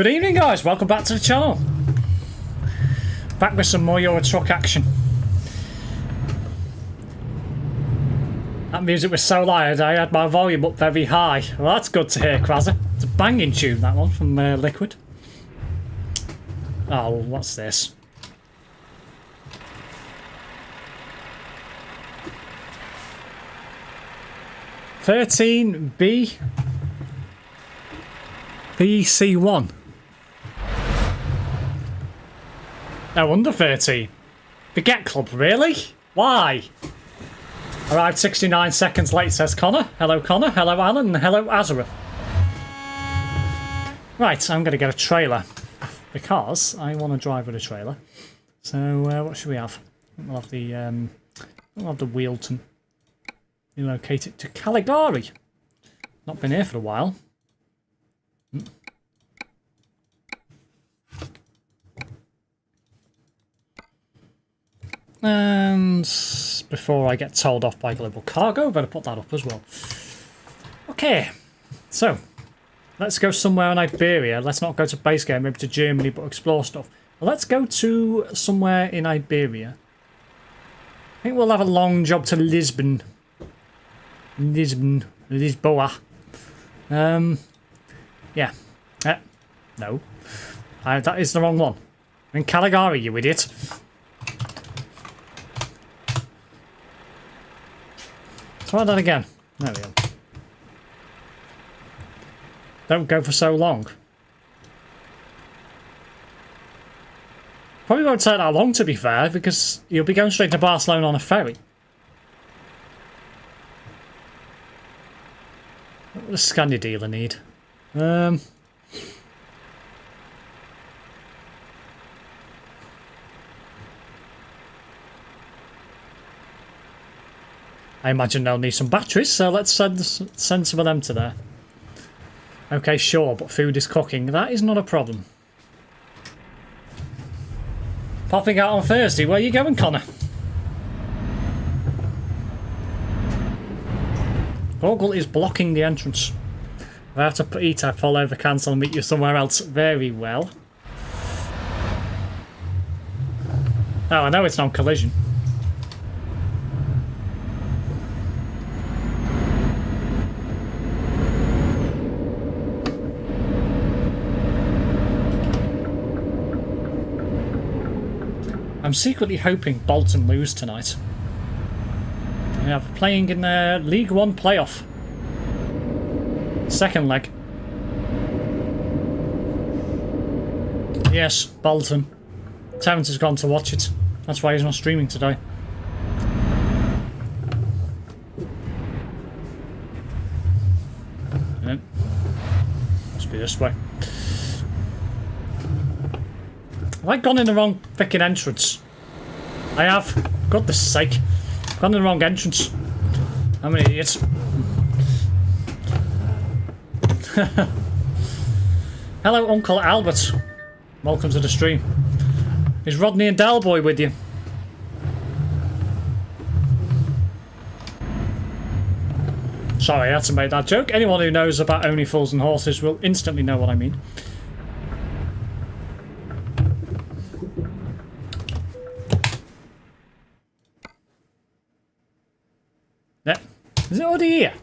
Good evening, guys. Welcome back to the channel. Back with some more Euro Truck action. That music was so loud, I had my volume up very high. Well, that's good to hear, Krazza. It's a banging tune, that one, from Liquid. Oh, what's this? (13B) BC1. No, under 13. Forget Club, really? Why? Arrived 69 seconds late, says Connor. Hello, Connor. Hello, Alan. And hello, Azareth. Right, I'm going to get a trailer because I want to drive with a trailer. So, what should we have? We'll have the Wheelton. Relocate it to Caligari. Not been here for a while. And before I get told off by Global Cargo, better put that up as well. Okay, so let's go somewhere in Iberia. Let's not go to base game, maybe to Germany, but explore stuff. Let's go to somewhere in Iberia. I think we'll have a long job to Lisbon. Lisboa. Yeah. No. That is the wrong one. I'm in Caligari, you idiot. Try that again. There we go. Don't go for so long. Probably won't take that long, to be fair, because you'll be going straight to Barcelona on a ferry. What does Scania dealer need? I imagine they'll need some batteries, so let's send some of them to there. Okay, sure, but food is cooking. That is not a problem. Popping out on Thursday. Where are you going, Connor? Google is blocking the entrance. If I have to eat, I pull over, cancel, and meet you somewhere else. Very well. Oh, I know it's non-collision. I'm secretly hoping Bolton lose tonight. We are playing in the League One playoff. Second leg. Yes, Bolton. Terrence has gone to watch it. That's why he's not streaming today. Yeah. Must be this way. Have I gone in the wrong freaking entrance? I have. Goodness sake. Gone in the wrong entrance. I'm an idiot. Hello, Uncle Albert. Welcome to the stream. Is Rodney and Dalboy with you? Sorry, I had to make that joke. Anyone who knows about Only Fools and Horses will instantly know what I mean. Yeah. Is it already here?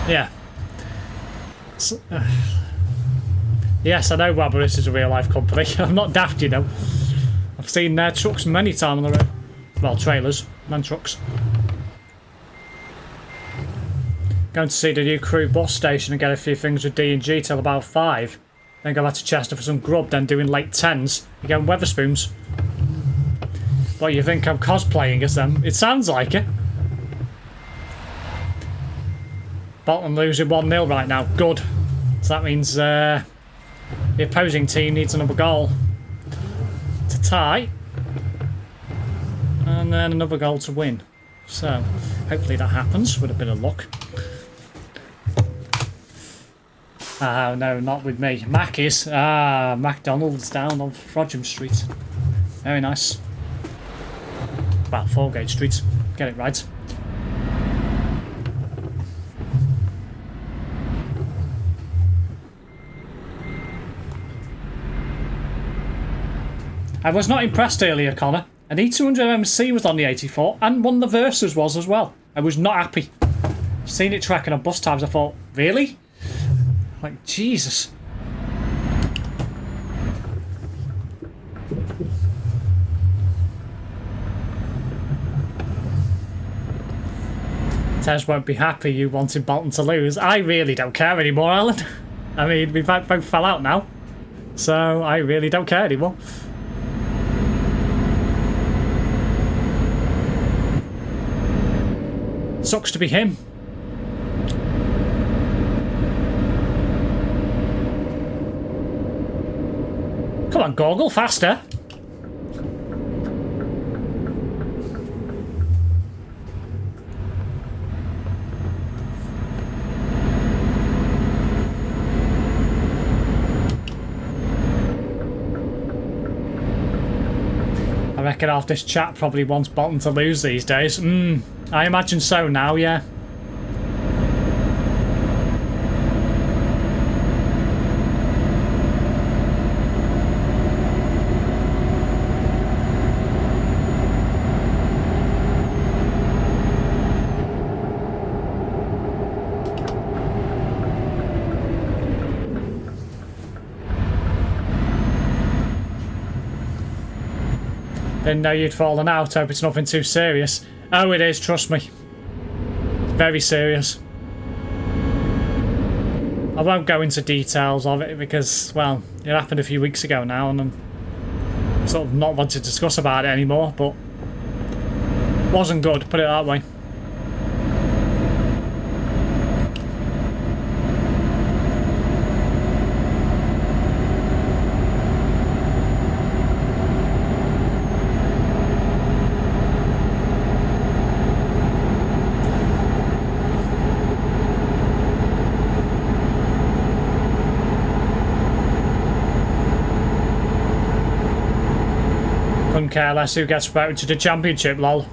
Yeah. So, yes, I know Barbaris is a real life company. I'm not daft, you know. I've seen their trucks many times on the road. Well, trailers and trucks. Going to see the new crew bus station and get a few things with D&G till about 5. Then go back to Chester for some grub, then doing late 10s. You're going Weatherspoons. What, you think I'm cosplaying as them? It sounds like it. Bolton losing 1-0 right now. Good. So that means the opposing team needs another goal to tie. And then another goal to win. So, hopefully that happens with a bit of luck. Oh, no, not with me. Mac is. McDonald's down on Frodsham Street. Very nice. Well, Foregate Street. Get it right. I was not impressed earlier, Connor. An E200MC was on the 84, and one of the Versas was as well. I was not happy. Seen it tracking on bus times, I thought, really? Like, Jesus. Tez won't be happy you wanted Bolton to lose. I really don't care anymore, Alan. I mean, we both fell out now. So, I really don't care anymore. Sucks to be him. Come on, Goggle, faster. I reckon half this chat probably wants Bolton to lose these days. I imagine so now, yeah. Didn't know you'd fallen out. Hope it's nothing too serious. Oh, it is, trust me. Very serious. I won't go into details of it because, well, it happened a few weeks ago now and I'm sort of not want to discuss about it anymore, but wasn't good, put it that way. Care less who gets promoted to the championship, lol.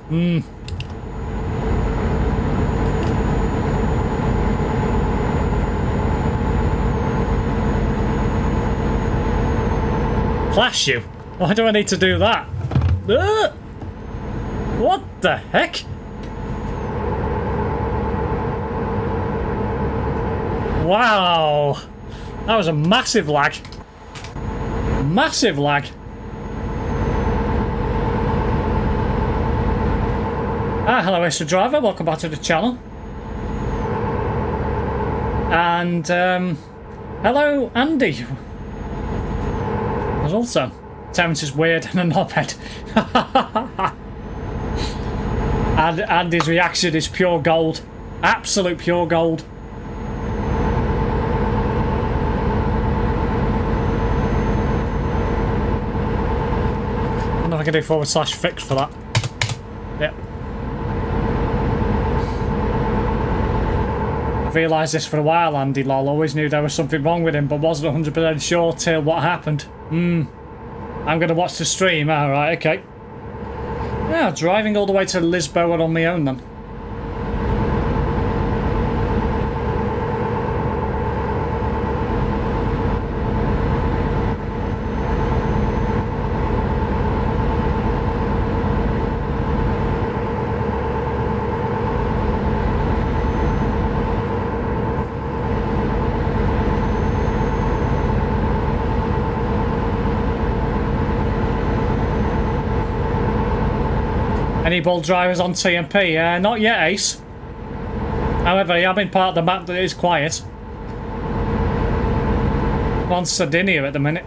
Flash you? Why do I need to do that? What the heck? Wow, that was a massive lag. Massive lag. Hello Mr. Driver, welcome back to the channel. And hello Andy. There's also Terence is weird and a knobhead. And Andy's reaction is pure gold. Absolute pure gold. I don't know if I can do /fix for that. Yep. I've realised this for a while, Andy lol. Always knew there was something wrong with him, but wasn't 100% sure till what happened. I'm going to watch the stream. Alright, okay. Yeah, driving all the way to Lisboa on my own then. Any ball drivers on TMP? Not yet, Ace. However, I'm in part of the map that is quiet. I'm on Sardinia at the minute,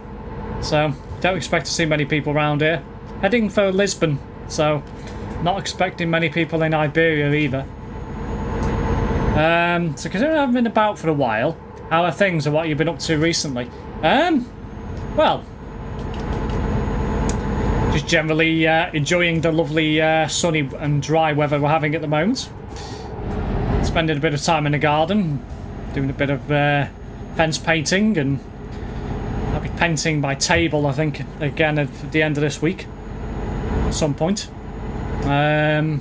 so don't expect to see many people around here. Heading for Lisbon, so not expecting many people in Iberia either. So considering I've been about for a while, how are things and what you've been up to recently? Well, just generally enjoying the lovely sunny and dry weather we're having at the moment. Spending a bit of time in the garden, doing a bit of fence painting, and I'll be painting my table, I think, again at the end of this week, at some point. Going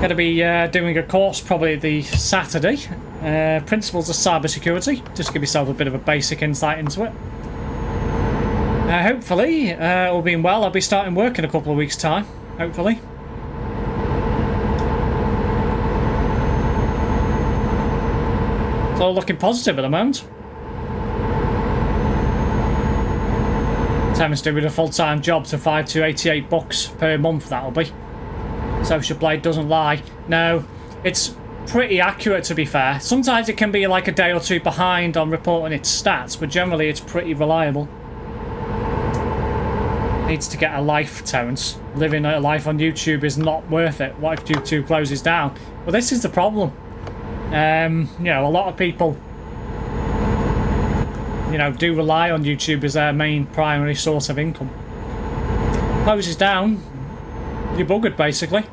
to be doing a course probably the Saturday, Principles of Cybersecurity, just to give yourself a bit of a basic insight into it. Hopefully, all being well, I'll be starting work in a couple of weeks' time. Hopefully. It's all looking positive at the moment. Tim's doing a full-time job to $5 to $88 per month, that'll be. Social Blade doesn't lie. No, it's pretty accurate, to be fair. Sometimes it can be like a day or two behind on reporting its stats, but generally it's pretty reliable. Needs to get a life, Terence. Living a life on YouTube is not worth it. What if YouTube closes down? Well, this is the problem. You know, a lot of people, you know, do rely on YouTube as their main primary source of income. Closes down, you're buggered, basically.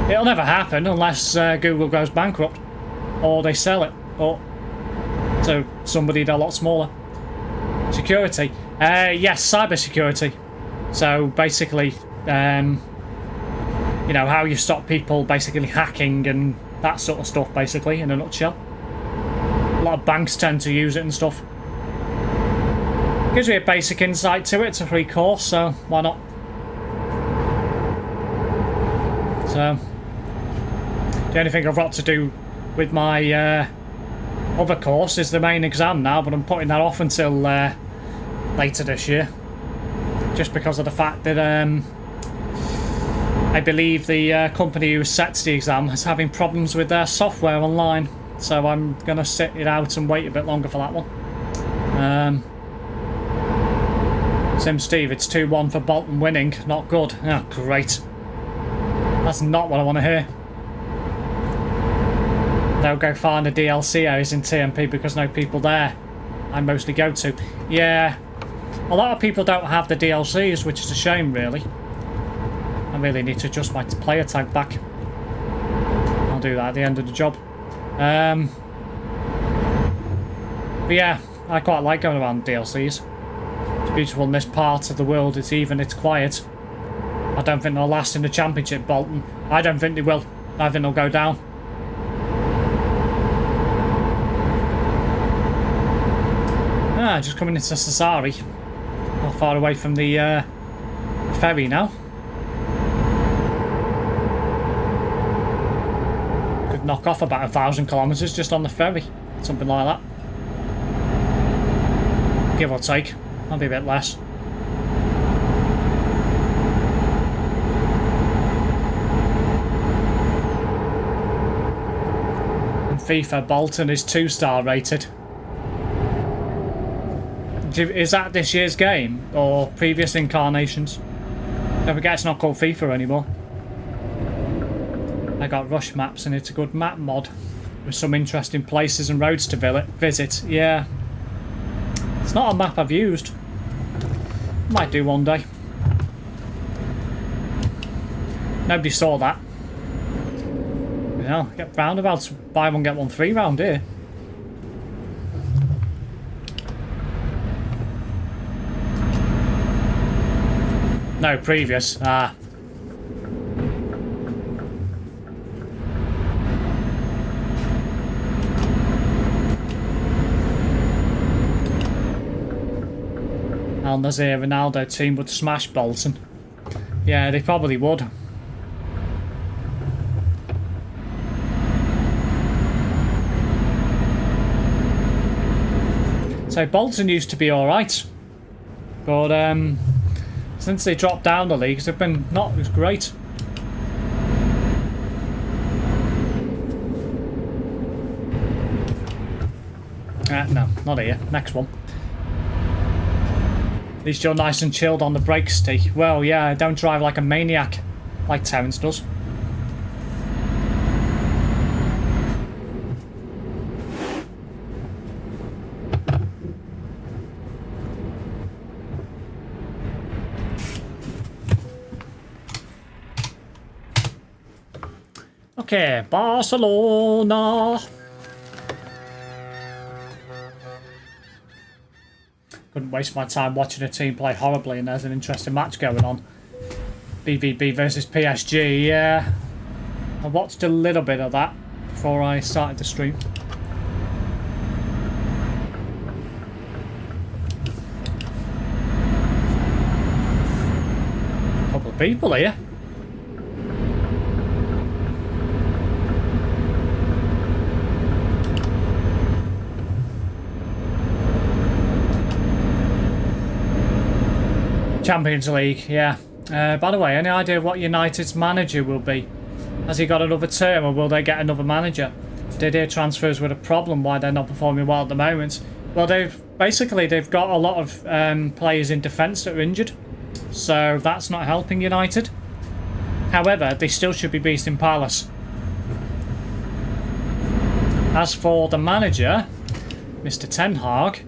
It'll never happen unless Google goes bankrupt or they sell it to somebody a lot smaller. Security. Yes, cybersecurity. So basically, you know, how you stop people basically hacking and that sort of stuff, basically, in a nutshell. A lot of banks tend to use it and stuff. Gives me a basic insight to it. It's a free course, so why not? So, the only thing I've got to do with my other course is the main exam now, but I'm putting that off until later this year. Just because of the fact that I believe the company who sets the exam is having problems with their software online. So I'm going to sit it out and wait a bit longer for that one. SimSteve, it's 2-1 for Bolton winning. Not good. Oh, great. That's not what I want to hear. They'll go find the DLC areas in TMP because no people there. I mostly go to. Yeah. A lot of people don't have the DLCs, which is a shame, really. I really need to adjust my player tag back. I'll do that at the end of the job. But yeah, I quite like going around DLCs. It's beautiful in this part of the world. It's quiet. I don't think they'll last in the championship, Bolton. I don't think they will. I think they'll go down. Just coming into Sassari. Not far away from the ferry now. Could knock off about 1,000 kilometres just on the ferry. Something like that. Give or take. Might be a bit less. And FIFA Bolton is 2-star rated. Is that this year's game or previous incarnations? Don't forget it's not called FIFA anymore. I got rush maps and it's a good map mod with some interesting places and roads to visit. Yeah, it's not a map I've used. Might do one day. Nobody saw that. You know, get roundabouts, buy one get one free round here. No, previous. Ah. Al Nassr Ronaldo team would smash Bolton. Yeah, they probably would. So Bolton used to be alright. But since they dropped down the leagues, they've been not as great. No, not here. Next one. At least you're nice and chilled on the brakes, Steve. Well, yeah, don't drive like a maniac, like Terence does. Okay, Barcelona. Couldn't waste my time watching a team play horribly and there's an interesting match going on. BVB versus PSG, yeah. I watched a little bit of that before I started the stream. of people here. Champions League, yeah. By the way, any idea what United's manager will be? Has he got another term, or will they get another manager? Did hear transfers were a problem, why they're not performing well at the moment? Well, they've got a lot of players in defence that are injured, so that's not helping United. However, they still should be beating Palace. As for the manager, Mr. Ten Hag,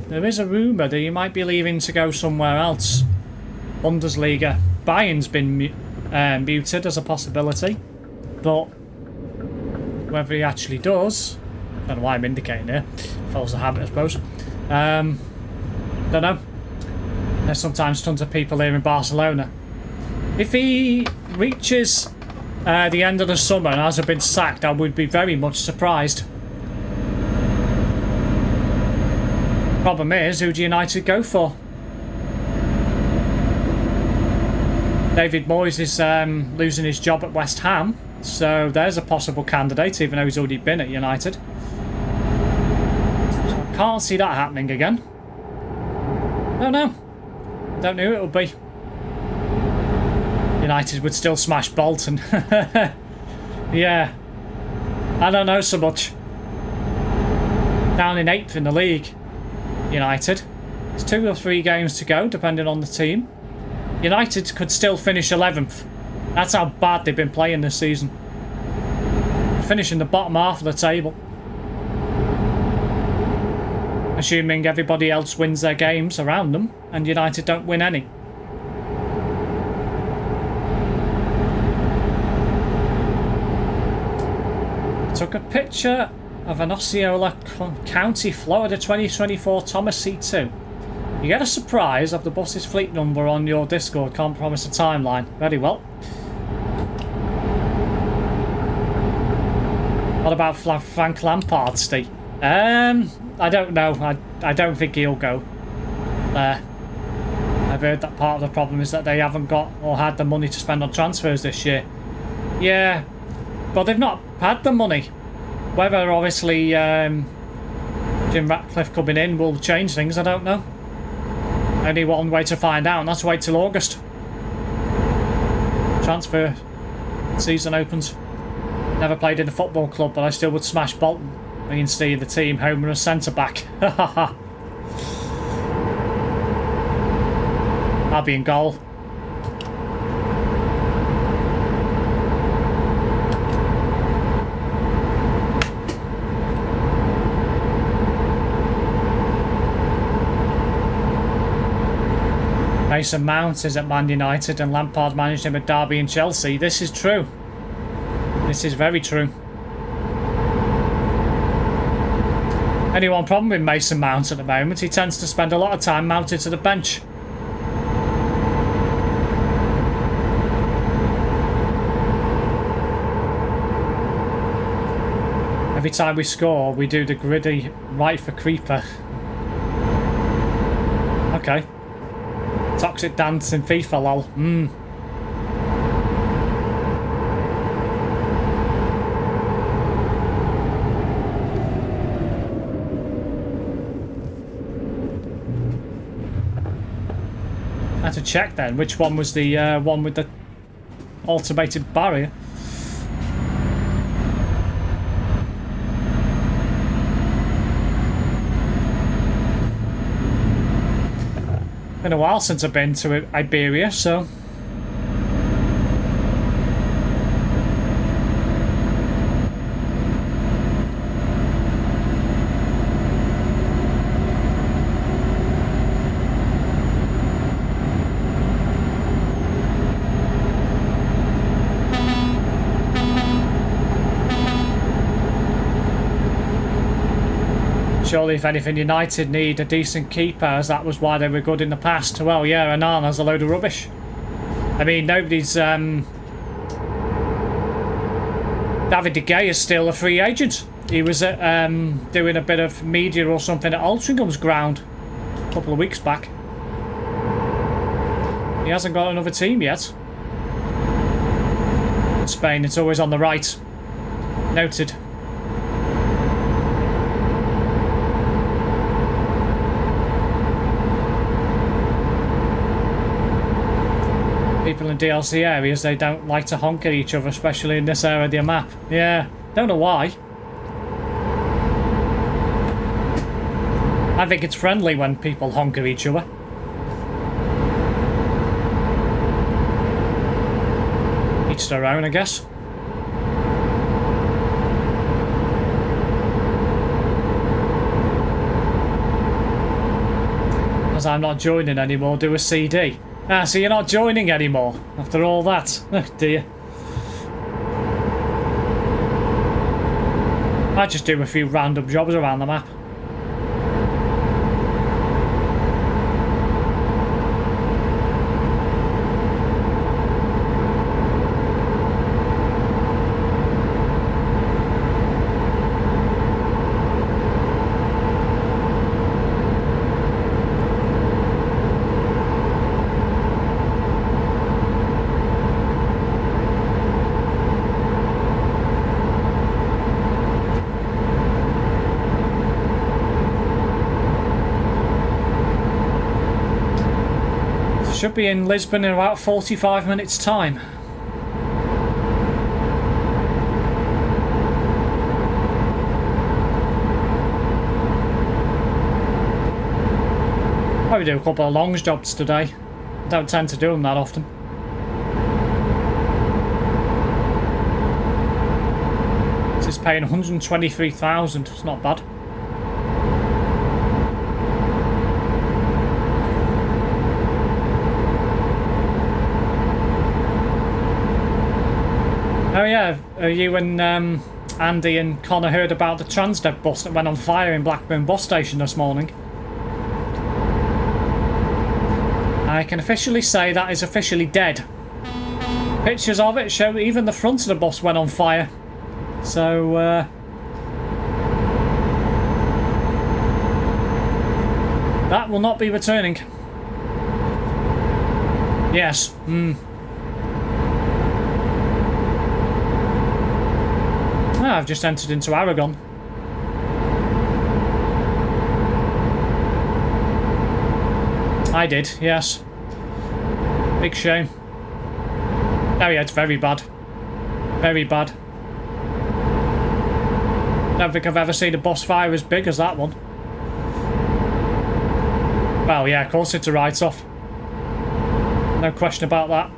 there is a rumour that he might be leaving to go somewhere else. Bundesliga. Bayern's been muted as a possibility, but whether he actually does, I don't know why I'm indicating here. Follows the habit, I suppose. Don't know. There's sometimes tons of people here in Barcelona. If he reaches the end of the summer and hasn't been sacked, I would be very much surprised. Problem is, who do United go for? David Moyes is losing his job at West Ham, so there's a possible candidate, even though he's already been at United. So I can't see that happening again. Don't know. Don't know who it'll be. United would still smash Bolton. Yeah. I don't know so much. Down in 8th in the league. United. There's 2 or 3 games to go, depending on the team. United could still finish 11th. That's how bad they've been playing this season. Finishing the bottom half of the table. Assuming everybody else wins their games around them, and United don't win any. Took a picture of an Osceola County, Florida 2024 Thomas C2. You get a surprise of the bus's fleet number on your Discord. Can't promise a timeline. Very well. What about Frank Lampard, Steve? I don't know. I don't think he'll go there. I've heard that part of the problem is that they haven't got or had the money to spend on transfers this year. Yeah, but they've not had the money. Whether, obviously, Jim Ratcliffe coming in will change things, I don't know. Only one way to find out, and that's wait till August. Transfer season opens. Never played in a football club, but I still would smash Bolton. Me and Steve, the team, Homer and centre-back. I'll be in goal. Mason Mount is at Man United and Lampard managed him at Derby and Chelsea. This is true. This is very true. Only one problem with Mason Mount at the moment, he tends to spend a lot of time mounted to the bench. Every time we score, we do the gritty right for creeper. Okay. Toxic dance in FIFA, lol. I had to check then which one was the one with the automated barrier. Been a while since I've been to Iberia, so surely, if anything, United need a decent keeper, as that was why they were good in the past. Well, yeah, Anana's a load of rubbish. I mean, nobody's... David De Gea is still a free agent. He was at, doing a bit of media or something at Altringham's ground a couple of weeks back. He hasn't got another team yet. In Spain, it's always on the right. Noted. People in DLC areas, they don't like to honk at each other, especially in this area of the map. Yeah, don't know why. I think it's friendly when people honk at each other. Each their own, I guess. As I'm not joining anymore, do a CD. Ah, so you're not joining anymore after all that. Oh dear. I just do a few random jobs around the map. Should be in Lisbon in about 45 minutes time. Probably do a couple of longs jobs today. Don't tend to do them that often. This is paying 123,000. It's not bad. Oh yeah, you and Andy and Connor heard about the Transdev bus that went on fire in Blackburn bus station this morning. I can officially say that is officially dead. Pictures of it show even the front of the bus went on fire. So, that will not be returning. Yes, I've just entered into Aragon. I did, yes. Big shame. Oh yeah, it's very bad. Very bad. Don't think I've ever seen a boss fire as big as that one. Well, yeah, of course it's a write-off. No question about that.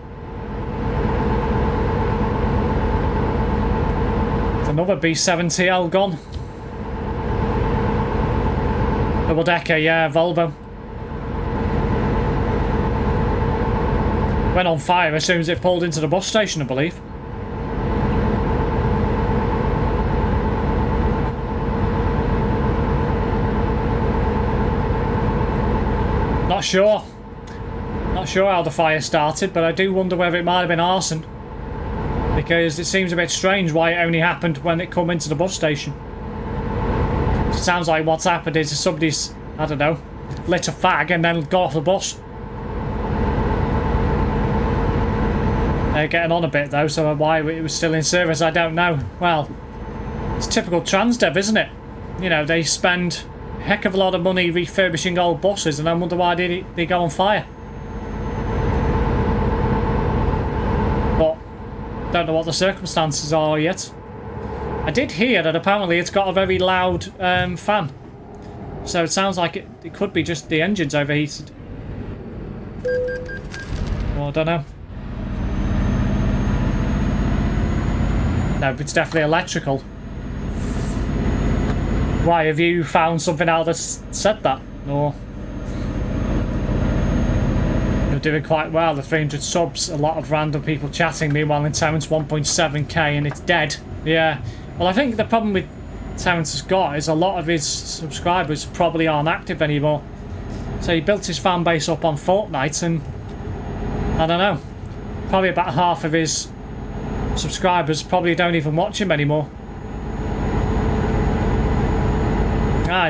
Another B70L gone. Double decker, yeah, Volvo. Went on fire as soon as it pulled into the bus station, I believe. Not sure. Not sure how the fire started, but I do wonder whether it might have been arson. Because it seems a bit strange why it only happened when it come into the bus station. It sounds like what's happened is somebody's, I don't know, lit a fag and then got off the bus. They're getting on a bit though, so why it was still in service, I don't know. Well, it's typical Transdev, isn't it? You know, they spend a heck of a lot of money refurbishing old buses and I wonder why they go on fire. Don't know what the circumstances are yet. I did hear that apparently it's got a very loud fan. So it sounds like it could be just the engine's overheated. Well, I don't know. No, it's definitely electrical. Why, have you found something out that's said that? Or... doing quite well, the 300 subs, a lot of random people chatting. Meanwhile in Terrence 1.7k and it's dead. Yeah, well I think the problem with Terrence has got is a lot of his subscribers probably aren't active anymore. So he built his fan base up on Fortnite and I don't know, probably about half of his subscribers probably don't even watch him anymore.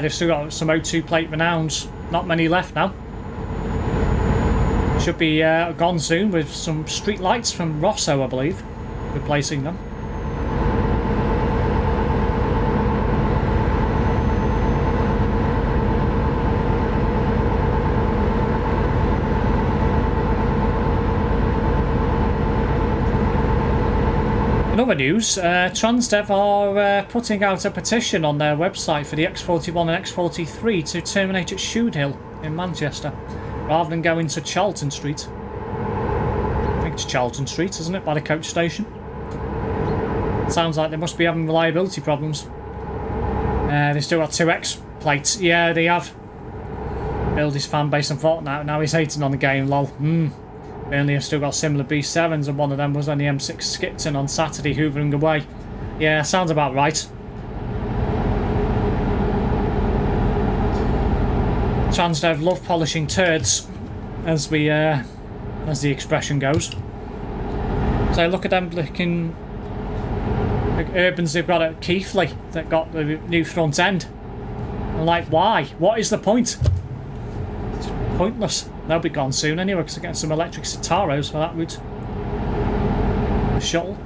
They've still got some O2 plate renowns, not many left now. Should be gone soon with some street lights from Rosso, I believe, replacing them. In other news, TransDev are putting out a petition on their website for the X41 and X43 to terminate at Shude Hill in Manchester, rather than going to Charlton Street. I think it's Charlton Street, isn't it, by the coach station? Sounds like they must be having reliability problems. They still got 2X plates. Yeah, they have. Build his fan base on Fortnite. Now he's hating on the game, lol. Burnley have still got similar B7s, and one of them was on the M6 Skipton on Saturday, hoovering away. Yeah, sounds about right. TransDev love polishing turds, as the expression goes. So look at them looking Urbans they've got at Keighley that got the new front end. I'm like, why? What is the point? It's pointless. They'll be gone soon anyway, because they're getting some electric Citaros for that route. The shuttle.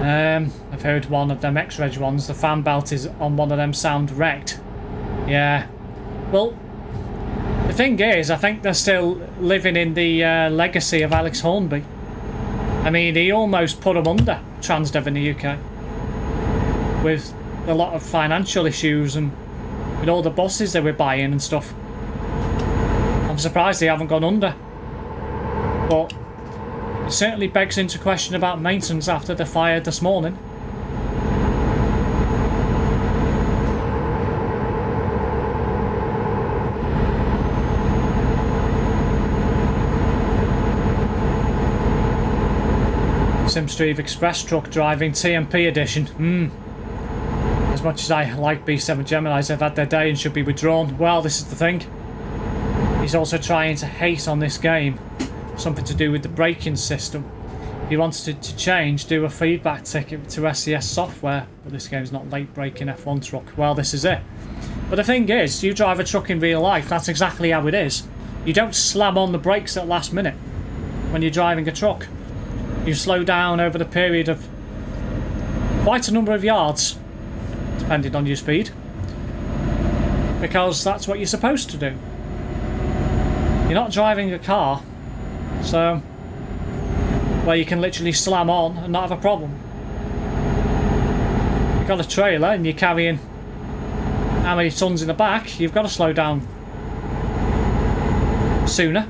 I've heard one of them X-Reg ones, the fan belt is on one of them sound wrecked. Yeah. Well, the thing is, I think they're still living in the legacy of Alex Hornby. I mean, he almost put them under, TransDev in the UK. With a lot of financial issues and with all the buses they were buying and stuff. I'm surprised they haven't gone under. But it certainly begs into question about maintenance after the fire this morning. SimSteve Express truck driving TMP edition. As much as I like B7 Geminis, they've had their day and should be withdrawn. Well, this is the thing. He's also trying to hate on this game. Something to do with the braking system. If he wants to change, do a feedback ticket to SCS software. But this game's not late braking F1 truck. Well, this is it. But the thing is, you drive a truck in real life, that's exactly how it is. You don't slam on the brakes at last minute when you're driving a truck. You slow down over the period of quite a number of yards, depending on your speed. Because that's what you're supposed to do. You're not driving a car, so where you can literally slam on and not have a problem. You've got a trailer and you're carrying how many tons in the back, you've got to slow down sooner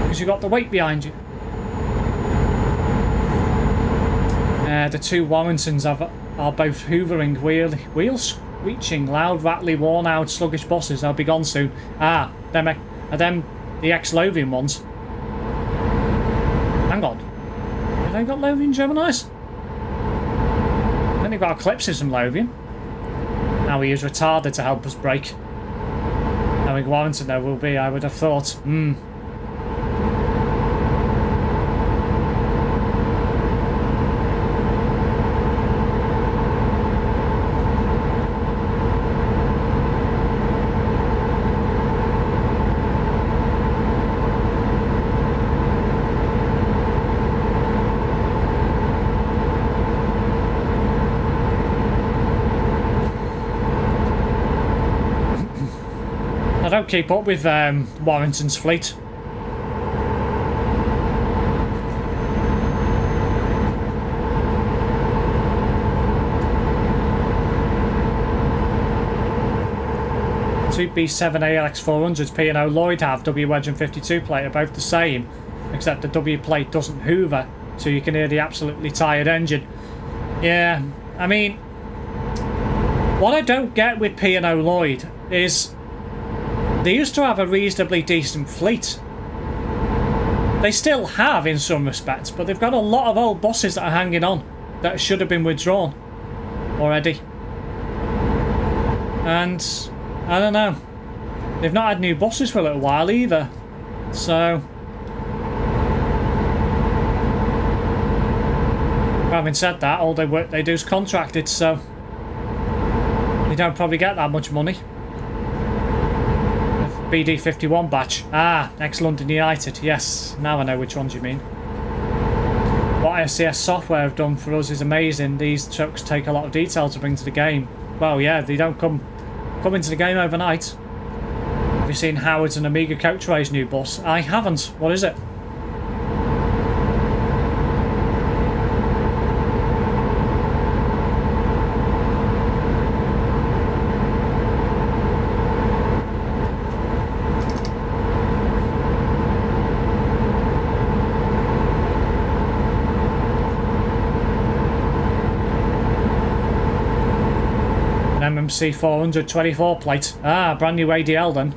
because you've got the weight behind you. The two Warringtons are both hoovering, wheels screeching, loud, rattly, worn-out, sluggish buses. They'll be gone soon. Ah, them the ex-Lothian ones. Hang on. Have they got Lothian Geminis? Then they've got Eclipses from Lothian. Now he is retarded to help us brake. Knowing Warrington there will be, I would have thought. I don't keep up with Warrington's fleet. Two B7 ALX 400s P&O Lloyd have W wedge and 52 plate are both the same, except the W plate doesn't hoover, so you can hear the absolutely tired engine. Yeah, I mean, what I don't get with P&O Lloyd is they used to have a reasonably decent fleet. They still have in some respects, but they've got a lot of old buses that are hanging on that should have been withdrawn already. And I don't know. They've not had new buses for a little while either. So having said that, all the work they do is contracted, so they don't probably get that much money. BD51 batch. Ah, ex-London United. Yes, now I know which ones you mean. What SCS software have done for us is amazing. These trucks take a lot of detail to bring to the game. Well, yeah, they don't come into the game overnight. Have you seen Howard's and Amiga Coach Ray's new bus? I haven't. What is it? MMC 400 24 plate. Ah, brand new ADL then.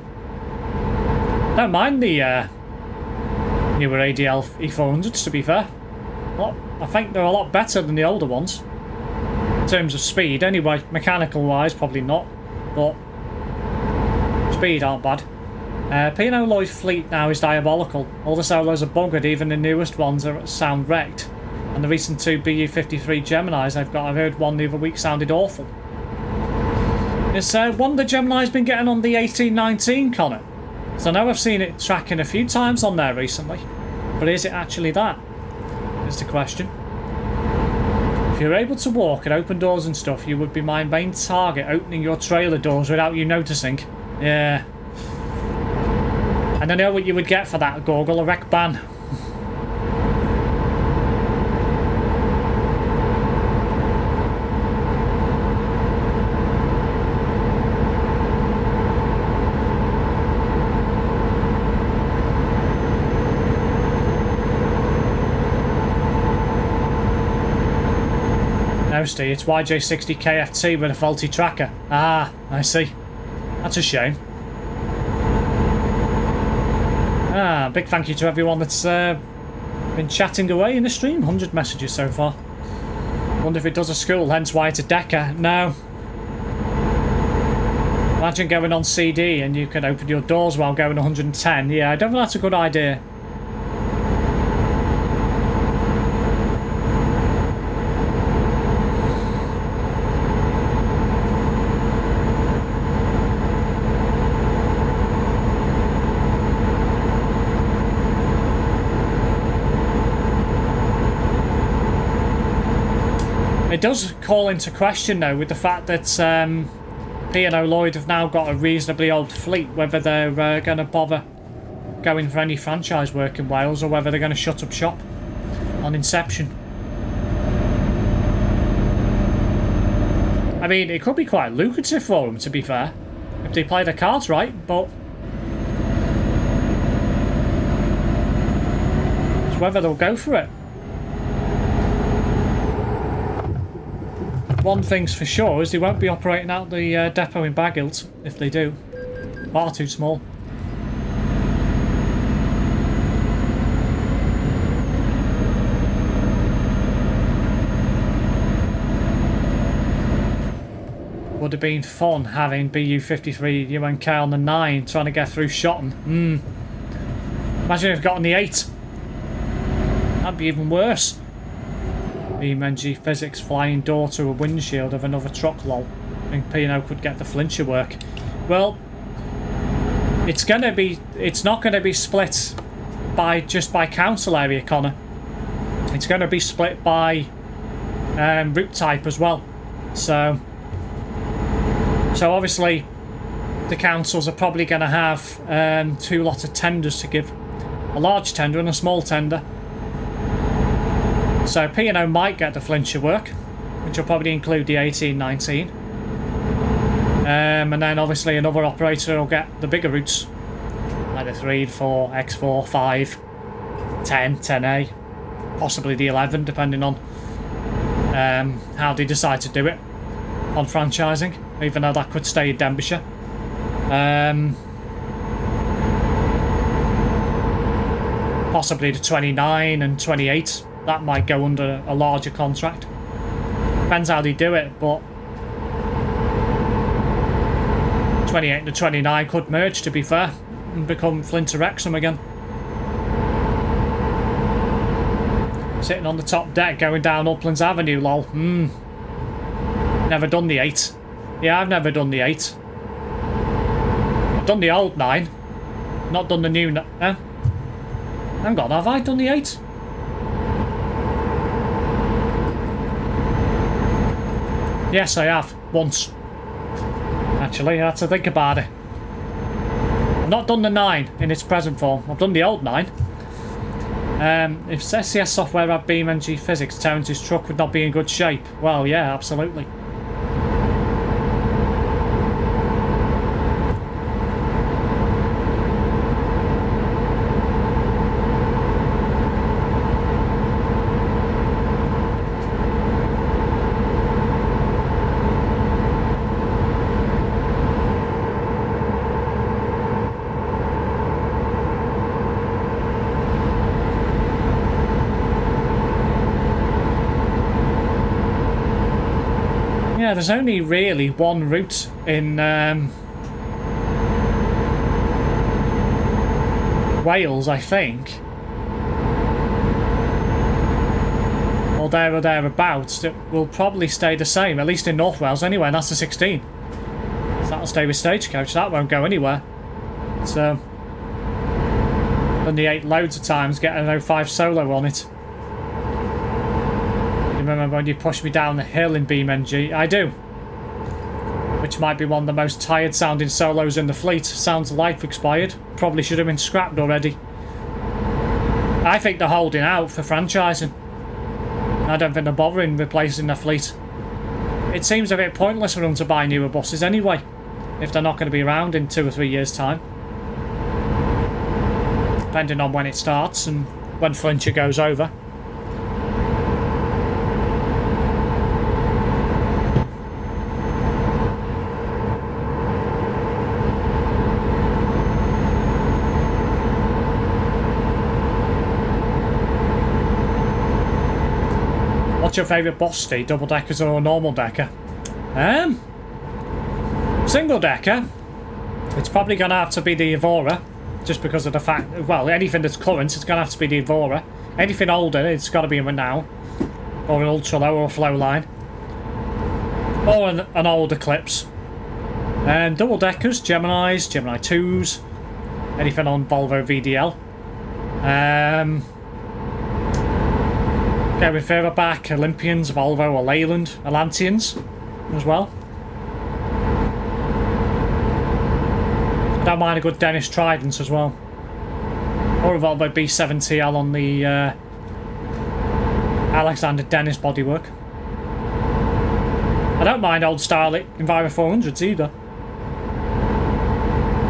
Don't mind the newer ADL E400s, to be fair. Well, I think they're a lot better than the older ones. In terms of speed, anyway. Mechanical wise, probably not. But speed aren't bad. P&O Lloyd fleet now is diabolical. All the solos are buggered, even the newest ones are sound wrecked. And the recent two BU-53 Geminis I've got, I heard one the other week sounded awful. Is one of the Gemini's been getting on the 1819, Connor? So I know I've seen it tracking a few times on there recently. But is it actually that? Is the question. If you're able to walk and open doors and stuff, you would be my main target, opening your trailer doors without you noticing. Yeah. And I know what you would get for that, Gorgle, a wreck ban. No, Steve, it's YJ60 KFT with a faulty tracker. Ah, I see. That's a shame. Ah, big thank you to everyone that's been chatting away in the stream. 100 messages so far. Wonder if it does a school, hence why it's a decker. No. Imagine going on CD and you can open your doors while going 110. Yeah, I don't think that's a good idea. It does call into question, though, with the fact that P&O Lloyd have now got a reasonably old fleet, whether they're going to bother going for any franchise work in Wales or whether they're going to shut up shop on inception. I mean, it could be quite lucrative for them, to be fair, if they play their cards right, but it's whether they'll go for it. One thing's for sure is they won't be operating out the depot in Baghilt if they do. Far too small. Would have been fun having BU-53 UNK on the 9 trying to get through Shotton. Imagine if it got on the 8. That'd be even worse. BMNG Physics flying door to a windshield of another truck, lol. I think P&O could get the flincher work. Well, it's not gonna be split by just by council area, Connor. It's gonna be split by route type as well. So obviously the councils are probably gonna have two lots of tenders to give. A large tender and a small tender. So P&O might get the flincher work, which will probably include the 1819. And then obviously another operator will get the bigger routes, like the 3, 4, X4, 5, 10, 10A, possibly the 11, depending on how they decide to do it on franchising, even though that could stay in Denbighshire. Possibly the 29 and 28. That might go under a larger contract. Depends how they do it, but 28 and the 29 could merge, to be fair, and become Flint to Wrexham again. Sitting on the top deck going down Uplands Avenue, lol. Never done the 8. Yeah, I've never done the 8. I've done the old 9. Not done the new... hang on, have I done the 8? Yes, I have. Once. Actually, I had to think about it. I've not done the 9 in its present form. I've done the old 9. If SCS software had BeamNG physics, Terrence's truck would not be in good shape. Well, yeah, absolutely. Yeah, there's only really one route in Wales, I think. Or there or thereabouts. That will probably stay the same, at least in North Wales anyway, and that's the 16. So that'll stay with Stagecoach, that won't go anywhere. So, done the 8 loads of times, get an 05 solo on it. Remember when you pushed me down the hill in BeamNG? I do. Which might be one of the most tired sounding solos in the fleet. Sounds life expired. Probably should have been scrapped already. I think they're holding out for franchising. I don't think they're bothering replacing their fleet. It seems a bit pointless for them to buy newer buses anyway, if they're not going to be around in 2 or 3 years' time. Depending on when it starts and when Flincher goes over. What's your favourite bus, Steve? Double deckers or a normal decker? Single decker. It's probably going to have to be the Evora, just because of the fact. Well, anything that's current, it's going to have to be the Evora. Anything older, it's got to be a Renault, or an Ultra Low, or a Flow Line, or an old Eclipse. And double deckers, Geminis, Gemini 2s, anything on Volvo VDL. Going further back, Olympians, Volvo or Leyland, Atlanteans as well. I don't mind a good Dennis Trident as well. Or a Volvo B7TL on the Alexander Dennis bodywork. I don't mind old style Enviro 400s either.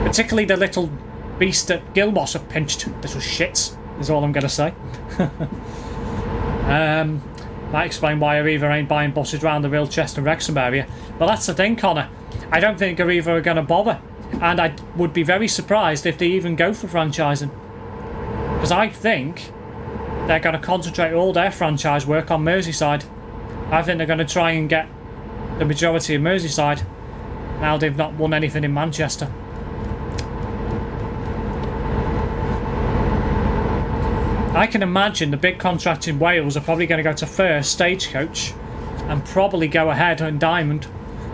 Particularly the little beast that Gilmos have pinched. Little shits, is all I'm going to say. Might explain why Arriva ain't buying buses around the Rilchester and Wrexham area. Well, that's the thing, Connor. I don't think Arriva are going to bother. And I would be very surprised if they even go for franchising. Because I think they're going to concentrate all their franchise work on Merseyside. I think they're going to try and get the majority of Merseyside. Now they've not won anything in Manchester. I can imagine the big contracts in Wales are probably going to go to first Stagecoach and probably go ahead on Diamond.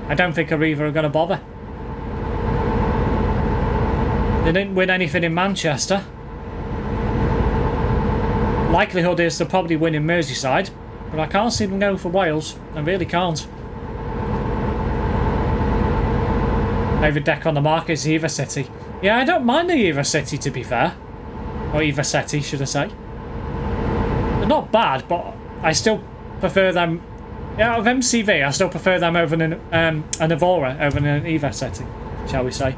I don't think Arriva are going to bother. They didn't win anything in Manchester. Likelihood is they'll probably win in Merseyside, but I can't see them going for Wales. I really can't. Favourite deck on the market is Eva City. Yeah, I don't mind the Eva City, to be fair. Or Eva City, should I say. They're not bad, but I still prefer them. Yeah, of MCV, I still prefer them over an Evora over an Eva City, shall we say.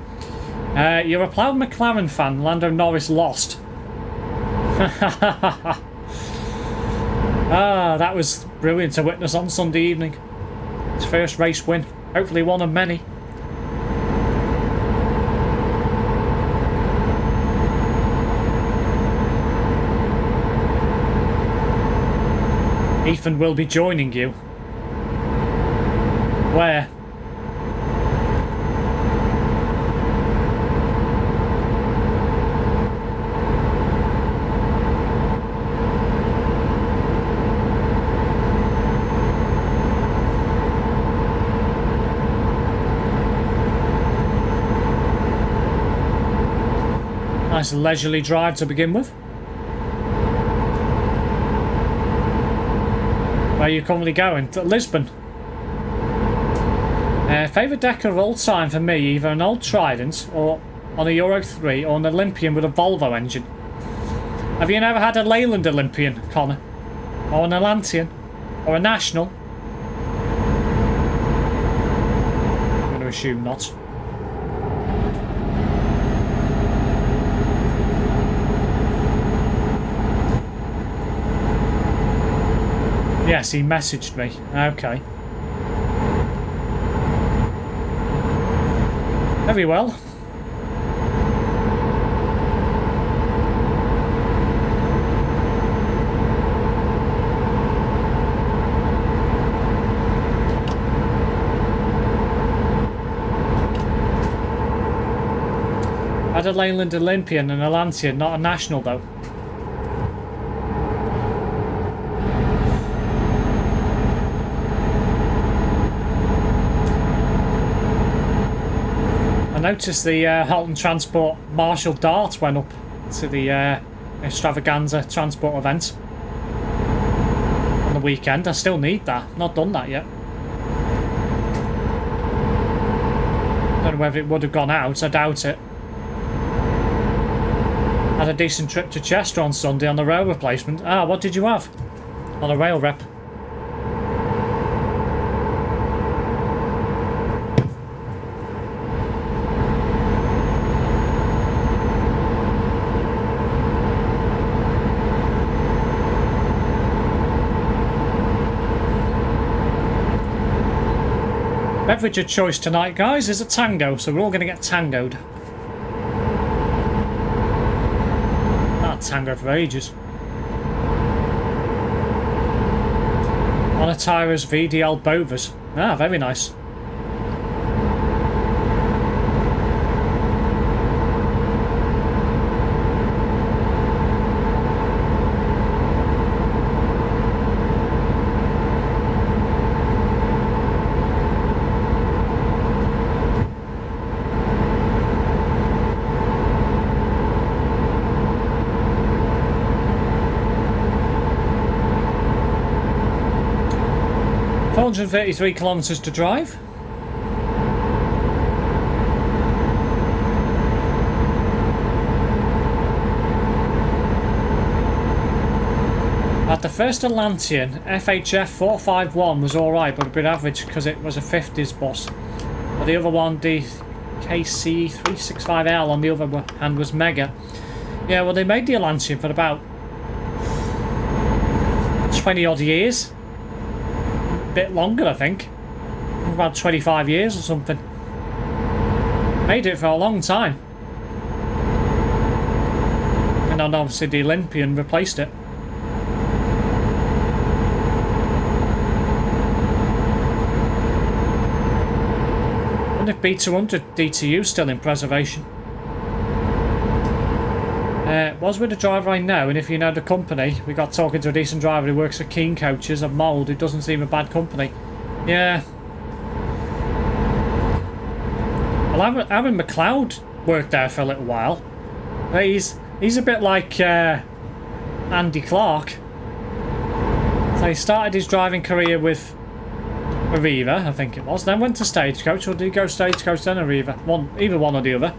You're a proud McLaren fan. Lando Norris lost. That was brilliant to witness on Sunday evening. His first race win. Hopefully one of many. Ethan will be joining you. Where? Nice leisurely drive to begin with. Where are you currently going? To Lisbon. Favourite decker of all time for me, either an old Trident or on a Euro 3 or an Olympian with a Volvo engine. Have you never had a Leyland Olympian, Connor? Or an Atlantean? Or a National? I'm going to assume not. Yes, he messaged me. Okay. Very well. Had a Leyland Olympian and a Atlantean, not a National though. I noticed the Halton Transport Marshall Dart went up to the Extravaganza Transport event on the weekend. I still need that. Not done that yet. Don't know whether it would have gone out. I doubt it. Had a decent trip to Chester on Sunday on the rail replacement. Ah, what did you have? On a rail rep. Beverage of choice tonight, guys, is a tango, so we're all going to get tangoed. Not tango for ages. On a Tyra's VDL Bovers. Ah, very nice. .433 kilometres to drive. At the first Atlantean, FHF 451 was alright, but a bit average because it was a 50s bus. But the other one, the KC 365L on the other hand, was mega. Yeah, well, they made the Atlantean for about 20 odd years. Bit longer, I think. About 25 years or something. Made it for a long time. And then obviously the Olympian replaced it. And if B200 DTU still in preservation. Was with a driver I know, and if you know the company, we got talking to a decent driver who works at Keen Coaches of Mould. It doesn't seem a bad company. Yeah. Well, Aaron McLeod worked there for a little while. He's a bit like Andy Clark. So he started his driving career with Arriva, I think it was. Then went to Stagecoach, or did he go Stagecoach then Arriva? Either one or the other.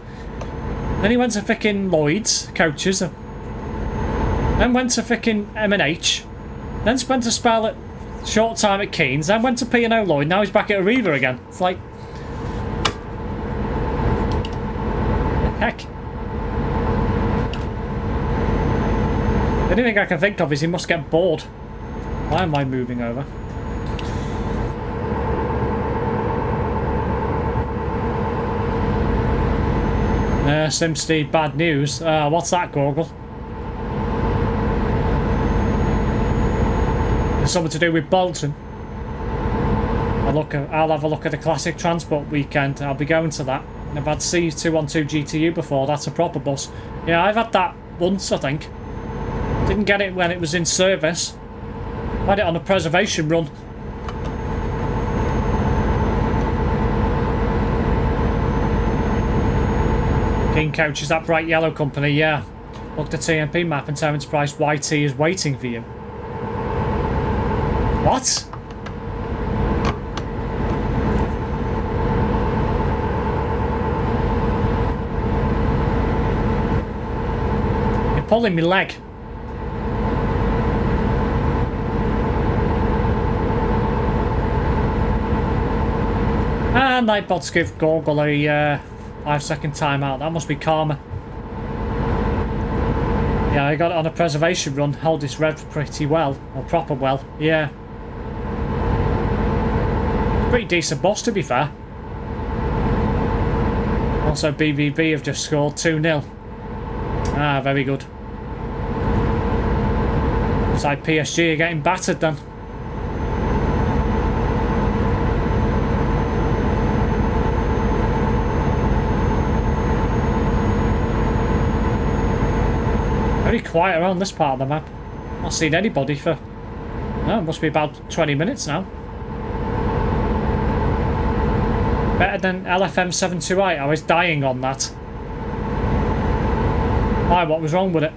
Then he went to frickin' Lloyd's Coaches. Then went to frickin' M&H. Then spent a spell at short time at Keynes. Then went to P&O Lloyd. Now he's back at Arriva again. It's like... heck. The only thing I can think of is he must get bored. Why am I moving over? SimSteve, bad news. What's that, Gorgle? It's something to do with Bolton. I'll have a look at the Classic Transport weekend. I'll be going to that. I've had C212 GTU before. That's a proper bus. Yeah, I've had that once, I think. Didn't get it when it was in service. Had it on a preservation run. King Coach is that bright yellow company, yeah. Look the TMP map and tell Enterprise YT is waiting for you. What? You're pulling me leg. And Nightbots give Gorgle a 5-second timeout. That must be karma. Yeah, I got it on a preservation run. Held this rev pretty well. Or proper well. Yeah. Pretty decent boss, to be fair. Also, BVB have just scored 2-0. Ah, very good. Looks like PSG are getting battered then. Very quiet around this part of the map. Not seen anybody for... No, it must be about 20 minutes now. Better than LFM728. I was dying on that. Why, what was wrong with it?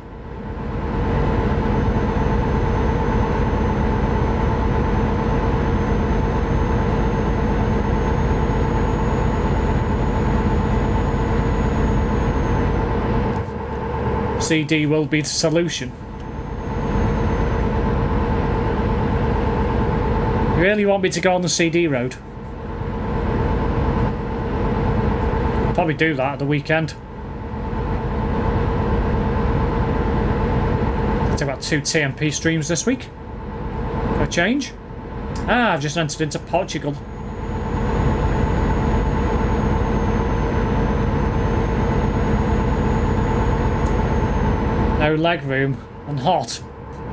CD will be the solution. You really want me to go on the CD road? I'll probably do that at the weekend. I've got 2 TMP streams this week. For a change. Ah, I've just entered into Portugal. No leg room and hot,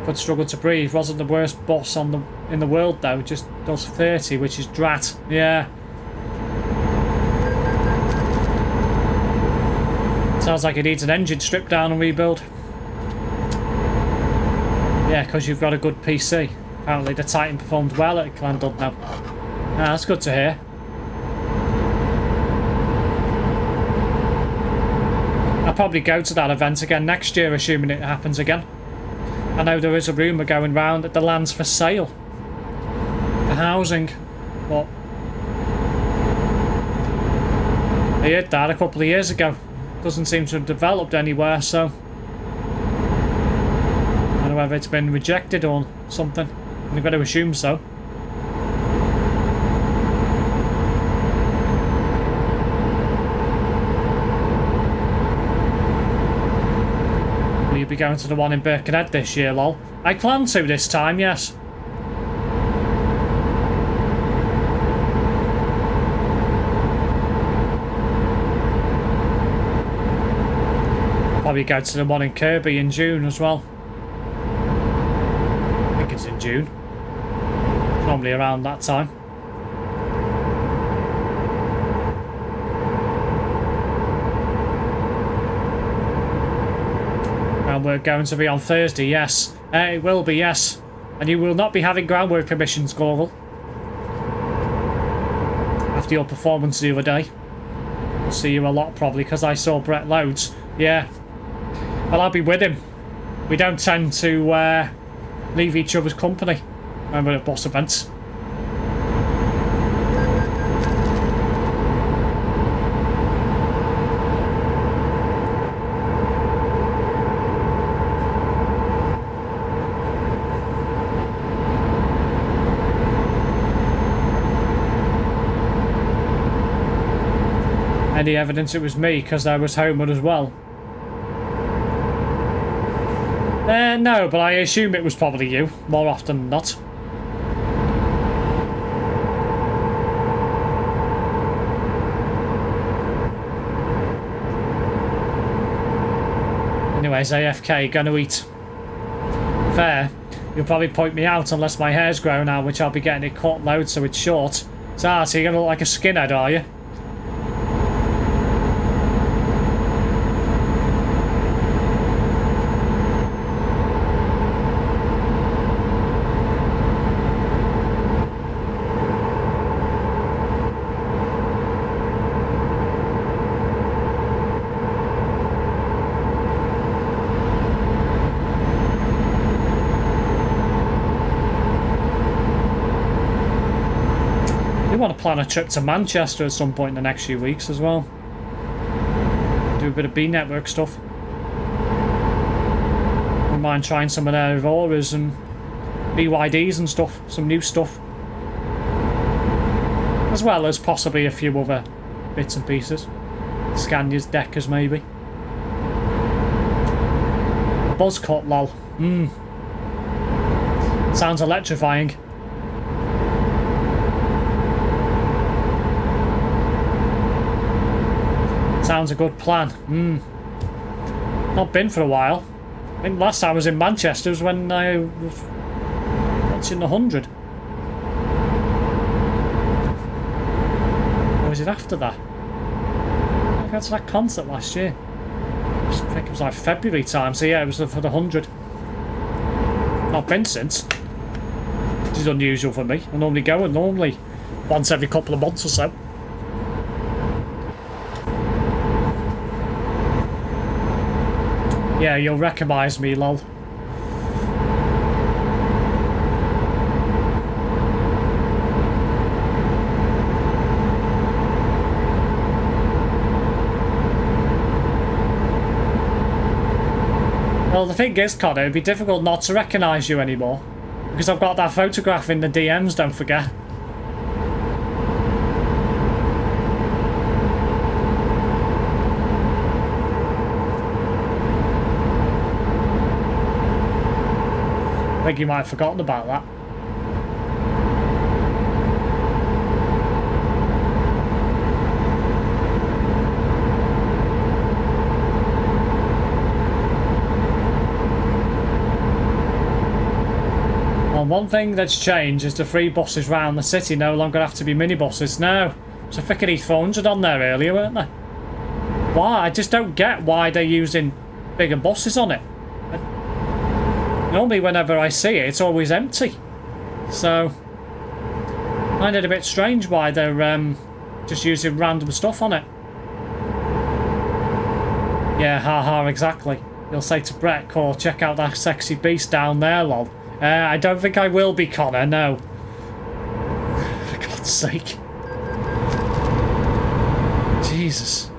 but struggle to breathe. Wasn't the worst boss in the world though. Just does 30, which is drat. Yeah. Sounds like it needs an engine stripped down and rebuild. Yeah, because you've got a good PC. Apparently the Titan performed well at Llandudno. Ah, that's good to hear. I'll probably go to that event again next year, assuming it happens again. I know there is a rumour going round that the land's for sale. For housing. But I heard that a couple of years ago. Doesn't seem to have developed anywhere, so I don't know whether it's been rejected or something. We've got to assume so. Will you be going to the one in Birkenhead this year, lol? I plan to this time, yes. Probably go to the one in Kirby in June as well. I think it's in June. It's normally around that time. And we're going to be on Thursday, yes. It will be, yes. And you will not be having groundwork permissions, Gorgle. After your performance the other day. I'll see you a lot probably, because I saw Brett loads. Yeah. Well, I'll be with him. We don't tend to leave each other's company when we're at boss events. Any evidence it was me, because I was homeward as well? No, but I assume it was probably you, more often than not. Anyways, AFK, gonna eat. Fair. You'll probably point me out unless my hair's grown out, which I'll be getting it cut loads so it's short. So you're gonna look like a skinhead, are you? do want to plan a trip to Manchester at some point in the next few weeks as well. Do a bit of B network stuff. Wouldn't mind trying some of their Auras and BYDs and stuff, some new stuff. As well as possibly a few other bits and pieces. Scanias, Deckers maybe. A buzz cut, lol. Sounds electrifying. Sounds a good plan. Not been for a while. I think last time I was in Manchester was when I was watching the 100. Or was it after that? I got to that concert last year. I think it was like February time, so yeah, it was for the 100. Not been since. Which is unusual for me. I normally go once every couple of months or so. Yeah, you'll recognise me, lol. Well, the thing is, Connor, it'd be difficult not to recognise you anymore. Because I've got that photograph in the DMs, don't forget. I think you might have forgotten about that. Well, one thing that's changed is the free buses round the city no longer have to be minibuses. No, there's a freaking E400 on there earlier, weren't there? Why? I just don't get why they're using bigger buses on it. Normally whenever I see it, it's always empty. So, I find it a bit strange why they're just using random stuff on it. Yeah, haha, exactly. You'll say to Brett, "Core, check out that sexy beast down there, lol." I don't think I will be, Connor, no. For God's sake. Jesus.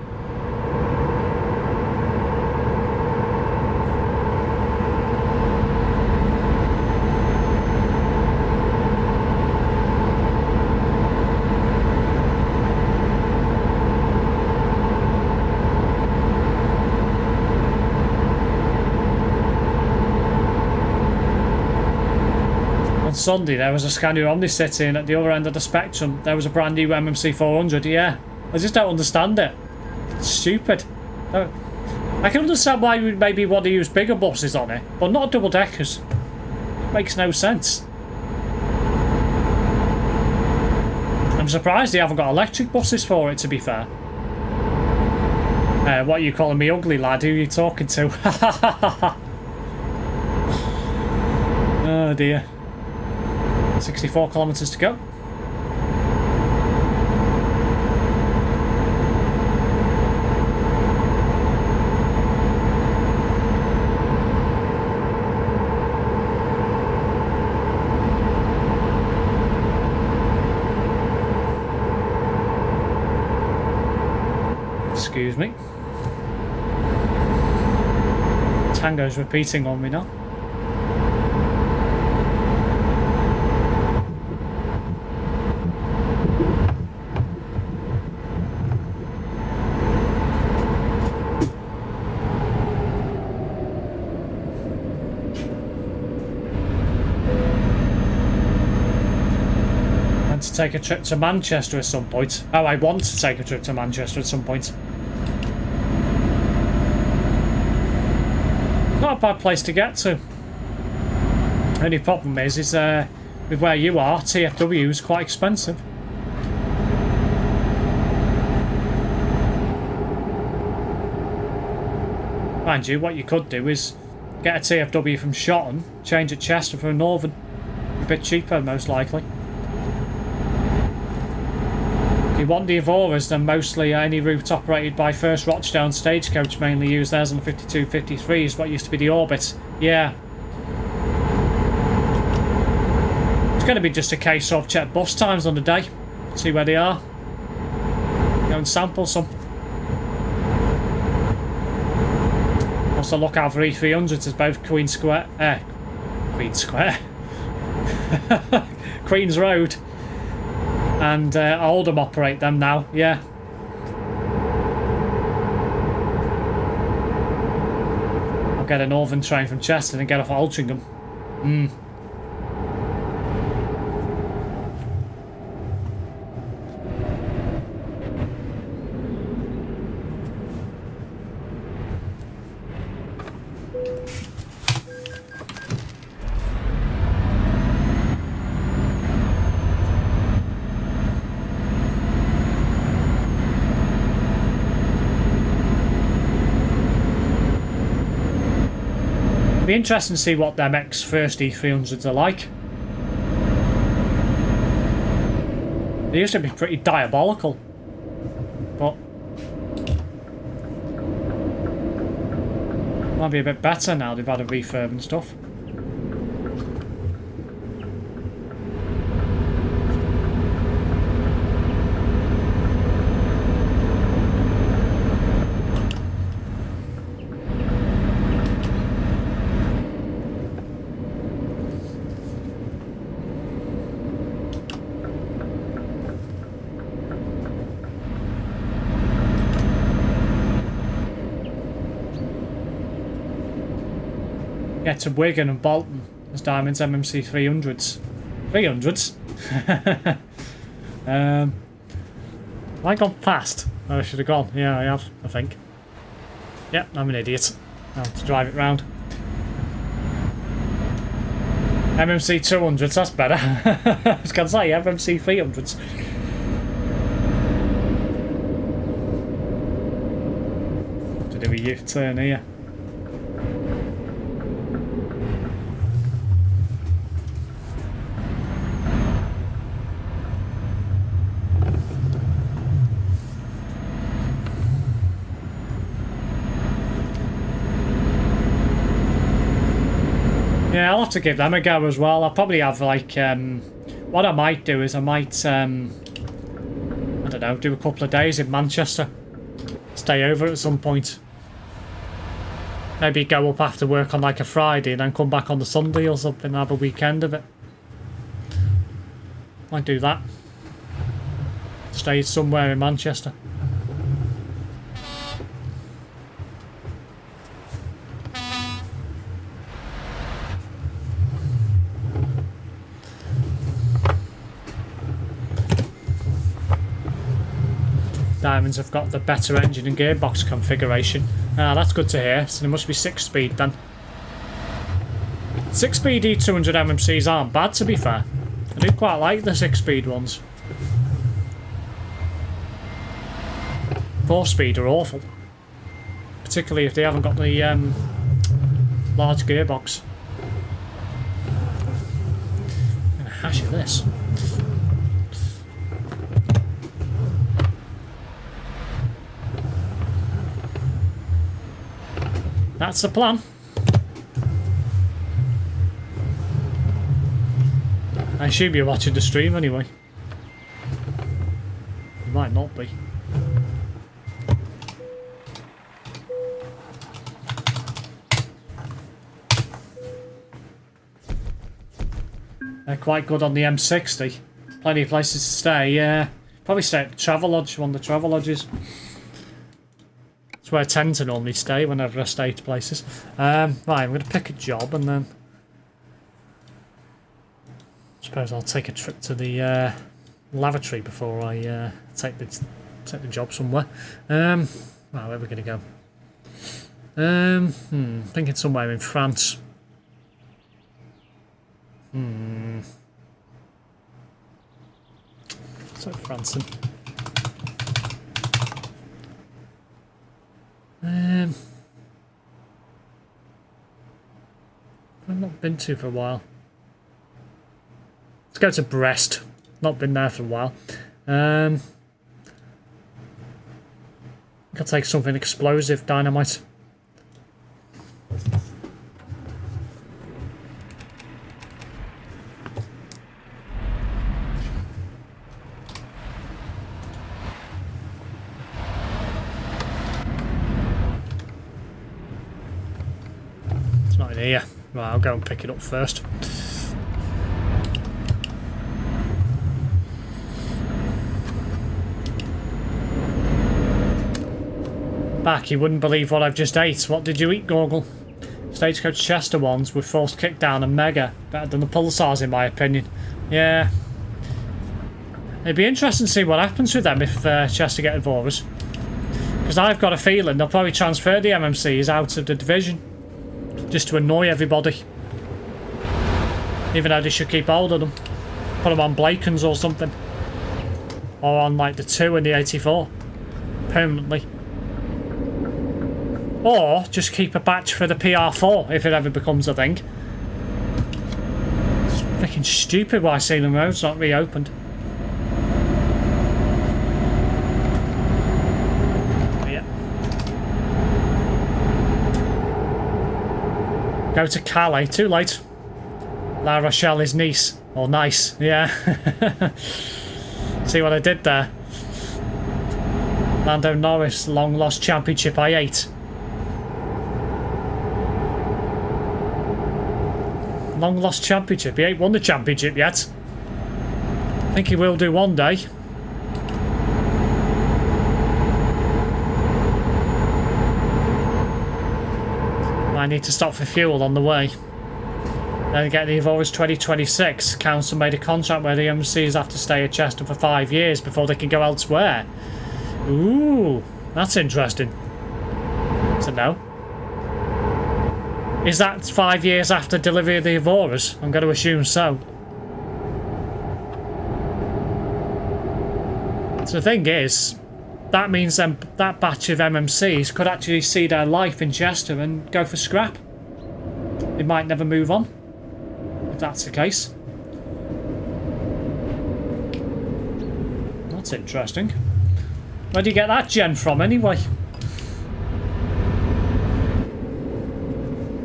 Sunday there was a Scania Omni sitting at the other end of the spectrum. There was a brand new MMC 400. Yeah, I just don't understand it. It's stupid. I can understand why you maybe want to use bigger buses on it, but not double deckers. Makes no sense. I'm surprised they haven't got electric buses for it, to be fair. What are you calling me ugly, lad? Who are you talking to? Oh dear. 64 kilometres to go. Excuse me. Tango's repeating on me now. Take a trip to Manchester at some point. Oh, I want to take a trip to Manchester at some point. Not a bad place to get to. Only problem is with where you are, TFW is quite expensive. Mind you, what you could do is get a TFW from Shotton, change at Chester for a Northern. A bit cheaper, most likely. If you want the Evoras, then mostly any route operated by First Rochdale Stagecoach mainly use theirs on the 52-53 is what used to be the Orbit. Yeah. It's going to be just a case of check bus times on the day. See where they are. Go and sample some. Also look out for E300s as both Queen Square. Queen's Road and Oldham operate them now. Yeah. I'll get a northern train from Chester and get off at Altrincham. Be interesting to see what them X-First E300s are like. They used to be pretty diabolical, but might be a bit better now they've had a refurb and stuff. Get to Wigan and Bolton as Diamond's MMC 300s. 300s? Have I gone past? Oh, I should have gone. Yeah, I have, I think. Yep, I'm an idiot. I'll have to drive it round. MMC 200s, that's better. I was going to say MMC 300s. To do a U-turn here. Yeah, I'll have to give them a go as well. I'll probably have like, what I might do is I might, I don't know, do a couple of days in Manchester. Stay over at some point. Maybe go up after work on like a Friday and then come back on the Sunday or something and have a weekend of it. Might do that. Stay somewhere in Manchester. Diamonds have got the better engine and gearbox configuration. That's good to hear. So there must be 6-speed then. 6-speed E200 MMCs aren't bad, to be fair. I do quite like the 6-speed ones. 4-speed are awful. Particularly if they haven't got the large gearbox. I'm going to hash at this. That's the plan. I assume you're watching the stream anyway. You might not be. They're quite good on the M60. Plenty of places to stay, yeah. Probably stay at the Travelodge, one of the Travelodges. That's where I tend to normally stay whenever I stay to places. Right, I'm going to pick a job and then I suppose I'll take a trip to the lavatory before I take the job somewhere. Right, where are we going to go? Thinking somewhere in France. So Francing. I've not been to for a while. Let's go to Brest. Not been there for a while. I'll take something explosive, dynamite. here. Right, I'll go and pick it up first. Back, you wouldn't believe what I've just ate. What did you eat, Gorgle? Stagecoach Chester ones with force kickdown and mega. Better than the Pulsars, in my opinion. Yeah. It'd be interesting to see what happens with them if Chester get Evoras. Because I've got a feeling they'll probably transfer the MMCs out of the division. Just to annoy everybody. Even though they should keep hold of them. Put them on Blakens or something. Or on like the 2 and the 84. Permanently. Or just keep a batch for the PR4 if it ever becomes a thing. It's freaking stupid why Sealand Road's not reopened. Yeah. Go to Calais, too late. La Rochelle is Nice. Or nice, yeah. See what I did there? Lando Norris, long lost championship I ate. Long lost championship. He ain't won the championship yet. I think he will do one day. I need to stop for fuel on the way. Then get the Evoras 2026. Council made a contract where the MCs have to stay at Chester for 5 years before they can go elsewhere. Ooh, that's interesting. So no. Is that 5 years after delivery of the Evoras? I'm going to assume so. So the thing is, that means then that batch of MMCs could actually see their life in Chester and go for scrap. They might never move on, if that's the case. That's interesting. Where do you get that gen from anyway?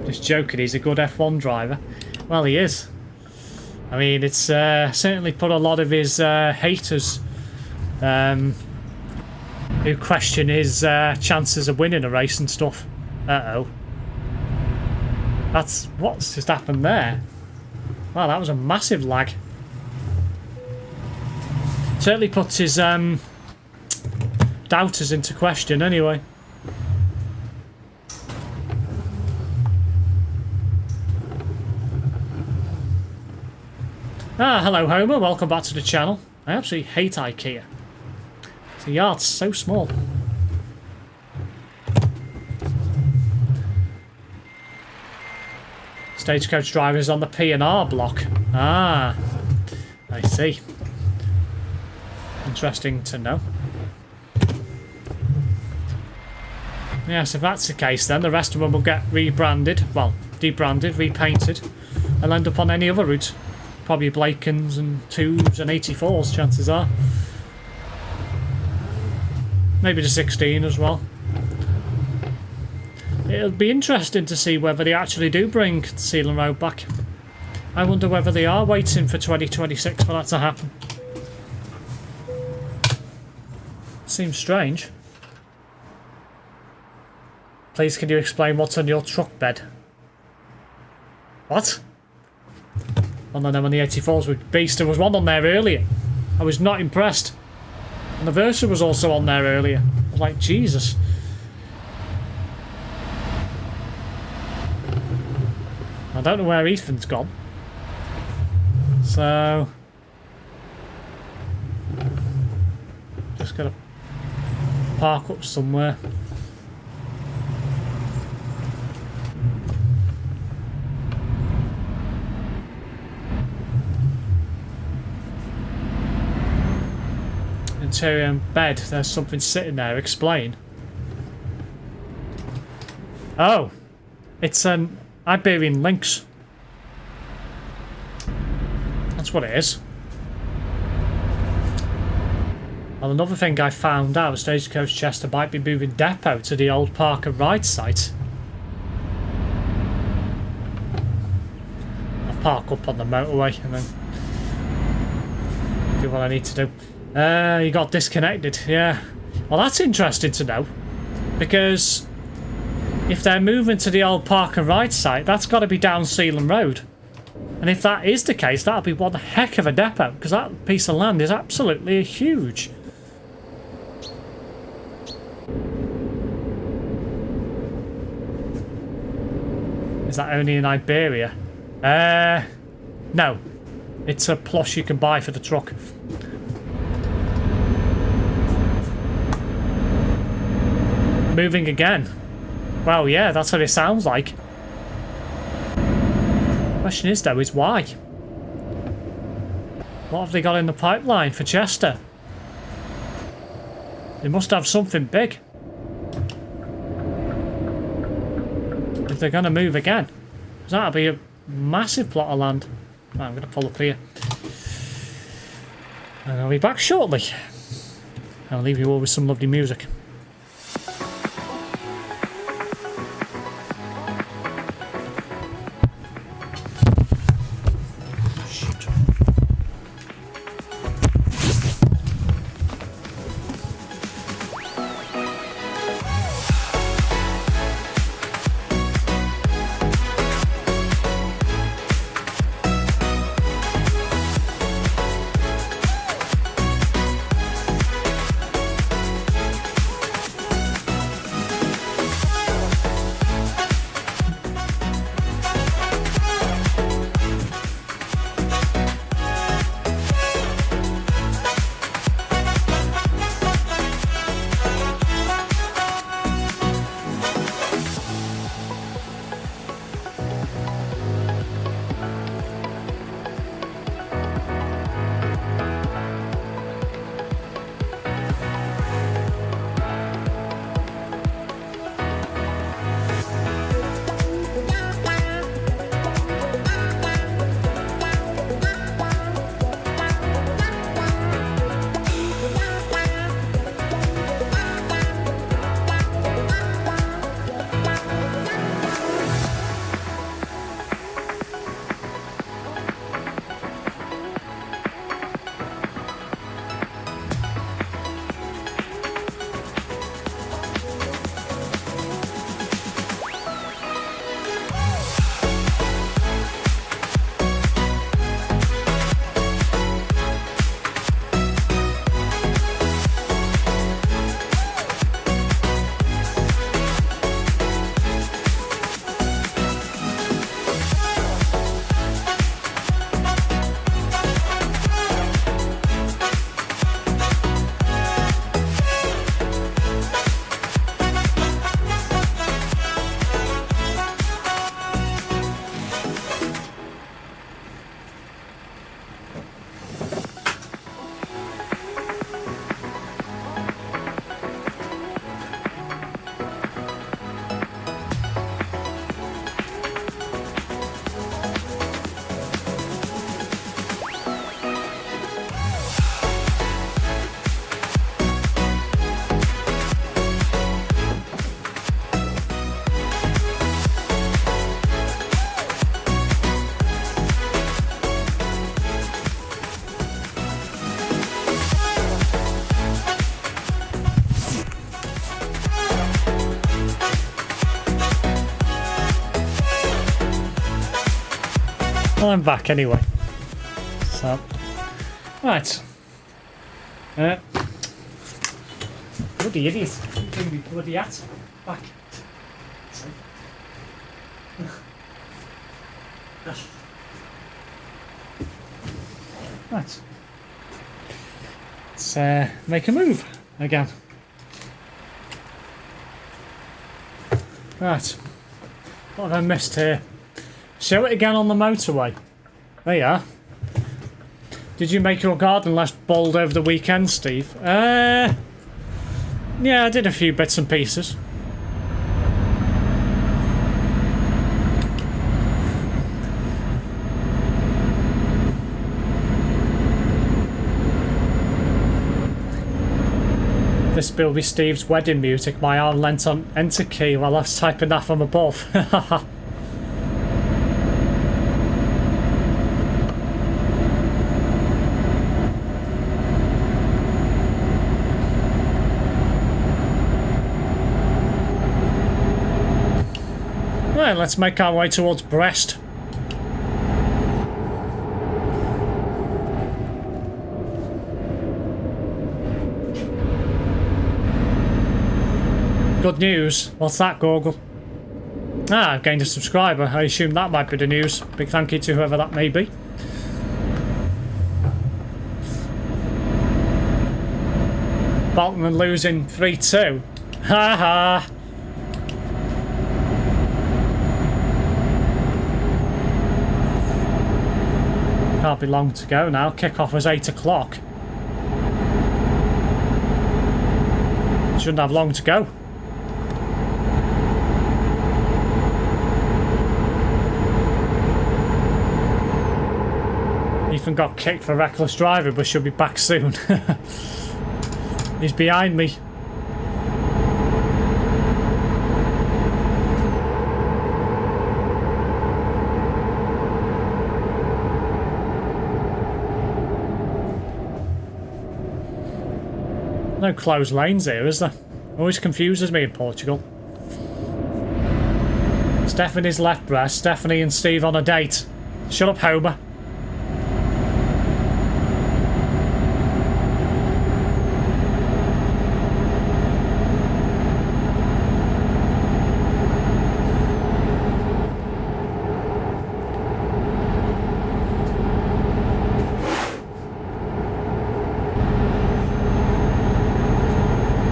Just joking, he's a good F1 driver. Well, he is. I mean, it's certainly put a lot of his haters who question his chances of winning a race and stuff. Uh-oh. That's... what's just happened there? Wow, that was a massive lag. Certainly puts his doubters into question anyway. Ah, hello Homer, welcome back to the channel. I absolutely hate IKEA. The yard's so small. Stagecoach drivers on the P&R block. Ah, I see. Interesting to know. Yes, if that's the case then the rest of them will get rebranded, well, debranded, repainted, and end up on any other route. Probably Blakens and 2s and 84s, chances are. Maybe the 16 as well. It'll be interesting to see whether they actually do bring Sealand Road back. I wonder whether they are waiting for 2026 for that to happen. Seems strange. Please, can you explain what's on your truck bed? What? One of them on the 84s with Beast. There was one on there earlier. I was not impressed. And the Versa was also on there earlier. I was like, Jesus. I don't know where Ethan's gone. So... just gotta park up somewhere. Interior bed, there's something sitting there. Explain. Oh, it's an Iberian lynx. That's what it is. Well, another thing I found out, Stagecoach Chester might be moving depot to the old Park and Ride site. I'll park up on the motorway and then do what I need to do. You got disconnected, yeah. Well, that's interesting to know, because if they're moving to the old Park and Ride site, that's got to be down Sealand Road. And if that is the case, that'll be one heck of a depot, because that piece of land is absolutely huge. Is that only in Iberia? No. It's a plus you can buy for the truck. Moving again. Well, yeah, that's what it sounds like. Question is, though, is why? What have they got in the pipeline for Chester? They must have something big. If they're going to move again. That'll be a massive plot of land. Right, I'm going to pull up here. And I'll be back shortly. I'll leave you all with some lovely music. Well, I'm back anyway. So, right. Bloody idiot. Bring me bloody hat back. Right. Let's make a move again. Right. What have I missed here? Show it again on the motorway. There you are. Did you make your garden less bold over the weekend, Steve? Yeah, I did a few bits and pieces. This will be Steve's wedding music. My arm leant on enter key while I was typing that from above. Right, let's make our way towards Brest. Good news. What's that, Goggle? Ah, I've gained a subscriber. I assume that might be the news. Big thank you to whoever that may be. Bolton losing 3-2. Ha ha. Can't be long to go now. Kickoff was 8 o'clock. Shouldn't have long to go. Ethan got kicked for reckless driving, but should be back soon. He's behind me. No closed lanes here, is there? Always confuses me in Portugal. Stephanie's left Brest. Stephanie and Steve on a date. Shut up, Homer.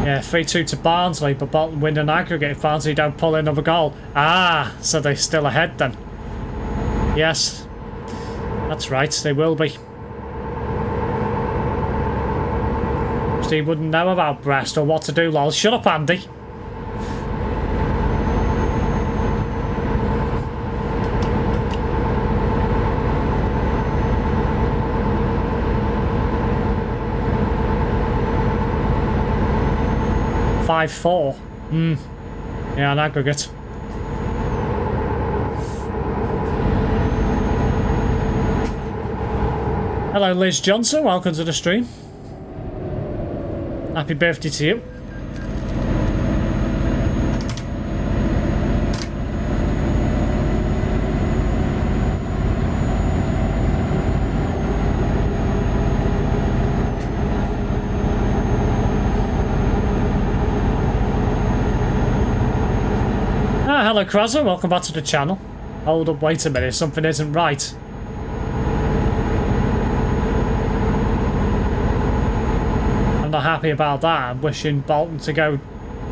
Yeah, 3-2 to Barnsley, but Bolton win an aggregate if Barnsley don't pull in another goal. Ah, so they're still ahead then. Yes, that's right, they will be. Steve wouldn't know about Brest or what to do, lol. Shut up, Andy. Four. Yeah, an aggregate. Hello, Liz Johnson. Welcome to the stream. Happy birthday to you. Hello Krazza, welcome back to the channel. Hold up, wait a minute, something isn't right. I'm not happy about that. I'm wishing Bolton to go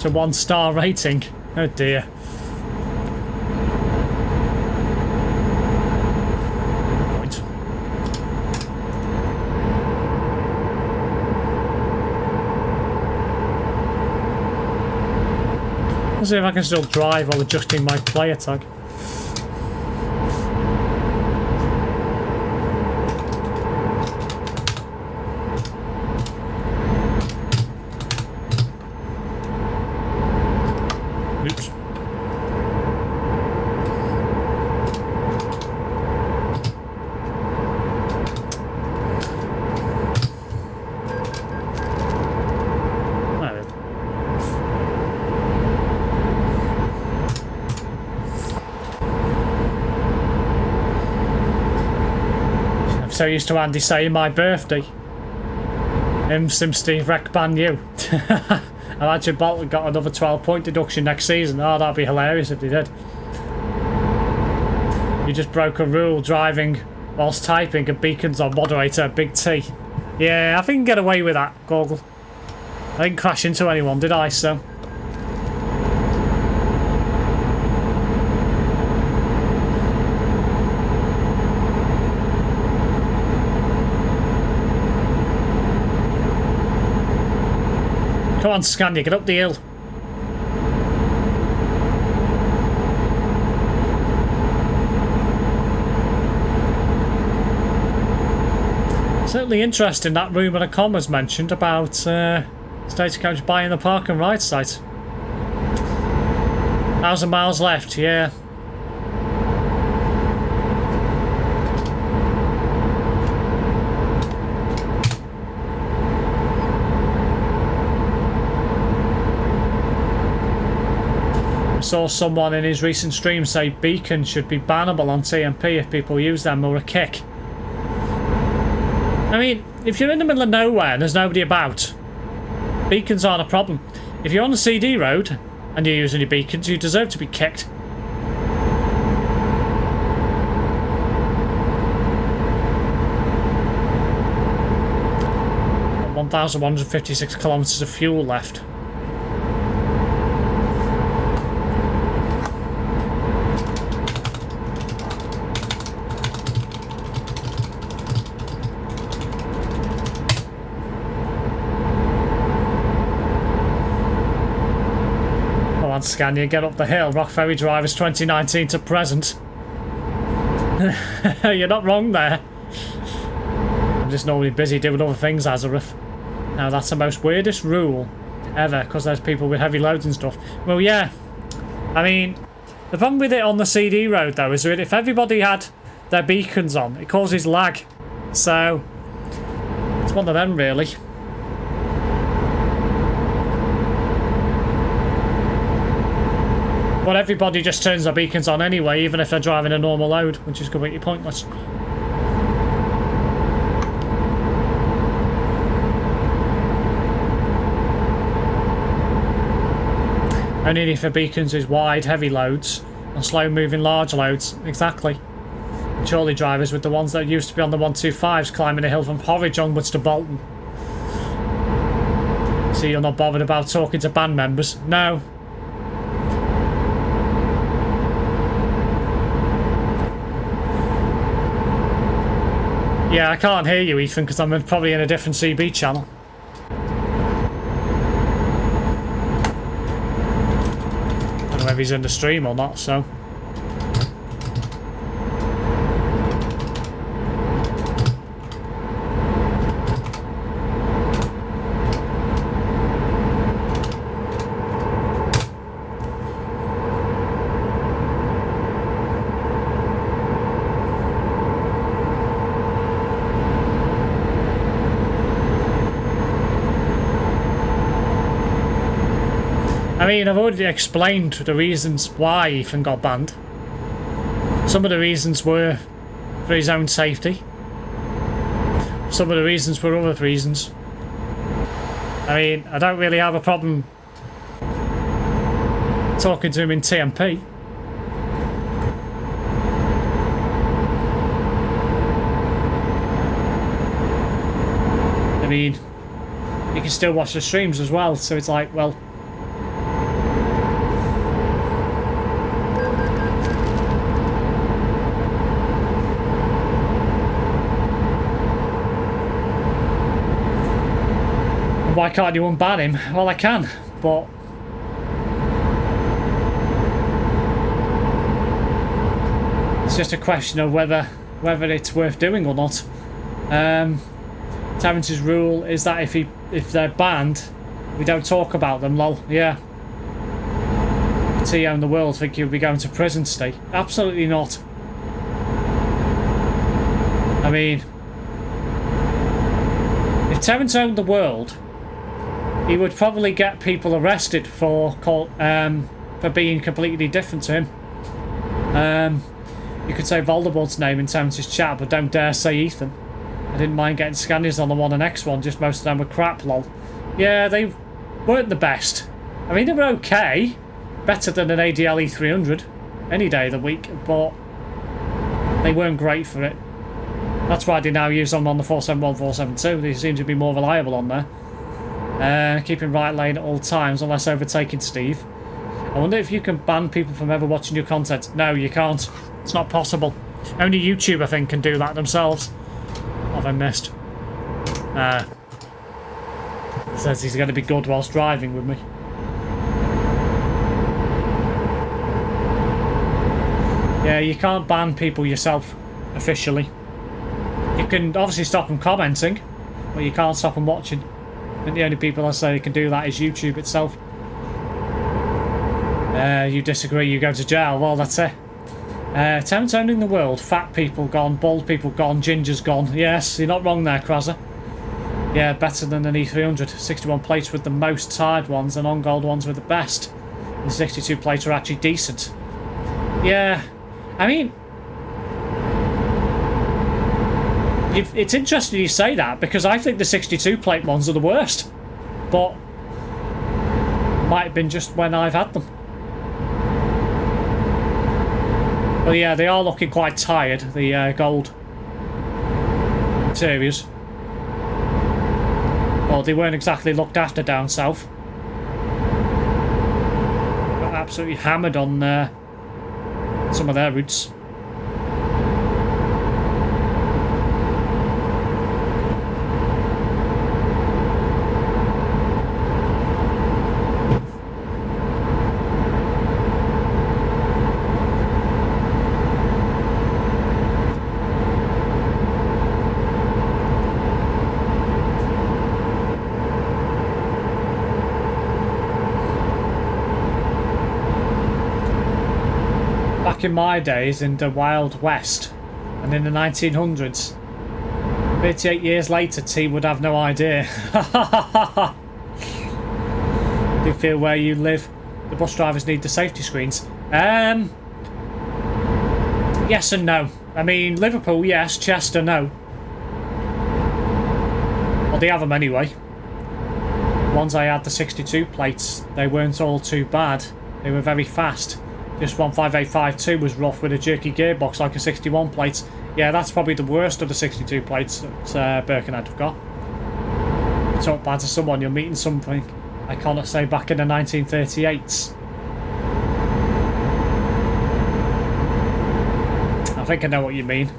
to 1-star rating. Oh dear. Point. Let's see if I can still drive while adjusting my player tag. Oops. So used to Andy saying my birthday. SimSteve wreck ban you. Imagine Bolton got another 12-point deduction next season. Oh, that'd be hilarious if they did. You just broke a rule driving whilst typing and beacons on moderator, big T. Yeah, I think I can get away with that, Goggle. I didn't crash into anyone, did I? So. Come on, Scania, get up the hill. Certainly interesting that rumour the commas mentioned about Stagecoach buying the park and ride site. 1,000 miles left, yeah. I saw someone in his recent stream say beacons should be bannable on TMP if people use them, or a kick. I mean, if you're in the middle of nowhere and there's nobody about, beacons aren't a problem. If you're on the CD road and you're using your beacons, you deserve to be kicked. 1,156 kilometers of fuel left. Come on, Scania, get up the hill. Rock Ferry drivers 2019 to present. You're not wrong there. I'm just normally busy doing other things, Azareth. Now that's the most weirdest rule ever, because there's people with heavy loads and stuff. Well, yeah. I mean, the problem with it on the CD road, though, is that if everybody had their beacons on, it causes lag. So, it's one of them, really. But everybody just turns their beacons on anyway, even if they're driving a normal load, which is completely pointless. Only if the beacons is wide, heavy loads, and slow-moving large loads. Exactly. Surely drivers with the ones that used to be on the 125s climbing a hill from Horwich onwards to Bolton. So you're not bothered about talking to band members? No. Yeah, I can't hear you, Ethan, because I'm probably in a different CB channel. If he's in the stream or not, so I mean, I've already explained the reasons why Ethan got banned. Some of the reasons were for his own safety. Some of the reasons were other reasons. I mean, I don't really have a problem talking to him in TMP. I mean, you can still watch the streams as well, so it's like, well... Why can't you unban him? Well, I can, but... it's just a question of whether it's worth doing or not. Terrence's rule is that if they're banned, we don't talk about them, lol. Yeah. T own the world, think you'll be going to prison, Steve? Absolutely not. I mean... if Terrence owned the world... he would probably get people arrested for being completely different to him. You could say Voldemort's name in Terrence's chat, but don't dare say Ethan. I didn't mind getting Scanias on the 1 and X1, just most of them were crap, lol. Yeah, they weren't the best. I mean, they were okay. Better than an ADL E300 any day of the week, but they weren't great for it. That's why they now use them on the 471, 472. They seem to be more reliable on there. Keeping right lane at all times, unless overtaking Steve. I wonder if you can ban people from ever watching your content. No, you can't. It's not possible. Only YouTube, I think, can do that themselves. What have I missed? Says he's going to be good whilst driving with me. Yeah, you can't ban people yourself, officially. You can obviously stop them commenting, but you can't stop them watching. And the only people I say can do that is YouTube itself. You disagree, you go to jail. Well, that's it. Terrence owning the world. Fat people gone, bald people gone, gingers gone. Yes, you're not wrong there, Krasser. Yeah, better than an E300. 61 plates with the most tired ones and on-gold ones with the best. The 62 plates are actually decent. Yeah, I mean, it's interesting you say that, because I think the 62 plate ones are the worst. But might have been just when I've had them. But yeah, they are looking quite tired, the gold interiors. Well, they weren't exactly looked after down south. Got absolutely hammered on some of their routes. Back in my days in the Wild West and in the 1900s, 38 years later, T would have no idea. Do you feel where you live the bus drivers need the safety screens? Yes and no. I mean, Liverpool, yes. Chester, no. Well, they have them anyway. Ones I had, the 62 plates, they weren't all too bad. They were very fast. This 15852 was rough with a jerky gearbox like a 61 plate. Yeah, that's probably the worst of the 62 plates that Birkenhead have got. Talk bad to someone, you're meeting something I cannot say back in the 1938s. I think I know what you mean.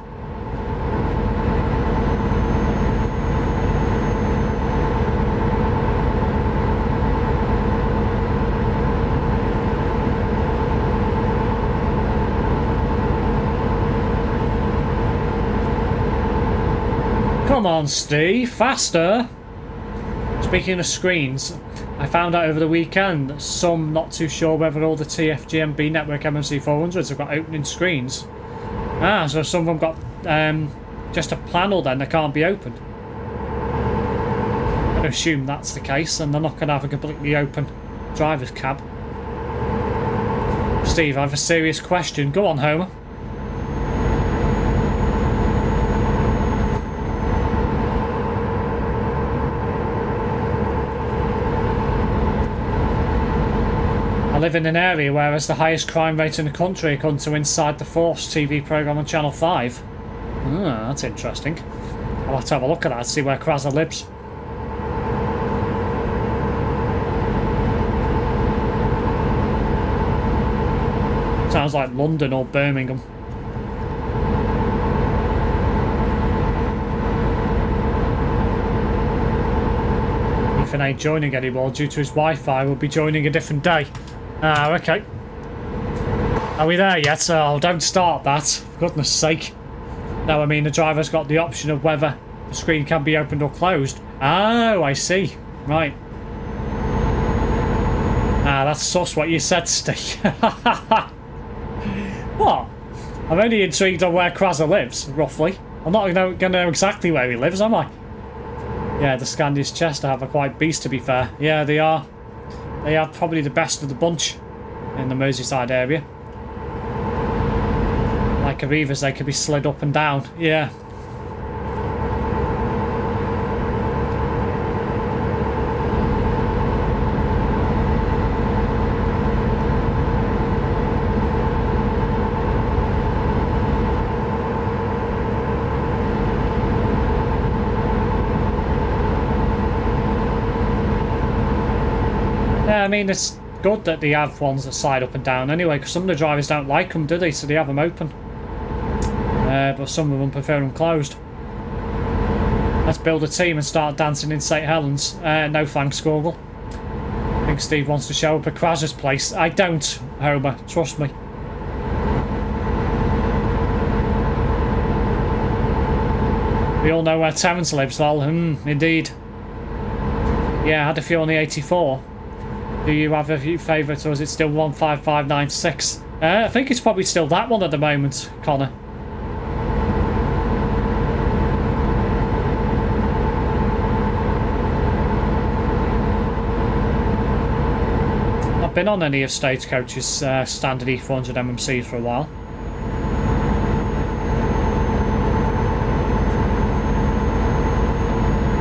Come on, Steve, faster! Speaking of screens, I found out over the weekend that some not too sure whether all the TFGMB network MMC 400s have got opening screens. Ah, so some of them got just a panel then that can't be opened. I assume that's the case, and they're not going to have a completely open driver's cab. Steve, I have a serious question. Go on, Homer. I live in an area where it's the highest crime rate in the country according to Inside the Force TV programme on Channel 5. Ah, that's interesting. I'll have to have a look at that, see where Krasser lives. Sounds like London or Birmingham. Ethan ain't joining anymore due to his Wi-Fi. We'll be joining a different day. Ah, okay. Are we there yet? Oh, don't start that. For goodness sake. No, I mean the driver's got the option of whether the screen can be opened or closed. Oh, I see. Right. Ah, that's sus what you said, Steve. What? I'm only intrigued on where Krasser lives, roughly. I'm not going to know exactly where he lives, am I? Yeah, the Scandias Chester have a quite beast, to be fair. Yeah, they are. They are probably the best of the bunch in the Merseyside area. Like Arrivas, they could be slid up and down. Yeah. I mean, it's good that they have ones that slide up and down anyway, because some of the drivers don't like them, do they? So they have them open. But some of them prefer them closed. Let's build a team and start dancing in St. Helens. No thanks, Google. I think Steve wants to show up at Krasser's place. I don't, Homer. Trust me. We all know where Terence lives, well, indeed. Yeah, I had a few on the 84. Do you have a few favourites, or is it still 15596? I think it's probably still that one at the moment, Connor. not been on any of Stagecoach's standard E400 MMCs for a while.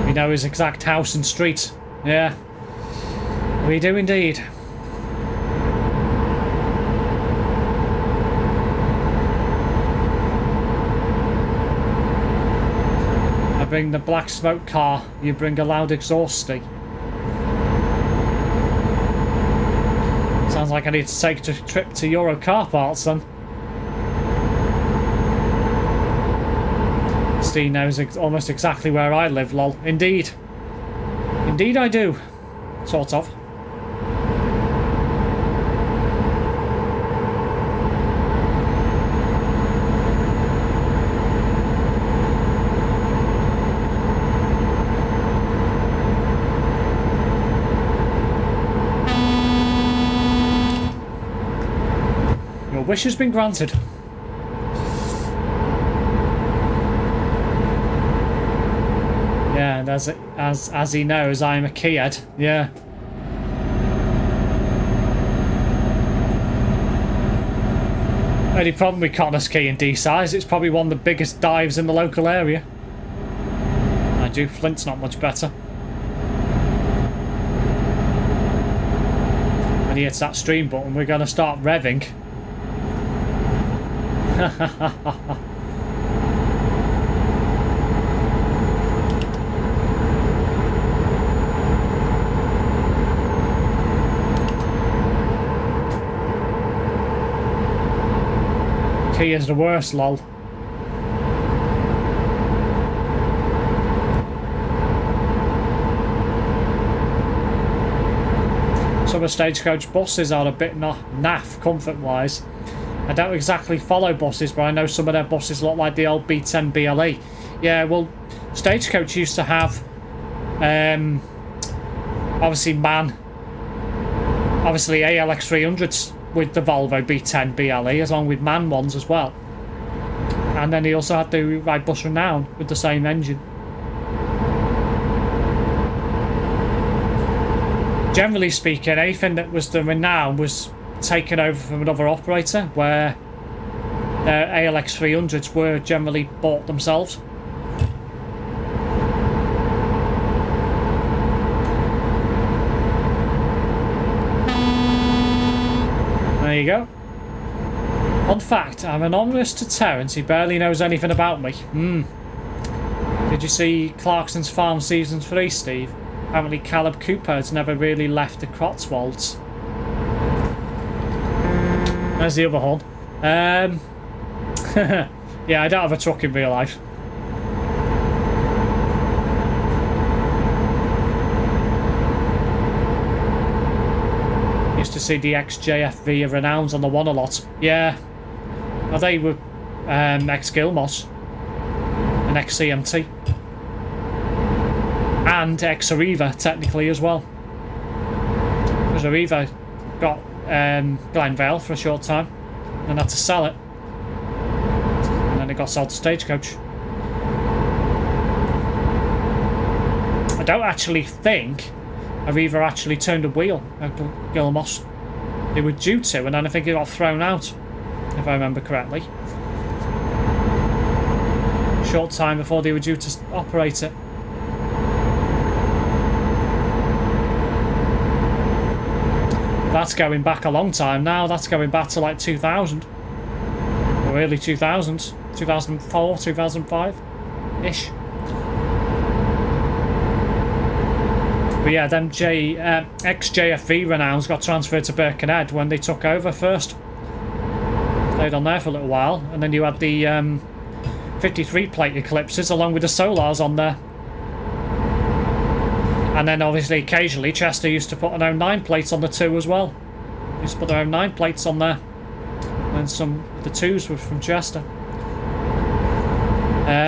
We know his exact house and street. Yeah, we do indeed. I bring the black smoke car, you bring a loud exhausty. Sounds like I need to take a trip to Euro car parts then. Steve knows almost exactly where I live, lol. Indeed. Indeed I do. Sort of. Your wish has been granted. Yeah, and as he knows, I'm a keyhead. Yeah. Only problem with Connor's key and D-size, it's probably one of the biggest dives in the local area. Mind you, Flint's not much better. When he hits that stream button, we're going to start revving. Key is the worst, lol. Some of Stagecoach buses are a bit naff comfort-wise. I don't exactly follow buses, but I know some of their buses look like the old B10 BLE. Yeah, well, Stagecoach used to have, obviously ALX 300s with the Volvo B10 BLE, along with MAN ones as well. And then he also had the Ride Bus Renown with the same engine. Generally speaking, anything that was the Renown was taken over from another operator, where their ALX 300s were generally bought themselves. There you go. Fun fact, I'm anonymous to Terence, he barely knows anything about me. Did you see Clarkson's Farm Season 3, Steve? Apparently Caleb Cooper has never really left the Cotswolds. There's the other horn. Yeah, I don't have a truck in real life. Used to see the XJFV Renowns on the one a lot. Yeah. Well, they were ex-Gilmos and ex-CMT. And ex-Arriva, technically, as well. Because Arriva got Glenvale for a short time and had to sell it. And then it got sold to Stagecoach. I don't actually think Arriva actually turned a wheel at Gilmos. They were due to, and then I think it got thrown out, if I remember correctly. Short time before they were due to operate it. That's going back a long time now. That's going back to like 2000 or early 2000s, 2004, 2005 ish. But yeah, them ex-JFV Renowns got transferred to Birkenhead when they took over first. Stayed on there for a little while, and then you had the 53 plate Eclipses along with the Solars on there. And then obviously occasionally Chester used to put their own 9 plates on the 2 as well. They used to put their own 9 plates on there. And some of the 2s were from Chester.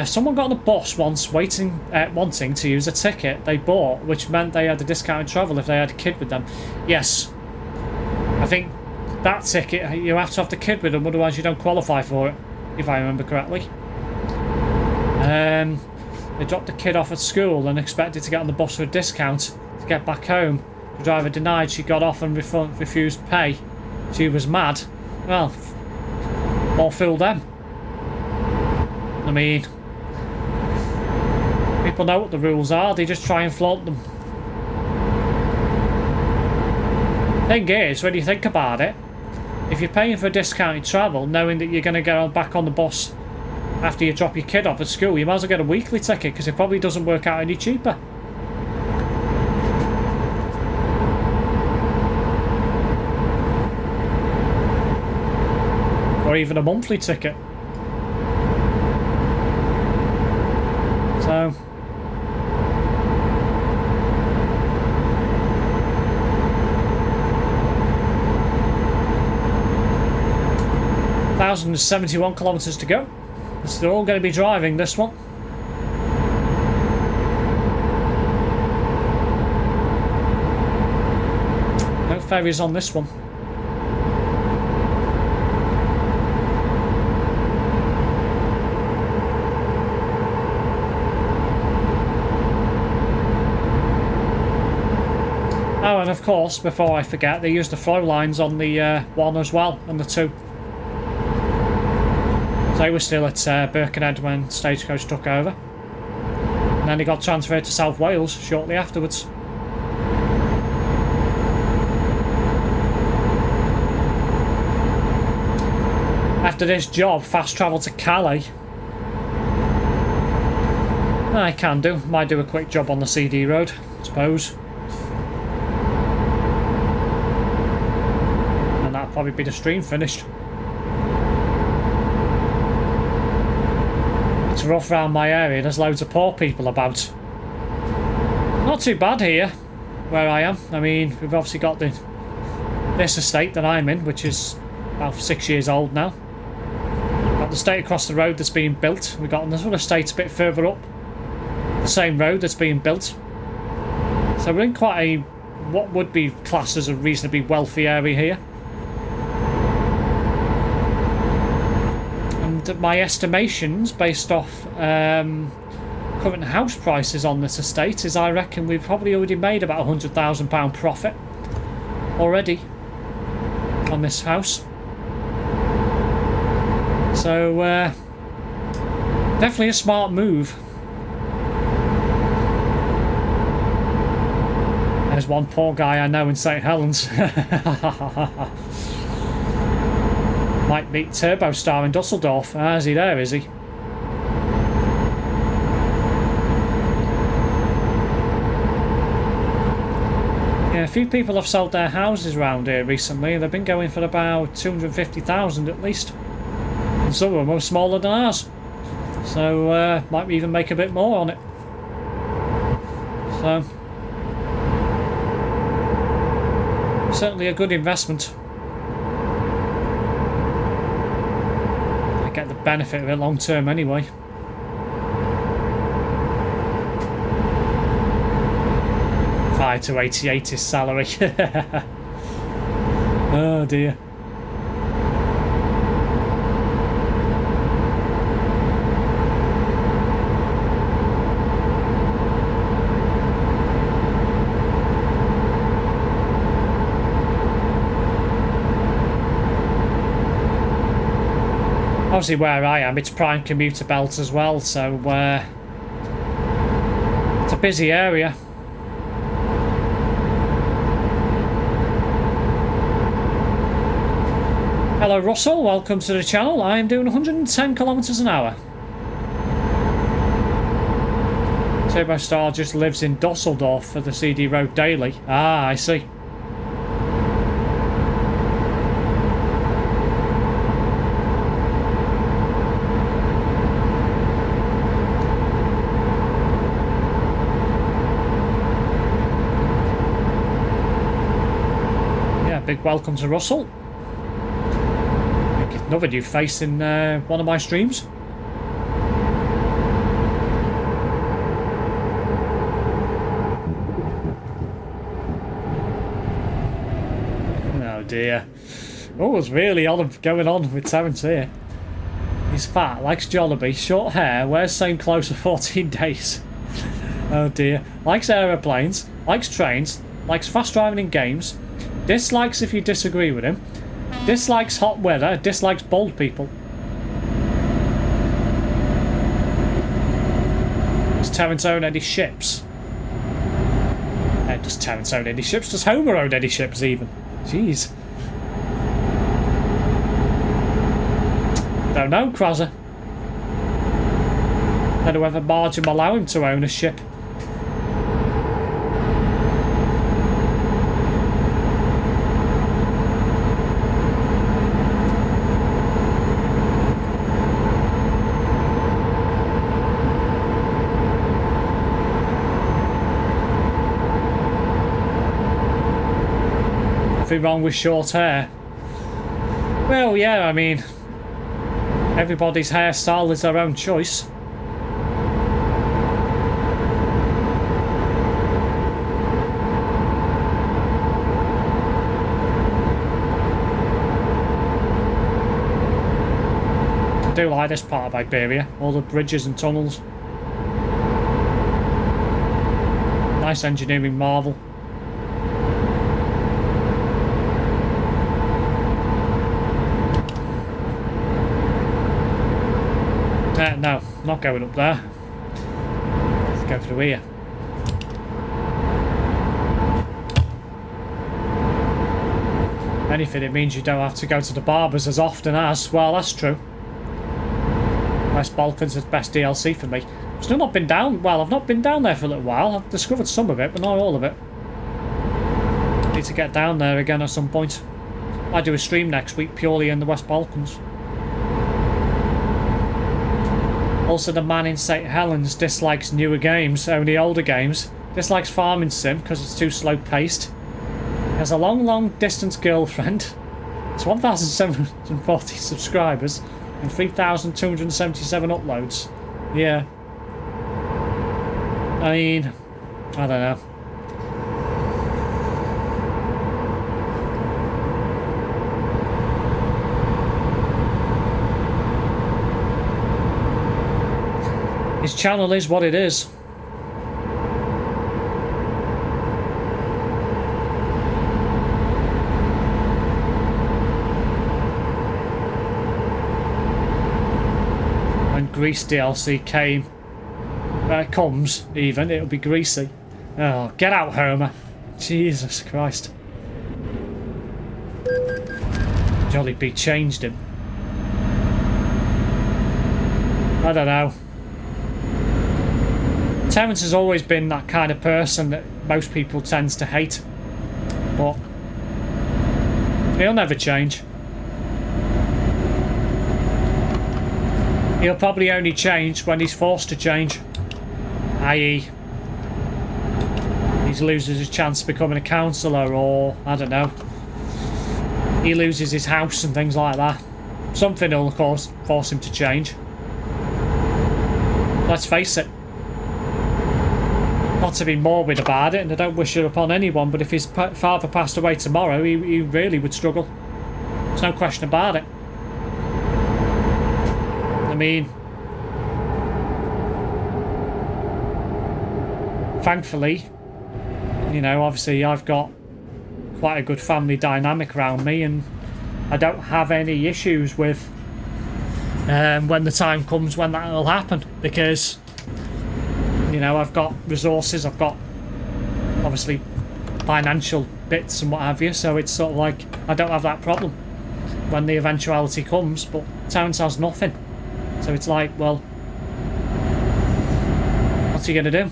Someone got on a bus once wanting to use a ticket they bought, which meant they had a discounted travel if they had a kid with them. Yes. I think that ticket, you have to have the kid with them, otherwise you don't qualify for it, if I remember correctly. They dropped the kid off at school and expected to get on the bus for a discount to get back home. The driver denied she got off and refused pay. She was mad. Well, more fool them. I mean, people know what the rules are, they just try and flaunt them. Thing is, when you think about it, if you're paying for discounted travel, knowing that you're going to get back on the bus after you drop your kid off at school, you might as well get a weekly ticket because it probably doesn't work out any cheaper. Or even a monthly ticket. So... ...1,071 kilometres to go. So they're all going to be driving this one. No ferries on this one. Oh, and of course, before I forget, they used the flow lines on the 1 as well, and the 2. They were still at Birkenhead when Stagecoach took over. And then he got transferred to South Wales shortly afterwards. After this job, fast travel to Calais. I can do. Might do a quick job on the CD road, I suppose. And that'll probably be the stream finished. It's rough around my area, there's loads of poor people about. Not too bad here, where I am. I mean, we've obviously got this estate that I'm in, which is about 6 years old now. We've got the estate across the road that's being built. We've got another estate a bit further up the same road that's being built. So we're in quite a, what would be classed as a reasonably wealthy area here. My estimations based off current house prices on this estate is I reckon we've probably already made about £100,000 profit already on this house. So definitely a smart move. There's one poor guy I know in St Helens. Might meet Turbostar in Dusseldorf. Ah, is he there, is he? Yeah, a few people have sold their houses around here recently. They've been going for about 250,000 at least. And some of them are smaller than ours. So, might even make a bit more on it. So, certainly a good investment. Get the benefit of it long term anyway. $5 to 88 is salary. Oh dear. Obviously where I am, it's prime commuter belt as well, so it's a busy area. Hello Russell, welcome to the channel. I am doing 110 kilometers an hour. Turbostar just lives in Dusseldorf for the CD Road Daily. Ah, I see. Big welcome to Russell. Another new face in one of my streams. Oh dear. Oh, what's really going on with Terence here? He's fat, likes Jollibee, short hair, wears same clothes for 14 days. Oh dear. Likes aeroplanes, likes trains, likes fast driving in games, dislikes if you disagree with him, dislikes hot weather, dislikes bald people. Does Terence own any ships? Does Terence own any ships? Does Homer own any ships even? Jeez. Don't know, Krauser. Don't know whether Marge will allow him to own a ship. Nothing wrong with short hair. Well, yeah, I mean, everybody's hairstyle is their own choice. I do like this part of Iberia, all the bridges and tunnels. Nice engineering marvel. No, not going up there. Let's go through here. Anything, it means you don't have to go to the barbers as often as. Well, that's true. West Balkans is best DLC for me. I've still not been down. Well, I've not been down there for a little while. I've discovered some of it, but not all of it. Need to get down there again at some point. I do a stream next week purely in the West Balkans. Also, the man in St. Helens dislikes newer games, only older games. Dislikes Farming Sim because it's too slow paced. Has a long distance girlfriend. It's 1,740 subscribers and 3,277 uploads. Yeah. I mean, I don't know. His channel is what it is. When Grease DLC comes, even, it'll be greasy. Oh, get out, Homer. Jesus Christ. Jolly B changed him. I don't know. Terence has always been that kind of person that most people tends to hate, but he'll never change. He'll probably only change when he's forced to change, i.e. he loses his chance of becoming a councillor, or I don't know, he loses his house and things like that. Something will of course force him to change. Let's face it. Not to be morbid about it, and I don't wish it upon anyone, but if his father passed away tomorrow, he really would struggle. There's no question about it. I mean, thankfully, you know, obviously I've got quite a good family dynamic around me, and I don't have any issues with when the time comes when that will happen, because you know, I've got resources, I've got obviously financial bits and what have you, so it's sort of like I don't have that problem when the eventuality comes, but Terence has nothing. So it's like, well, what's he going to do?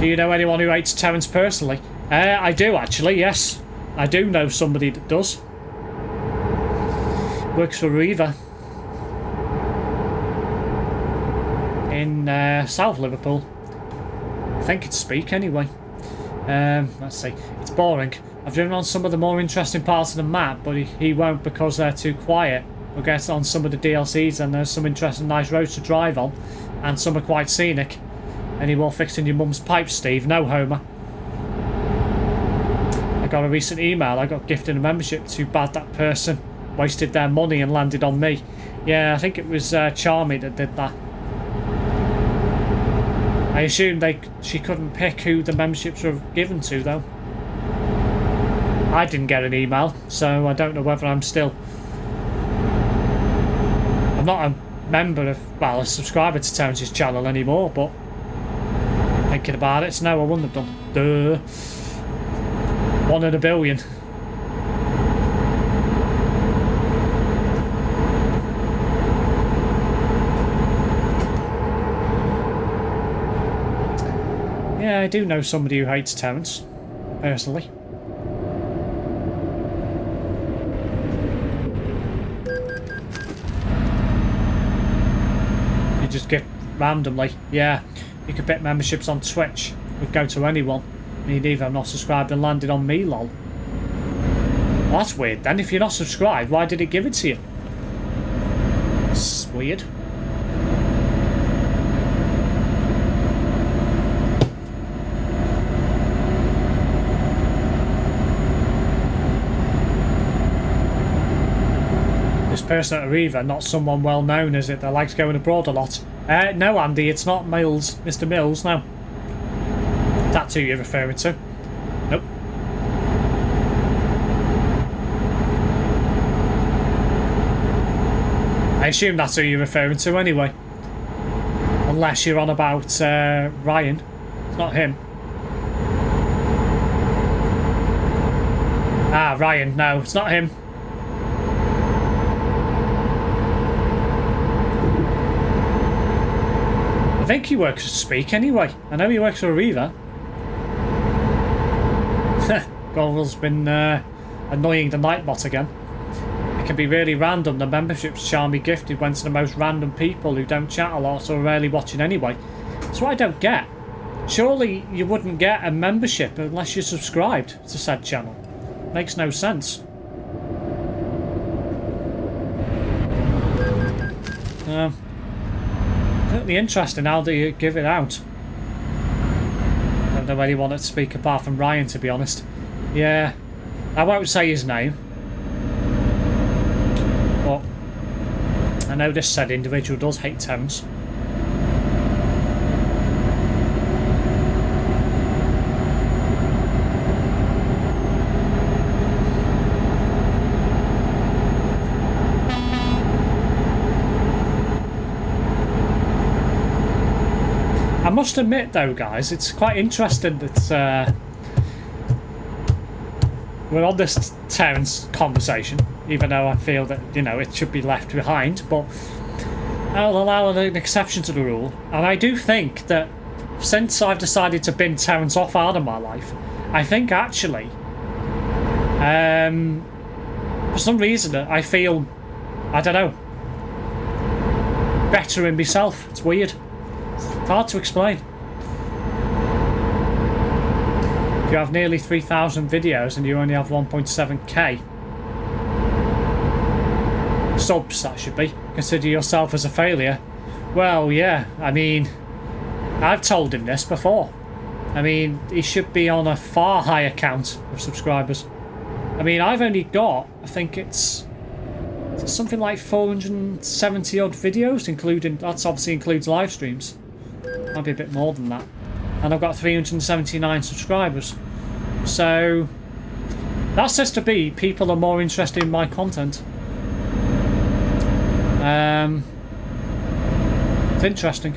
Do you know anyone who hates Terence personally? I do actually, yes. I do know somebody that does. Works for Reva in South Liverpool. I think it's Speak anyway. Let's see. It's boring. I've driven on some of the more interesting parts of the map, but he won't because they're too quiet. We'll get on some of the DLCs and there's some interesting nice roads to drive on, and some are quite scenic. Any more fixing your mum's pipes, Steve? No, Homer. I got a recent email. I got gifted a membership. Too bad that person wasted their money and landed on me. Yeah, I think it was Charmy that did that. I assume she couldn't pick who the memberships were given to, though. I didn't get an email, so I don't know whether I'm not a member of, well, a subscriber to Terence's channel anymore, but thinking about it, no, I wouldn't have done. Duh. 1 in a billion. Yeah, I do know somebody who hates Terence, personally. You just get randomly. Yeah, you could pick memberships on Twitch. Would go to anyone. Me neither. I'm not subscribed and landed on me, lol. Well, that's weird then. If you're not subscribed, why did it give it to you? It's weird. Person at Arriva, not someone well known, is it, that likes going abroad a lot? No, Andy, it's not Mills, Mr. Mills, no. That's who you're referring to. Nope. I assume that's who you're referring to anyway. Unless you're on about Ryan. It's not him. Ah, Ryan, no, it's not him. I think he works for Speak anyway. I know he works for Arriva. Goggle's been annoying the Nightbot again. It can be really random. The memberships Charmy gifted went to the most random people who don't chat a lot or are rarely watching anyway. That's what I don't get. Surely you wouldn't get a membership unless you're subscribed to said channel. Makes no sense. Certainly interesting how do you give it out. I don't know anyone to speak apart from Ryan, to be honest. Yeah, I won't say his name, but I know this said individual does hate Terence. I must admit though, guys, it's quite interesting that we're on this Terence conversation, even though I feel that, you know, it should be left behind, but I'll allow an exception to the rule. And I do think that since I've decided to bin Terence off out of my life, I think actually, for some reason, I feel, I don't know, better in myself. It's weird. It's hard to explain. If you have nearly 3,000 videos and you only have 1.7k subs, that should be, consider yourself as a failure. Well, yeah, I mean, I've told him this before. I mean, he should be on a far higher count of subscribers. I mean, I've only got, I think it's something like 470 odd videos, including, that's obviously includes live streams. Might be a bit more than that. And I've got 379 subscribers. So that says to be people are more interested in my content. It's interesting.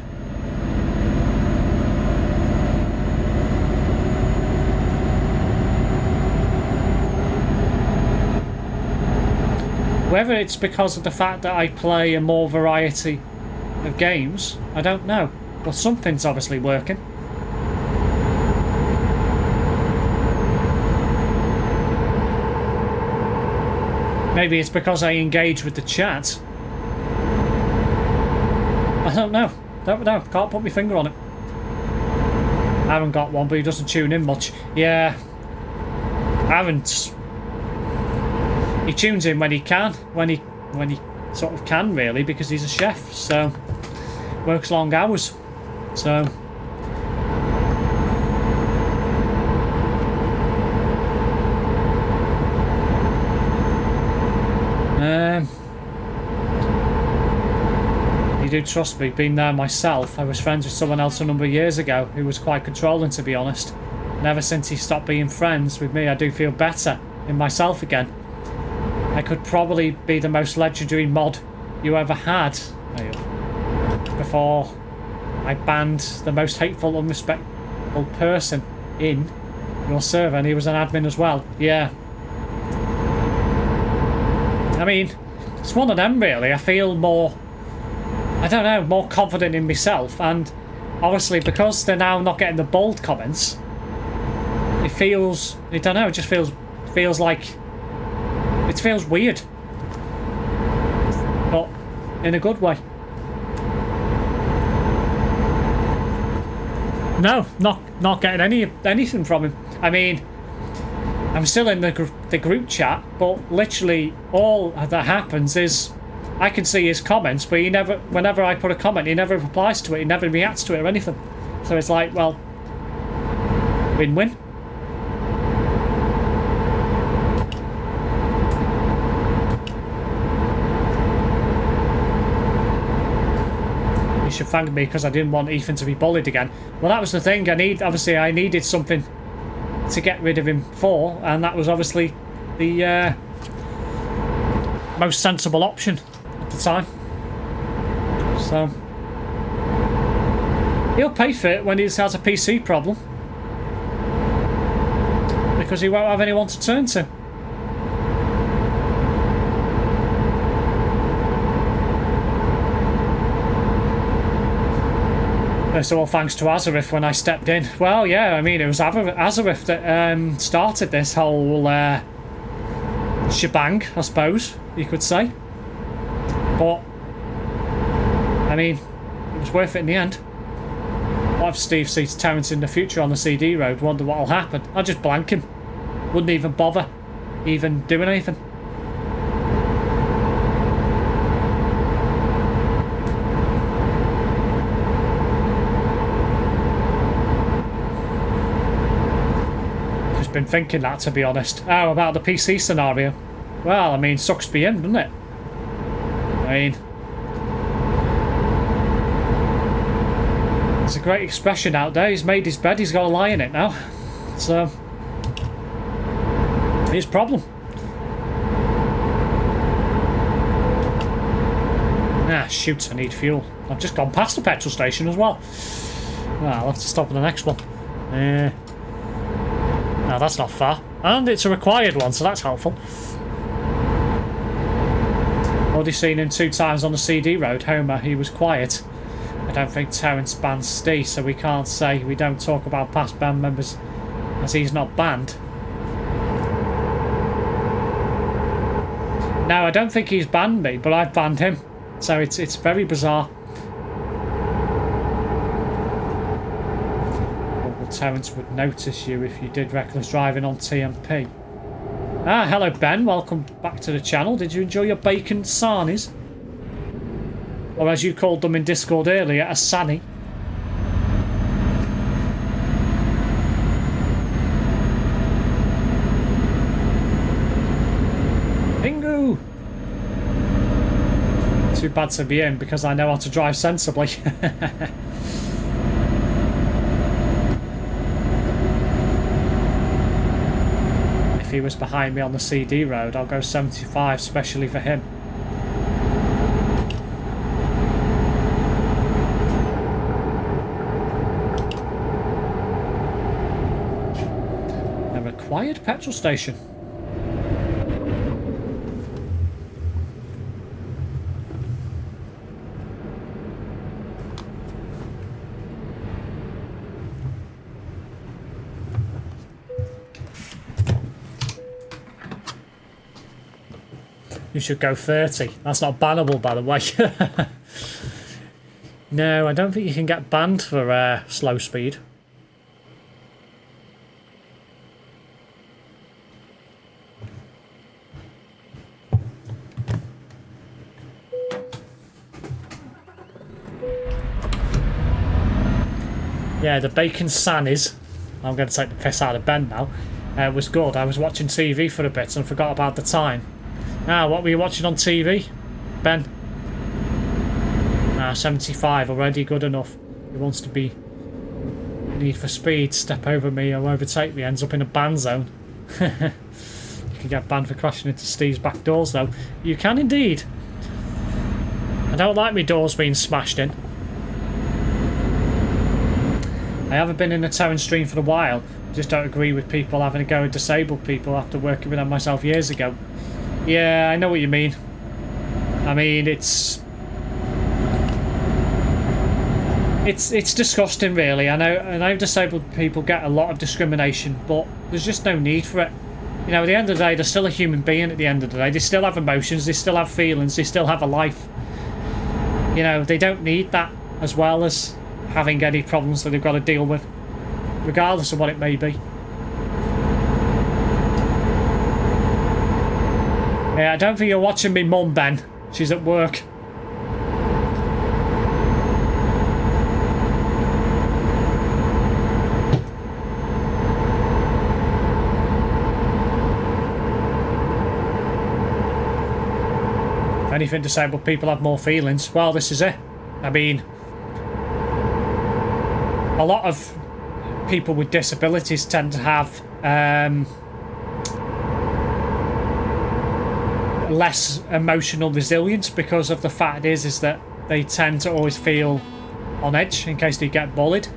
Whether it's because of the fact that I play a more variety of games, I don't know. But something's obviously working. Maybe it's because I engage with the chat. I don't know. Don't know. Can't put my finger on it. I haven't got one, but he doesn't tune in much. Yeah. I haven't. He tunes in when he can. When he sort of can, really, because he's a chef. So works long hours. So do trust me, been there myself. I was friends with someone else a number of years ago who was quite controlling, to be honest. And ever since he stopped being friends with me, I do feel better in myself again. I could probably be the most legendary mod you ever had before I banned the most hateful, unrespectful person in your server, and he was an admin as well. Yeah. I mean, it's one of them really. I feel more, I don't know, more confident in myself, and obviously because they're now not getting the bold comments, it feels, I don't know, it just feels like, it feels weird, but in a good way. No, not getting anything from him. I mean, I'm still in the group chat, but literally all that happens is I can see his comments, but he never, whenever I put a comment, he never replies to it, he never reacts to it or anything. So it's like, well, win-win. You should thank me because I didn't want Ethan to be bullied again. Well, that was the thing. I needed something to get rid of him for, and that was obviously the most sensible option at the time. So he'll pay for it when he has a PC problem, because he won't have anyone to turn to. So, well, thanks to Azareth when I stepped in. Well, yeah, I mean, it was Azareth that started this whole shebang, I suppose you could say. But, I mean, it was worth it in the end. What if Steve sees Terence in the future on the CD road? Wonder what'll happen. I'd just blank him. Wouldn't even bother even doing anything. Been thinking that, to be honest. Oh, about the PC scenario. Well, I mean, sucks be him, doesn't it? I mean, there's a great expression out there. He's made his bed, he's got to lie in it now. So, his problem. Ah, shoot, I need fuel. I've just gone past the petrol station as well. Well, I'll have to stop at the next one. No, that's not far. And it's a required one, so that's helpful. Already seen him 2 times on the CD road. Homer, he was quiet. I don't think Terence banned Steve, so we can't say we don't talk about past band members as he's not banned. No, I don't think he's banned me, but I've banned him. So it's very bizarre. Terence would notice you if you did reckless driving on TMP. Ah, hello Ben, welcome back to the channel. Did you enjoy your bacon sarnies? Or as you called them in Discord earlier, a sanny. Bingo! Too bad to be in because I know how to drive sensibly. If he was behind me on the CD road, I'll go 75, especially for him. A required petrol station. You should go 30. That's not bannable, by the way. No, I don't think you can get banned for slow speed. Yeah, the bacon sannies. I'm going to take the piss out of Ben now. Was good. I was watching TV for a bit and forgot about the time. Ah, what were you watching on TV, Ben? 75 already good enough. He wants to be Need for Speed, step over me or overtake me, ends up in a ban zone. You can get banned for crashing into Steve's back doors though. You can indeed. I don't like my doors being smashed in. I haven't been in a towing stream for a while. Just don't agree with people having a go at disabled people after working with them myself years ago. Yeah, I know what you mean. I mean, it's disgusting, really. I know disabled people get a lot of discrimination, but there's just no need for it. You know, at the end of the day, they're still a human being. At the end of the day, they still have emotions, they still have feelings, they still have a life. You know, they don't need that as well as having any problems that they've got to deal with, regardless of what it may be. Yeah, I don't think you're watching me mum, Ben. She's at work. If anything, disabled people have more feelings. Well, this is it. I mean, a lot of people with disabilities tend to have less emotional resilience because of the fact is that they tend to always feel on edge in case they get bullied.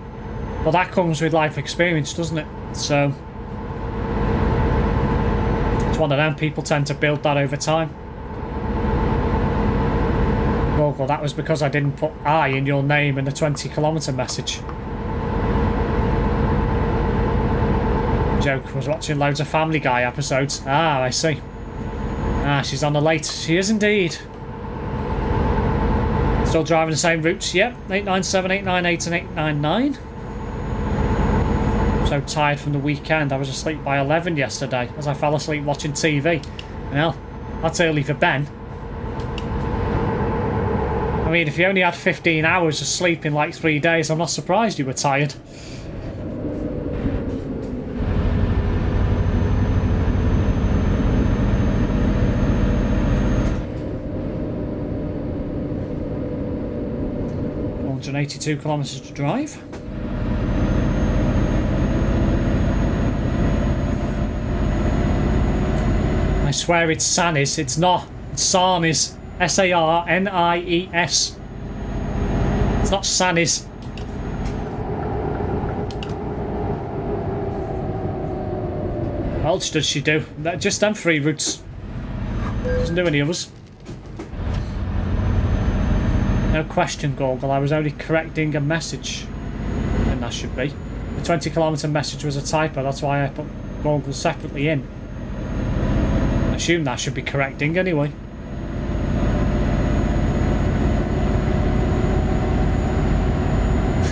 But that comes with life experience, doesn't it? So it's one of them. People tend to build that over time. Well, that was because I didn't put I in your name in the 20-kilometre message. Joke was watching loads of Family Guy episodes. Ah, I see. Ah, she's on the late. She is indeed. Still driving the same routes. Yep, 897, 898 and 899. So tired from the weekend. I was asleep by 11 yesterday as I fell asleep watching TV. Well, that's early for Ben. I mean, if you only had 15 hours of sleep in like 3 days, I'm not surprised you were tired. .182 kilometres to drive. I swear it's Sanis, it's not. It's Sarnis. S-A-R-N-I-E-S. It's not Sanis. What else does she do? Just them 3 routes. Doesn't do any others. No question, Google. I was only correcting a message. And that should be. The 20-kilometre message was a typo. That's why I put Google separately in. I assume that should be correcting anyway.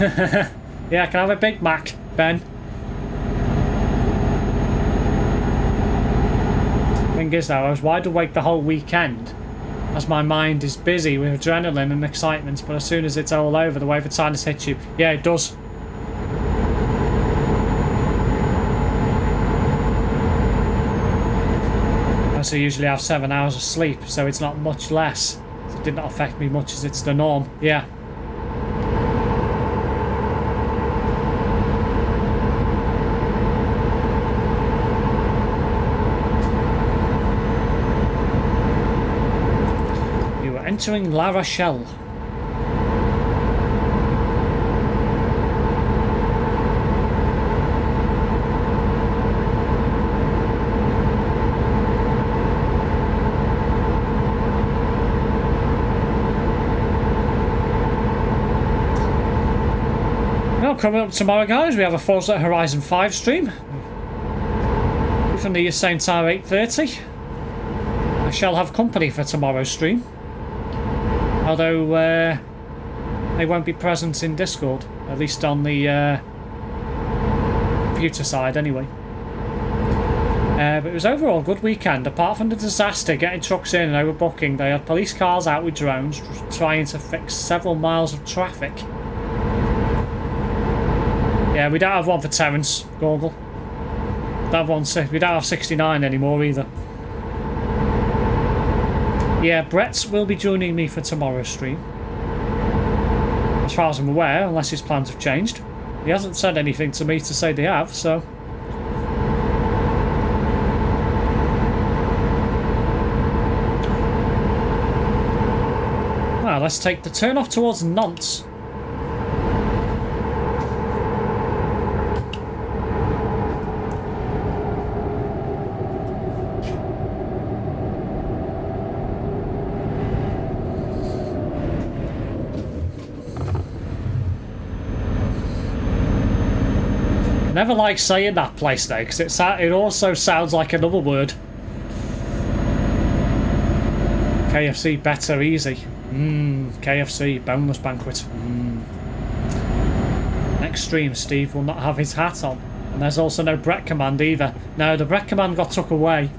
Yeah, can I have a Big Mac, Ben? Thing is though, I was wide awake the whole weekend as my mind is busy with adrenaline and excitement, but as soon as it's all over, the wave of silence hits you. Yeah, it does. I also usually have 7 hours of sleep, so it's not much less. So it did not affect me much as it's the norm. Yeah. Entering La Rochelle. Well, coming up tomorrow, guys, we have a Forza Horizon 5 stream. From the same time, 8:30. I shall have company for tomorrow's stream. Although they won't be present in Discord, at least on the computer side anyway. But it was overall a good weekend. Apart from the disaster getting trucks in and overbooking, they had police cars out with drones trying to fix several miles of traffic. Yeah, we don't have one for Terence, Gorgle. We don't have 69 anymore either. Yeah, Brett will be joining me for tomorrow's stream. as far as I'm aware, unless his plans have changed. He hasn't said anything to me to say they have, so... Well, let's take the turn off towards Nantes. I never like saying that place though, because it also sounds like another word. KFC better easy. KFC boneless banquet. Next stream, Steve will not have his hat on, and there's also no Brett command either. No, the Brett command got took away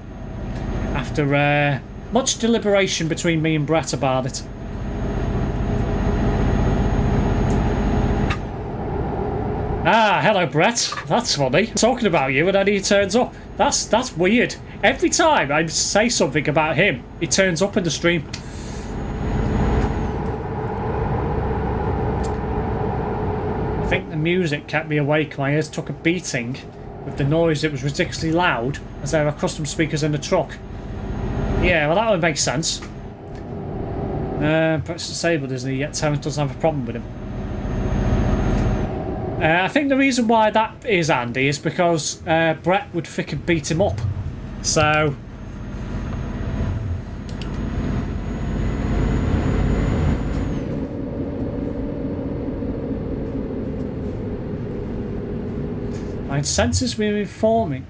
after much deliberation between me and Brett about it. Ah, hello Brett. That's funny. Talking about you and then he turns up. That's weird. Every time I say something about him, he turns up in the stream. I think the music kept me awake. My ears took a beating with the noise. It was ridiculously loud as there were custom speakers in the truck. Yeah, well that would make sense. Brett's disabled, isn't he? Yet Terence doesn't have a problem with him. I think the reason why that is, Andy, is because Brett would frickin' beat him up. So... my senses were informing.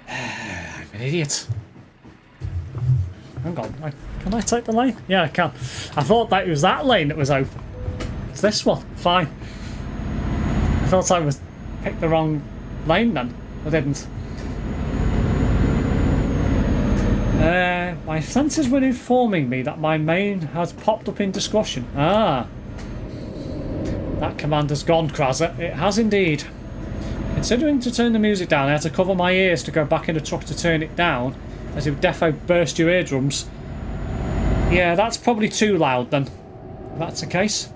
I'm an idiot. Hang on, can I take the lane? Yeah, I can. I thought that it was that lane that was open. It's this one. Fine. I thought I was picked the wrong lane then. I didn't. My senses were informing me that my main has popped up in discussion. Ah. That command has gone, Krazza. It has indeed. Considering to turn the music down, I had to cover my ears to go back in the truck to turn it down, as it would defo burst your eardrums. Yeah, that's probably too loud then, if that's the case.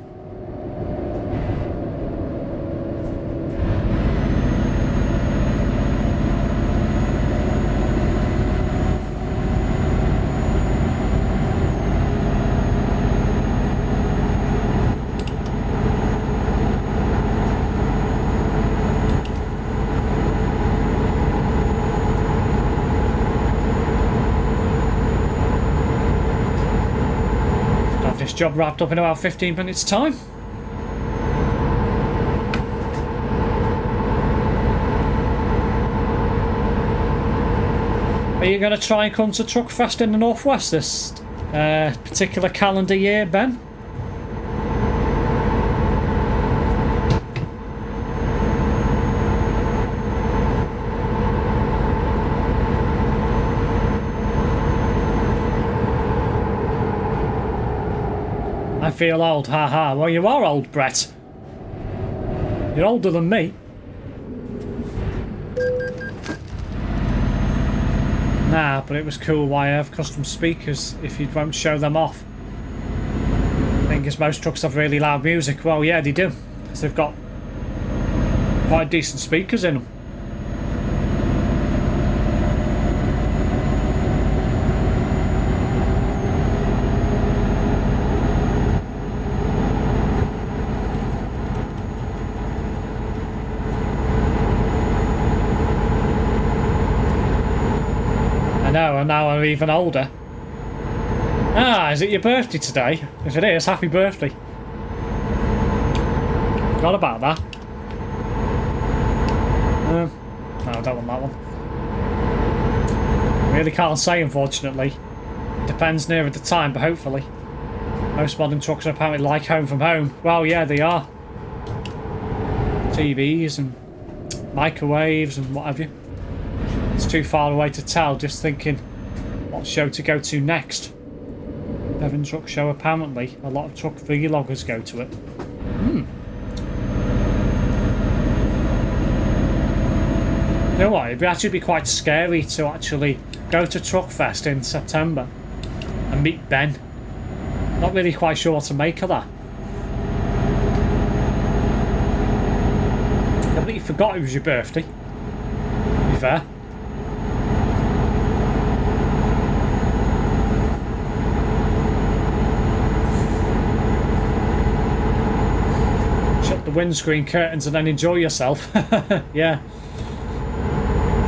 Job wrapped up in about 15 minutes time. Are you going to try and come to Truckfest in the Northwest this particular calendar year, Ben? I feel old, haha. Well, you are old, Brett. You're older than me. Nah, but it was cool why I have custom speakers if you won't show them off. I think as most trucks have really loud music. Well, yeah, they do. Because they've got quite decent speakers in them. I know, and now I'm even older. Ah, is it your birthday today? If it is, happy birthday. Forgot about that. No, I don't want that one. Really can't say, unfortunately. It depends nearer the time, but hopefully. Most modern trucks are apparently like home from home. Well, yeah, they are. TVs and microwaves and what have you. It's too far away to tell, just thinking what show to go to next. Devon Truck Show, apparently. A lot of truck vloggers go to it. You know what, it'd actually be quite scary to actually go to Truckfest in September and meet Ben. Not really quite sure what to make of that. I completely forgot it was your birthday. To be fair. Shut the windscreen curtains and then enjoy yourself. Yeah.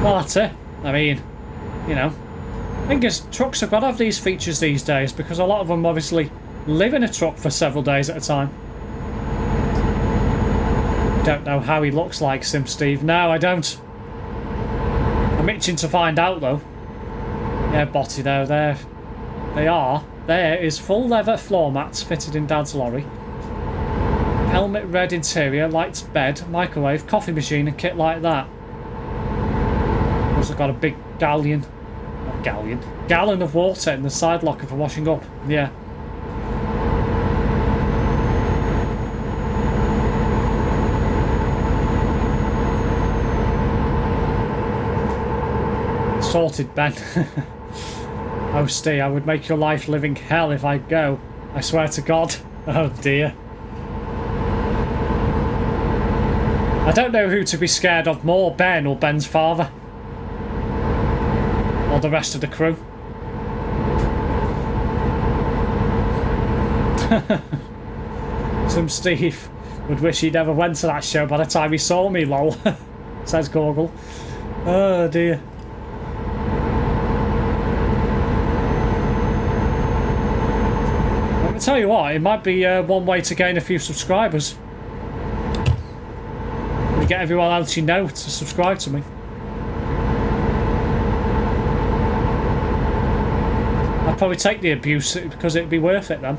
Well, that's it. I mean, you know, I think trucks have got to have these features these days because a lot of them obviously live in a truck for several days at a time. Don't know how he looks like, SimSteve. No, I don't. I'm itching to find out though. Yeah, Botty though, there they are. There is full leather floor mats fitted in Dad's lorry. Helmet red interior, lights bed, microwave, coffee machine and kit like that. Also got a big gallon of water in the side locker for washing up. Yeah. Sorted, Ben. Oh, Steve, I would make your life living hell if I go. I swear to God. Oh, dear. I don't know who to be scared of more, Ben or Ben's father. Or the rest of the crew. SimSteve would wish he never went to that show by the time he saw me, lol. Says Gorgle. Oh, dear. Let me tell you what, it might be one way to gain a few subscribers. We get everyone else you know to subscribe to me. I'd probably take the abuse because it'd be worth it then.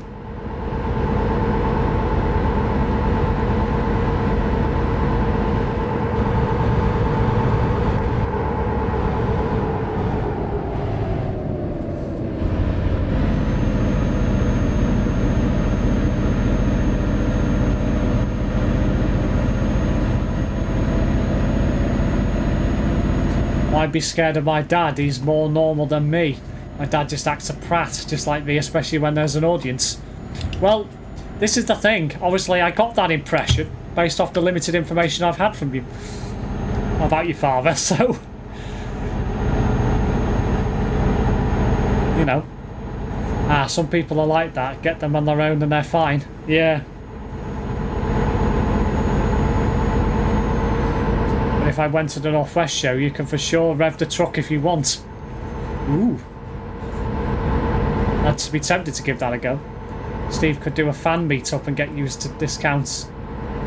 I'd be scared of my dad, he's more normal than me. My dad just acts a prat, just like me, especially when there's an audience. Well, this is the thing. Obviously, I got that impression based off the limited information I've had from you about your father, so... You know. Some people are like that. Get them on their own and they're fine. Yeah. But if I went to the Northwest show, you can for sure rev the truck if you want. Ooh. I'd be tempted to give that a go. Steve could do a fan meetup and get used to discounts.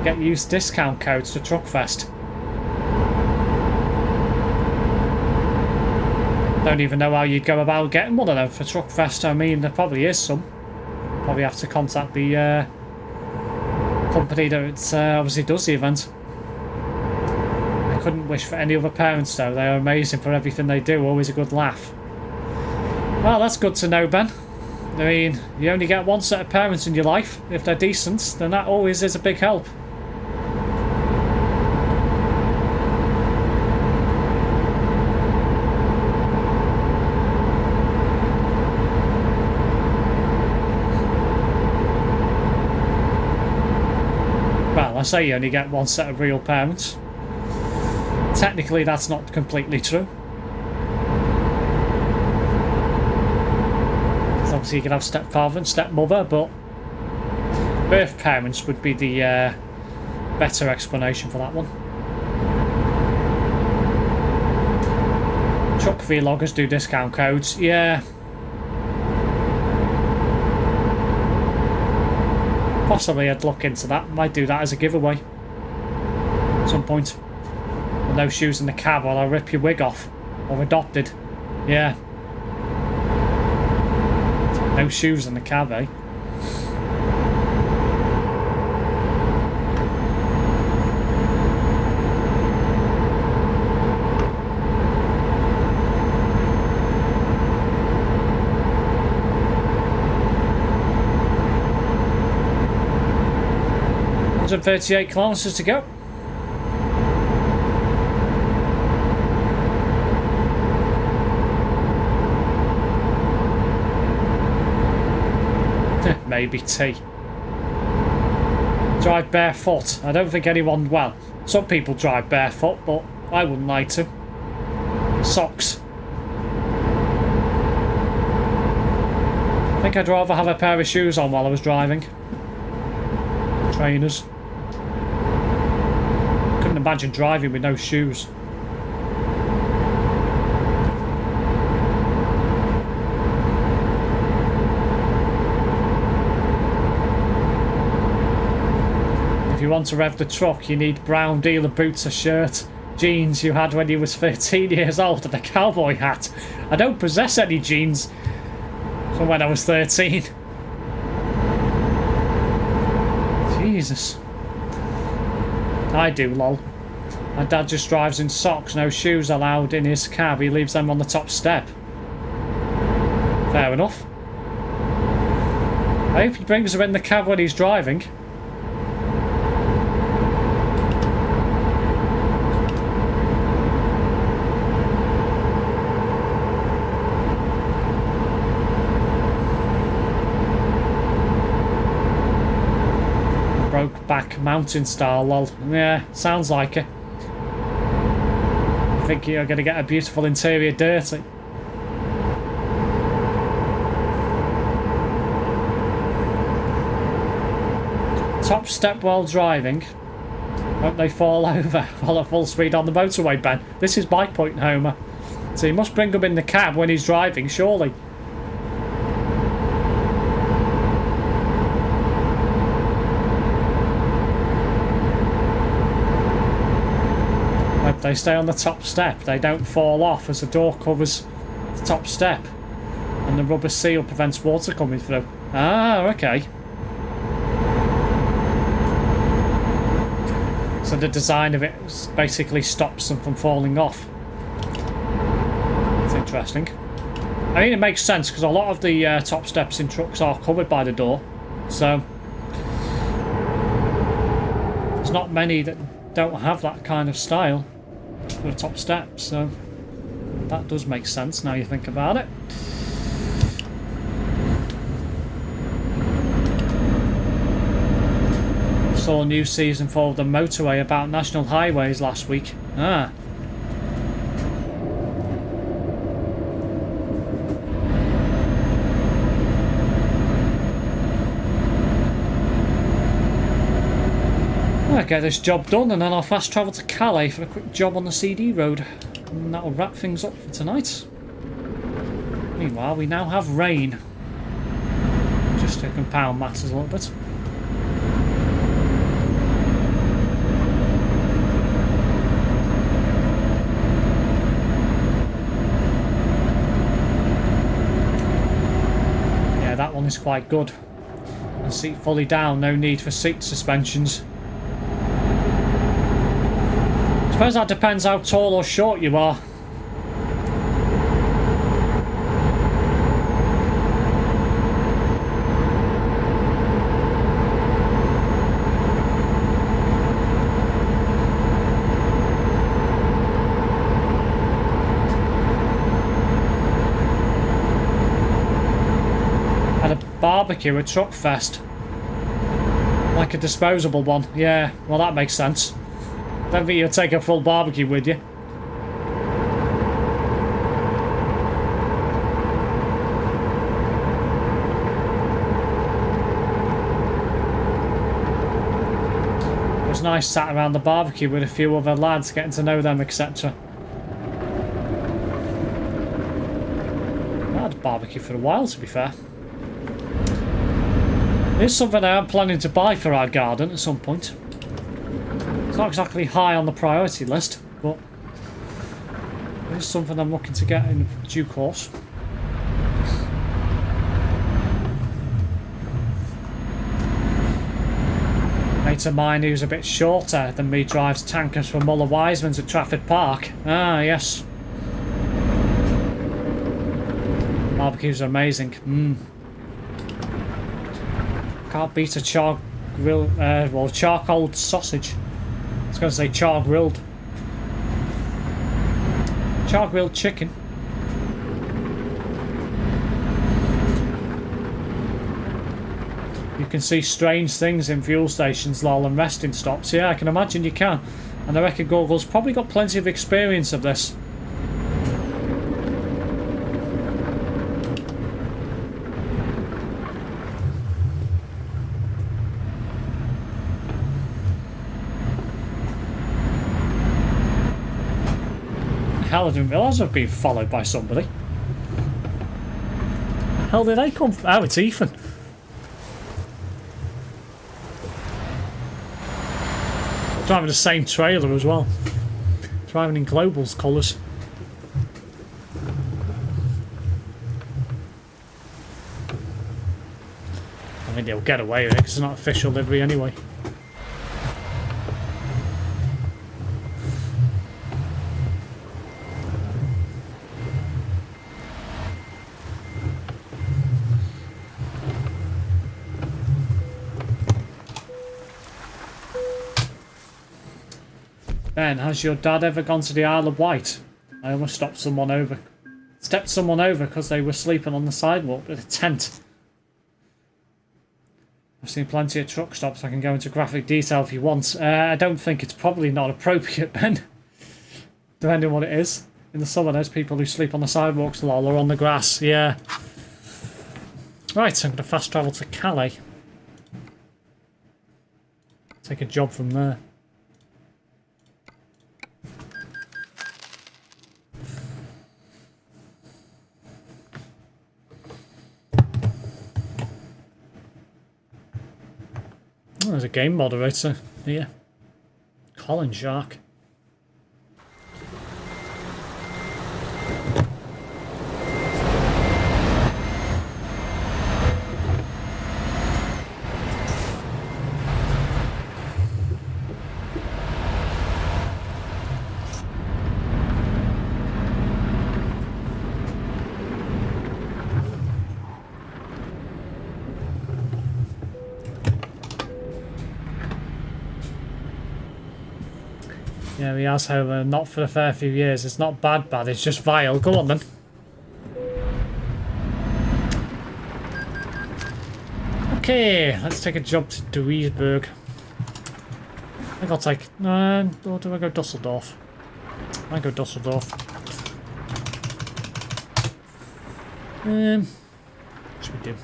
Get used discount codes to Truckfest. Don't even know how you'd go about getting one of them for Truckfest. I mean, there probably is some. Probably have to contact the company that obviously does the event. I couldn't wish for any other parents though. They are amazing for everything they do. Always a good laugh. Well, that's good to know, Ben. I mean, you only get one set of parents in your life. If they're decent, then that always is a big help. Well, I say you only get one set of real parents. Technically, that's not completely true. Obviously you can have stepfather and stepmother, but birth parents would be the better explanation for that one. Truck vloggers do discount codes, yeah. Possibly I'd look into that. Might do that as a giveaway at some point. No shoes in the cab while I rip your wig off. Or adopted. Yeah. No shoes in the cab, eh? $138 kilometers to go. Maybe tea. Drive barefoot. I don't think anyone... Well, some people drive barefoot, but I wouldn't like to. Socks. I think I'd rather have a pair of shoes on while I was driving. Trainers. Couldn't imagine driving with no shoes. If you want to rev the truck, you need brown dealer boots, a shirt, jeans you had when you was 13 years old, and a cowboy hat. I don't possess any jeans from when I was 13. Jesus. I do, lol. My dad just drives in socks, no shoes allowed in his cab. He leaves them on the top step. Fair enough. I hope he brings them in the cab when he's driving. Back mountain style, lol. Yeah, sounds like it. I think you're going to get a beautiful interior dirty. Top step while driving. Hope they fall over while at full speed on the motorway, Ben. This is my point, Homer. So you must bring them in the cab when he's driving, surely. They stay on the top step. They don't fall off as the door covers the top step and the rubber seal prevents water coming through. Ah, okay. So the design of it basically stops them from falling off. It's interesting. I mean, it makes sense because a lot of the top steps in trucks are covered by the door, so there's not many that don't have that kind of style for the top steps, so that does make sense now you think about it. Saw a new season for the motorway about national highways last week. Ah. I'll get this job done and then I'll fast travel to Calais for a quick job on the CD road. And that'll wrap things up for tonight. Meanwhile, we now have rain. Just to compound matters a little bit. Yeah, that one is quite good. And seat fully down, no need for seat suspensions. I suppose that depends how tall or short you are. Had a barbecue at Truckfest. Like a disposable one. Yeah, well that makes sense. Don't think you'll take a full barbecue with you. It was nice sat around the barbecue with a few other lads, getting to know them, etc. I had a barbecue for a while, to be fair. It's something I am planning to buy for our garden at some point. It's not exactly high on the priority list, but it's something I'm looking to get in due course. Mate of mine who's a bit shorter than me drives tankers for Muller Wiseman's at Trafford Park. Ah, yes. Barbecues are amazing. Can't beat a charcoal sausage. I was going to say char-grilled. Char-grilled chicken. you can see strange things in fuel stations, lol, and resting stops. Yeah, I can imagine you can. And I reckon Google's probably got plenty of experience of this. Hell, I didn't realise I've been followed by somebody. The hell did they come from? Oh, it's Ethan. Driving the same trailer as well. Driving in Global's colours. I think they'll get away with it because it's not official livery anyway. Ben, has your dad ever gone to the Isle of Wight? I almost stepped someone over because they were sleeping on the sidewalk with a tent. I've seen plenty of truck stops. I can go into graphic detail if you want. I don't think it's probably not appropriate, Ben. Depending on what it is. In the summer, there's people who sleep on the sidewalks, lol, or on the grass. Yeah. Right, I'm going to fast travel to Calais. Take a job from there. Oh, there's a game moderator here. Colin Shark. Yeah, he has, however, not for a fair few years. It's not bad, it's just vile. Go on then. Okay, let's take a job to Duisburg. I think I'll take... or do I go Dusseldorf? I go Dusseldorf. What should we do?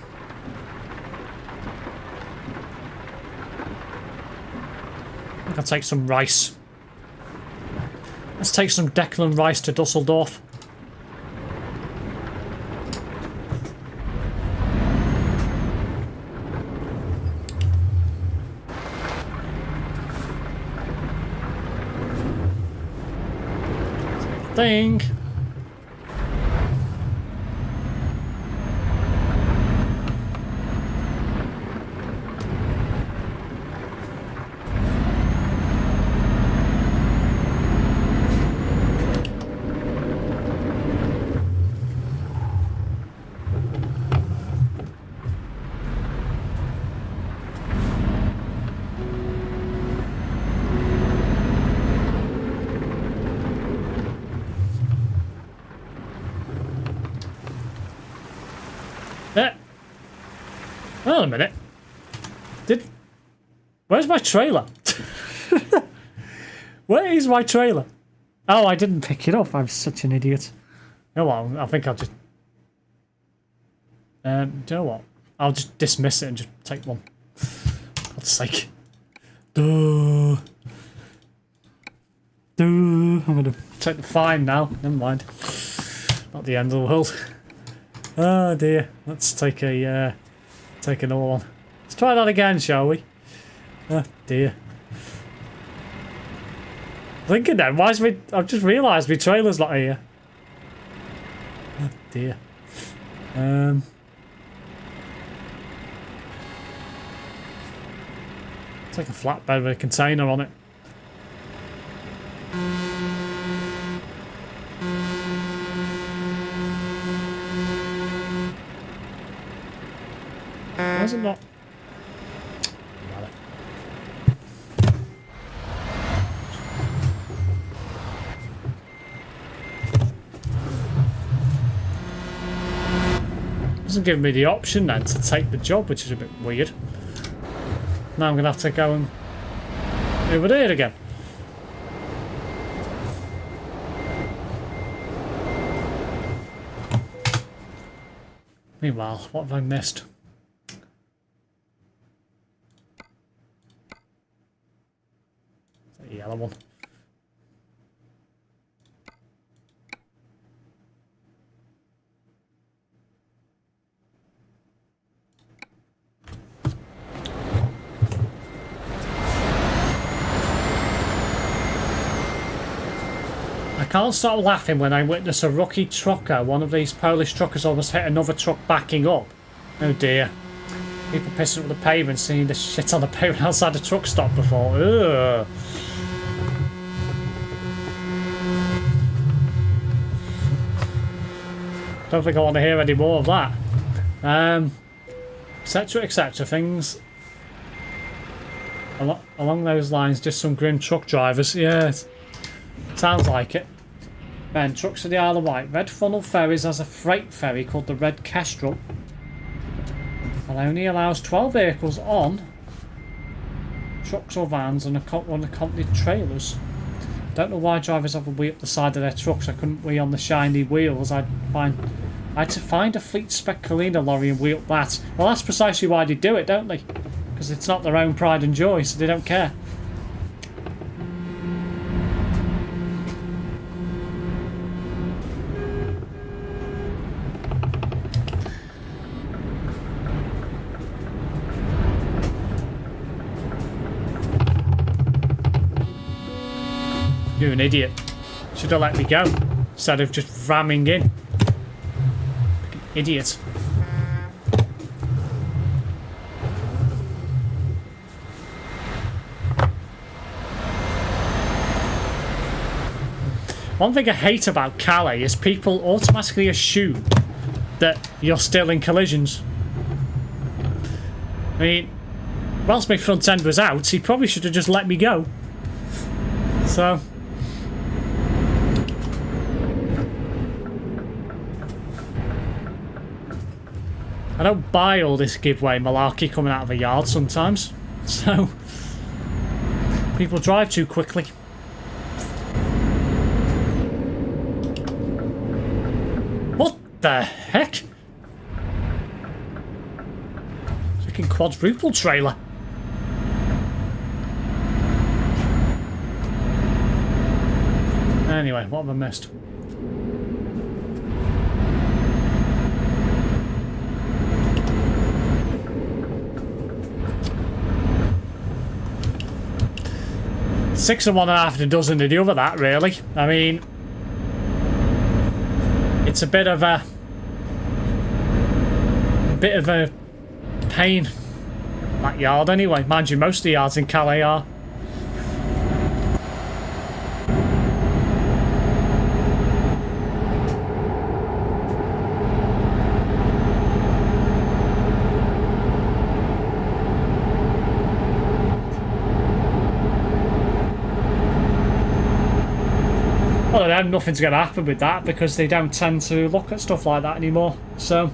I think I'll take some rice. Let's take some Declan rice to Dusseldorf. Thing. Hold on a minute. Where's my trailer? Where is my trailer? Oh, I didn't pick it up. I'm such an idiot. You know what? I think I'll just... do you know what? I'll just dismiss it and just take one. For God's sake. Duh. I'm going to take the fine now. Never mind. Not the end of the world. Oh dear. Let's take a... take another one. Let's try that again, shall we? Oh dear. Thinking then, why is me? I've just realised my trailer's not here. Oh dear. It's like a flatbed with a container on it. Why is it not? Doesn't give me the option then to take the job, which is a bit weird. Now I'm going to have to go and over there again. Meanwhile, what have I missed? Is that a yellow one? I can't stop laughing when I witness a rookie trucker. One of these Polish truckers almost hit another truck backing up. Oh dear. People pissing up the pavement, seeing the shit on the pavement outside the truck stop before. Ugh. Don't think I want to hear any more of that. Etc, etc. Things along those lines, just some grim truck drivers. Yeah, sounds like it. Ben, trucks for the Isle of Wight. Red Funnel Ferries has a freight ferry called the Red Kestrel and only allows 12 vehicles on trucks or vans and unaccompanied trailers. Don't know why drivers have a wheel up the side of their trucks. I couldn't wheel on the shiny wheels. I had to find a Fleet Spec Kalina lorry and wheel that. Well, that's precisely why they do it, don't they? Because it's not their own pride and joy, so they don't care. You're an idiot. Should have let me go instead of just ramming in. Idiot. One thing I hate about Calais is people automatically assume that you're still in collisions. I mean, whilst my front end was out, he probably should have just let me go. So... I don't buy all this giveaway malarkey coming out of a yard sometimes. So... people drive too quickly. What the heck? Freaking quadruple trailer. Anyway, what have I missed? Six and 1.5 and a dozen to the other, that really. I mean, it's a bit of a pain, that yard anyway. Mind you, most of the yards in Calais are. Well, then nothing's going to happen with that because they don't tend to look at stuff like that anymore. So...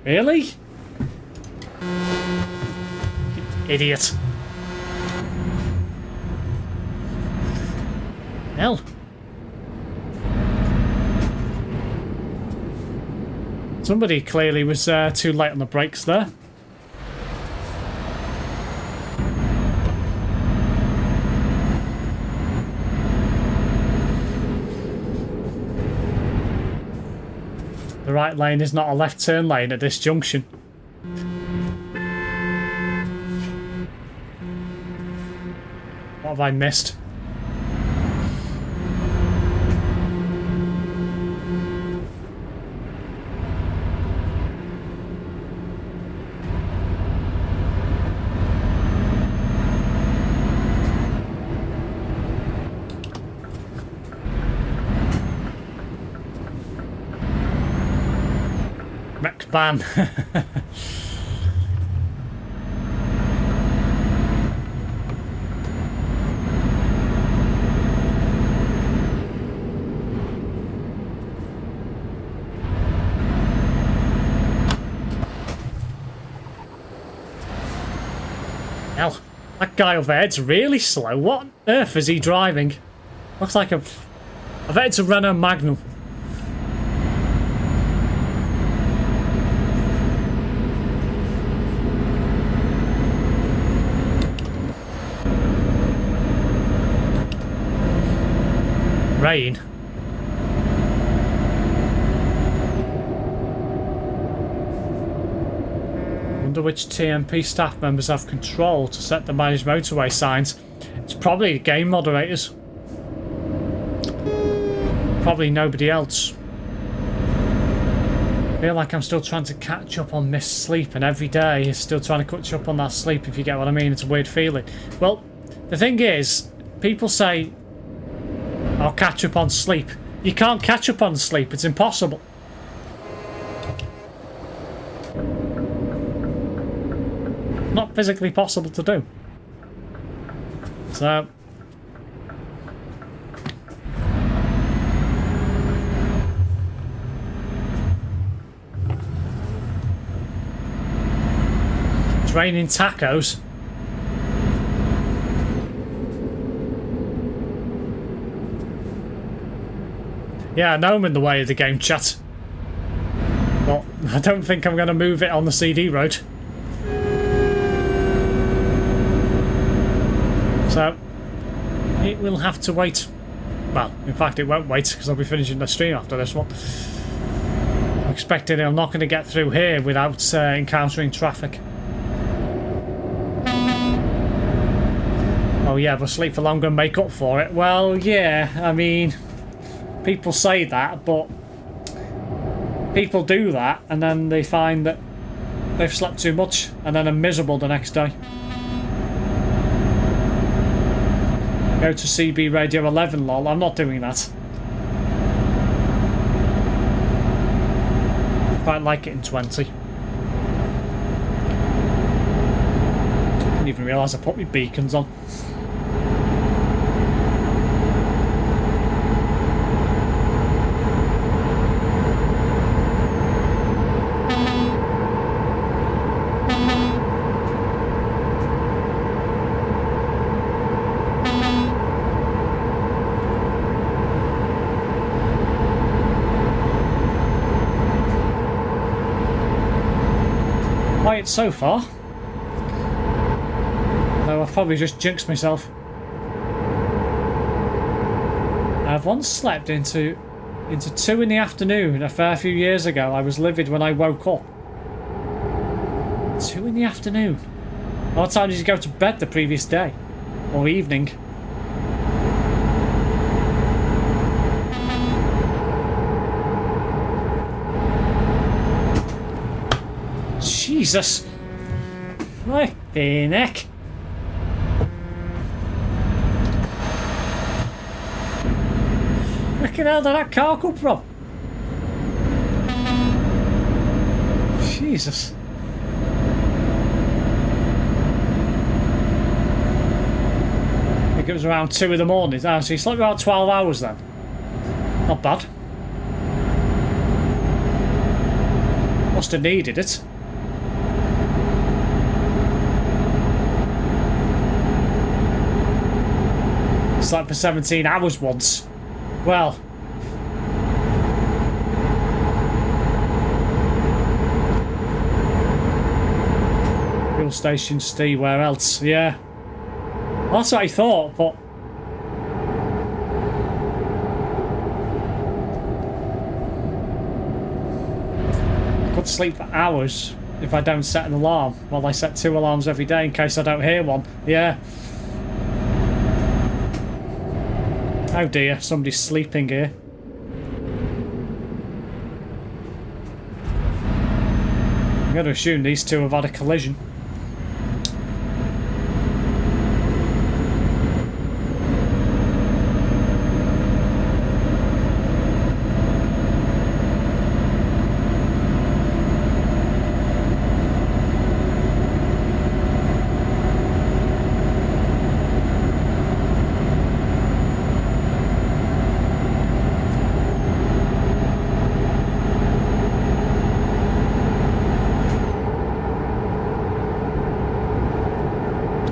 Really? You idiot. Hell. Somebody clearly was too late on the brakes there. right lane is not a left turn lane at this junction. What have I missed? Mech ban. Hell, that guy over there's really slow. What on earth is he driving? Looks like I bet it's a Renault Magnum. Rain. Wonder which TMP staff members have control to set the managed motorway signs. It's probably the game moderators. Probably nobody else. I feel like I'm still trying to catch up on missed sleep, and every day is still trying to catch up on that sleep, if you get what I mean. It's a weird feeling. Well, the thing is, people say, I'll catch up on sleep. You can't catch up on sleep, it's impossible. Not physically possible to do. So it's raining tacos. Yeah, I know I'm in the way of the game, chat. Well, I don't think I'm going to move it on the CD road. So, it will have to wait. Well, in fact, it won't wait because I'll be finishing the stream after this one. I'm expecting I'm not going to get through here without encountering traffic. Oh yeah, but sleep for longer and make up for it. Well, yeah, I mean, people say that, but people do that and then they find that they've slept too much and then are miserable the next day. Go to CB Radio 11, lol. I'm not doing that. I quite like it in 20. Didn't even realise I put my beacons on. Quiet so far. Though I've probably just jinxed myself. I've once slept into 2 in the afternoon a fair few years ago. I was livid when I woke up. 2 in the afternoon. What time did you go to bed the previous day? Or evening? Jesus! My neck! Where the hell did that car come from? Jesus! I think it was around 2 in the morning. Oh, so you slept about 12 hours then. Not bad. Must have needed it. Slept for 17 hours once. Well. Fuel station, Steve, where else? Yeah. Well, that's what I thought, but... to sleep for hours if I don't set an alarm. Well, I set 2 alarms every day in case I don't hear one. Yeah. Oh dear, somebody's sleeping here. I'm going to assume these two have had a collision.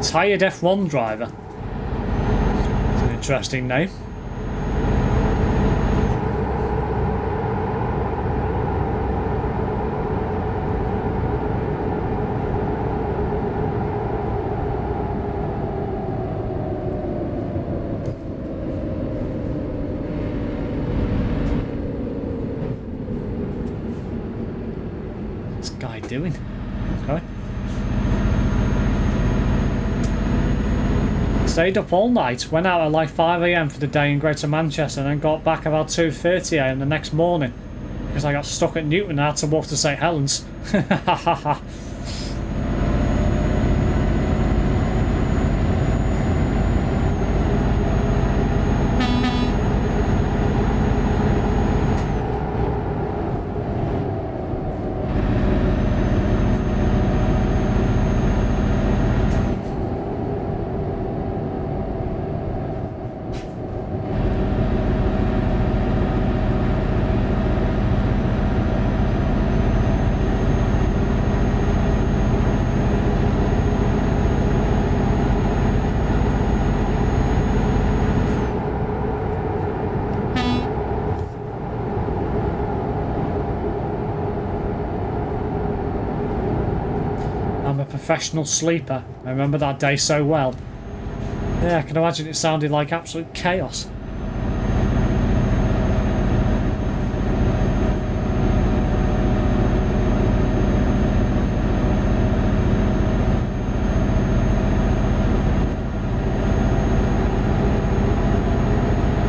Tired F1 driver. It's an interesting name. What's this guy doing? Okay. Stayed up all night, went out at like 5 AM for the day in Greater Manchester, and then got back about 2:30 AM the next morning because I got stuck at Newton and had to walk to St Helens. I'm a professional sleeper. I remember that day so well. Yeah, I can imagine it sounded like absolute chaos.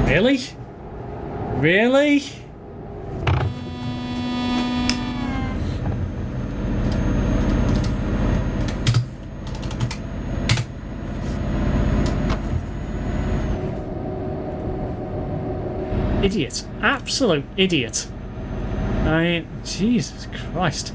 Really? Really? Idiot. Absolute idiot. I mean, Jesus Christ.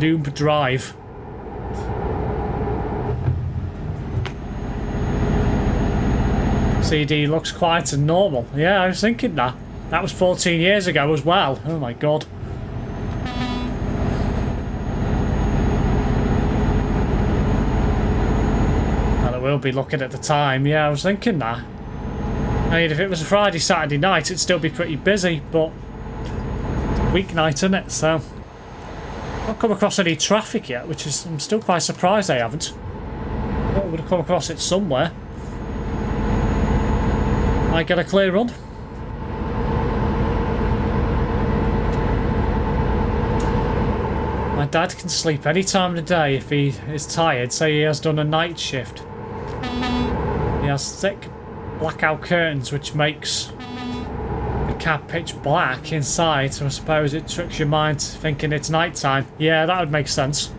Noob drive. CD looks quiet and normal. Yeah, I was thinking that. That was 14 years ago as well. Oh my god. Well, I will be looking at the time. Yeah, I was thinking that. I mean, if it was a Friday, Saturday night, it'd still be pretty busy, but it's a weeknight, isn't it? So, I've not come across any traffic yet, which is, I'm still quite surprised I haven't. I would have come across it somewhere. Might get a clear run. My dad can sleep any time of the day if he is tired, say he has done a night shift. He has thick blackout curtains which makes the cab pitch black inside, so I suppose it tricks your mind thinking it's night time. Yeah, that would make sense.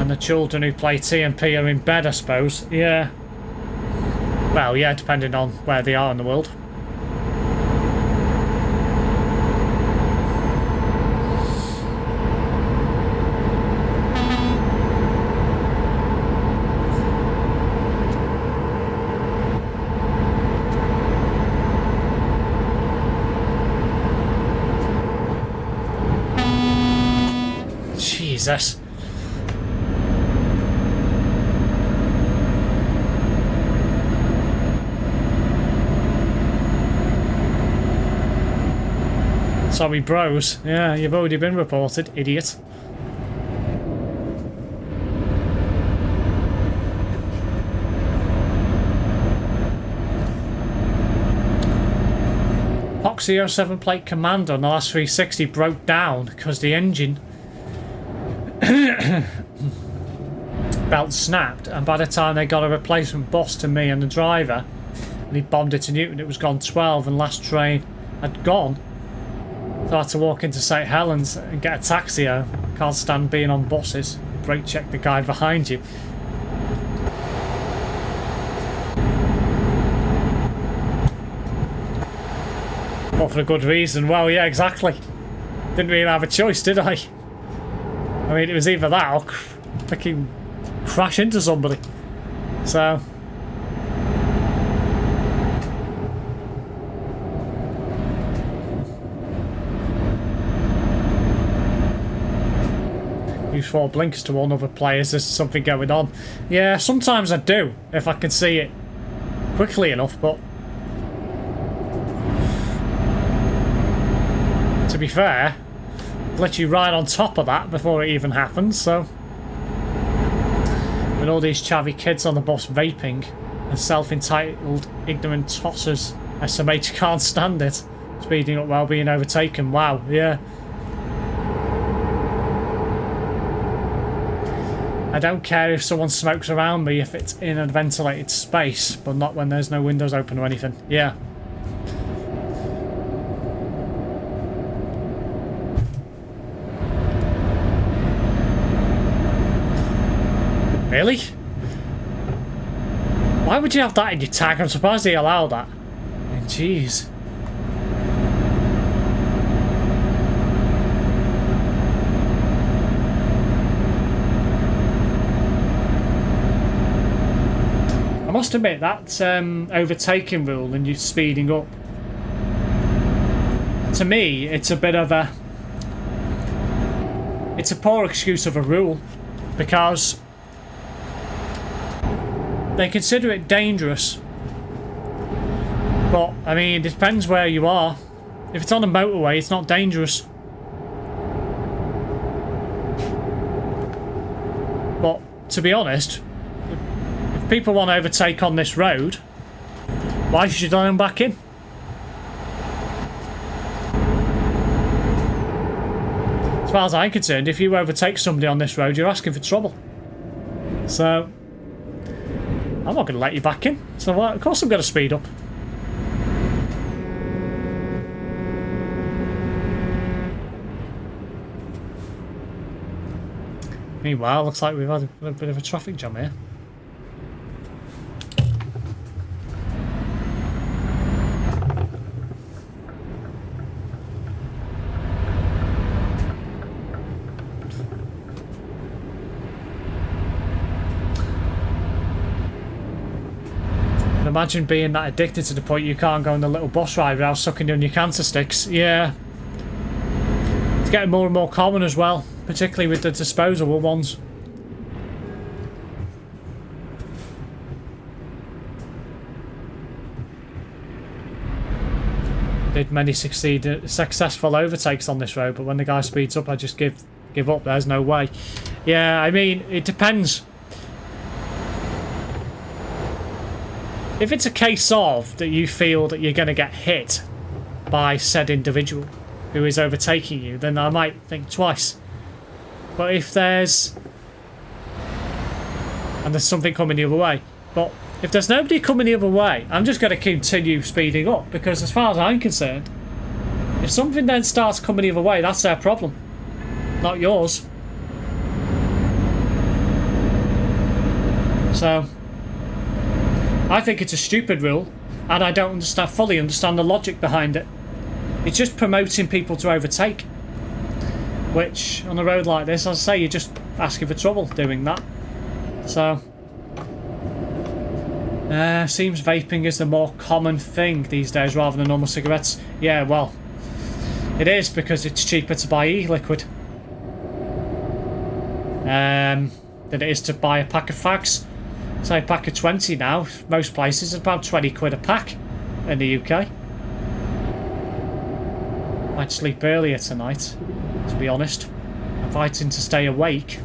And the children who play TMP are in bed, I suppose. Yeah. Well, yeah, depending on where they are in the world. Jesus. Sorry, bros. Yeah, you've already been reported, idiot. Fox 07 plate Commander on the last 360 broke down because the engine belt snapped, and by the time they got a replacement bus to me and the driver, and he bombed it to Newton, it was gone 12 and last train had gone. So I had to walk into St Helens and get a taxi home. Can't stand being on buses. Brake check the guy behind you. Not for a good reason. Well, yeah, exactly. Didn't really have a choice, did I? I mean, it was either that or freaking crash into somebody. So... use 4 blinkers to warn other players there's something going on. Yeah, sometimes I do, if I can see it quickly enough, but... to be fair, I'll let you ride on top of that before it even happens, so... with all these chavvy kids on the bus vaping, and self-entitled ignorant tossers, SMH can't stand it. Speeding up while being overtaken, wow, yeah. I don't care if someone smokes around me if it's in a ventilated space, but not when there's no windows open or anything. Yeah. Really? Why would you have that in your tag? I'm surprised they allow that. I mean, jeez. I must admit, that overtaking rule and you speeding up, to me, it's a bit of a... it's a poor excuse of a rule, because they consider it dangerous. But, I mean, it depends where you are. If it's on a motorway, it's not dangerous. But, to be honest, if people want to overtake on this road, why should you let them back in? As far as I'm concerned, if you overtake somebody on this road, you're asking for trouble. So, I'm not going to let you back in. So, of course I'm going to speed up. Meanwhile, looks like we've had a bit of a traffic jam here. Imagine being that addicted to the point you can't go on the little bus ride without sucking down your cancer sticks. Yeah. It's getting more and more common as well, particularly with the disposable ones. Did many successful overtakes on this road, but when the guy speeds up, I just give up. There's no way. Yeah, I mean, it depends. If it's a case of that you feel that you're going to get hit by said individual who is overtaking you, then I might think twice. But if there's something coming the other way, but if there's nobody coming the other way, I'm just going to continue speeding up, because as far as I'm concerned, if something then starts coming the other way, that's their problem, not yours. So I think it's a stupid rule, and I don't fully understand the logic behind it. It's just promoting people to overtake, which on a road like this, as I say, you're just asking for trouble doing that. So seems vaping is the more common thing these days rather than normal cigarettes. Yeah, well, it is, because it's cheaper to buy e-liquid than it is to buy a pack of fags. Say a pack of 20 now, most places, it's about 20 quid a pack in the UK. Might sleep earlier tonight, to be honest. I'm fighting to stay awake.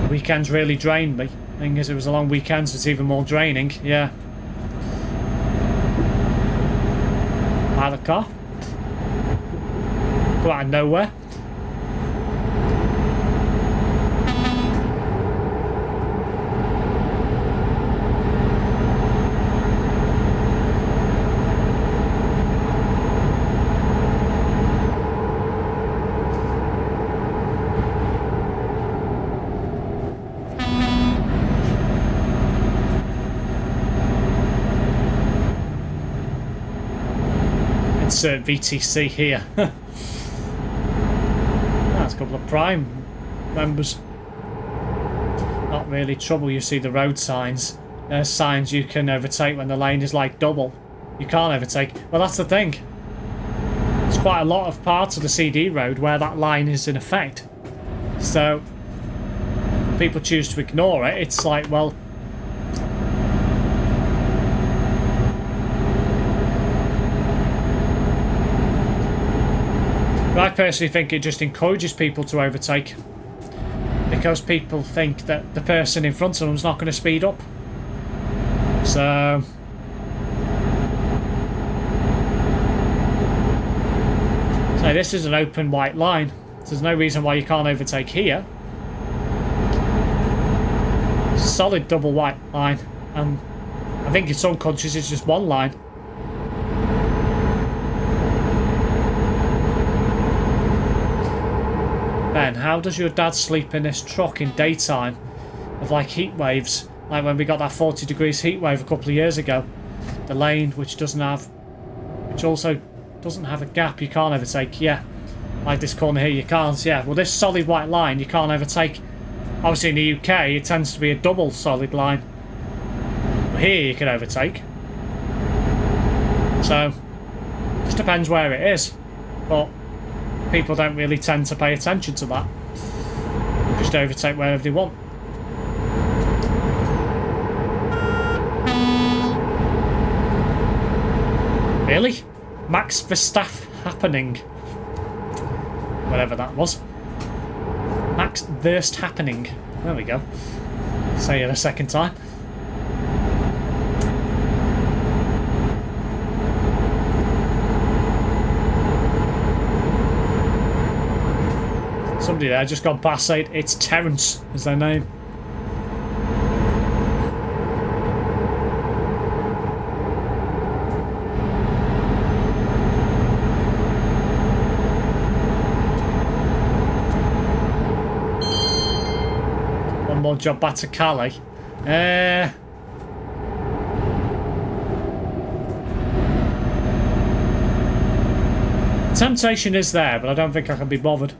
The weekends really drained me. Thing is, it was a long weekend, so it's even more draining. Yeah. Pilot car. Go out of nowhere. Insert VTC here. That's a couple of Prime members. Not really trouble. You see the road signs. There's signs you can overtake when the lane is like double. You can't overtake. Well, that's the thing. There's quite a lot of parts of the CD road where that line is in effect. So people choose to ignore it. It's like, well, I personally think it just encourages people to overtake because people think that the person in front of them is not going to speed up. So this is an open white line. So there's no reason why you can't overtake here. It's a solid double white line, and I think in some countries it's just one line. Ben, how does your dad sleep in this truck in daytime of like heat waves? Like when we got that 40 degrees heat wave a couple of years ago. The lane which also doesn't have a gap, you can't overtake. Yeah, like this corner here you can't. Yeah, well this solid white line you can't overtake. Obviously in the UK it tends to be a double solid line. But here you can overtake. So just depends where it is. But people don't really tend to pay attention to that. Just overtake wherever they want. Really? Max Verstappen happening. Whatever that was. Max Verstappen. There we go. Say it a second time. Somebody there just gone past saying it's Terence is their name. One more job back to Calais. Temptation is there, but I don't think I can be bothered.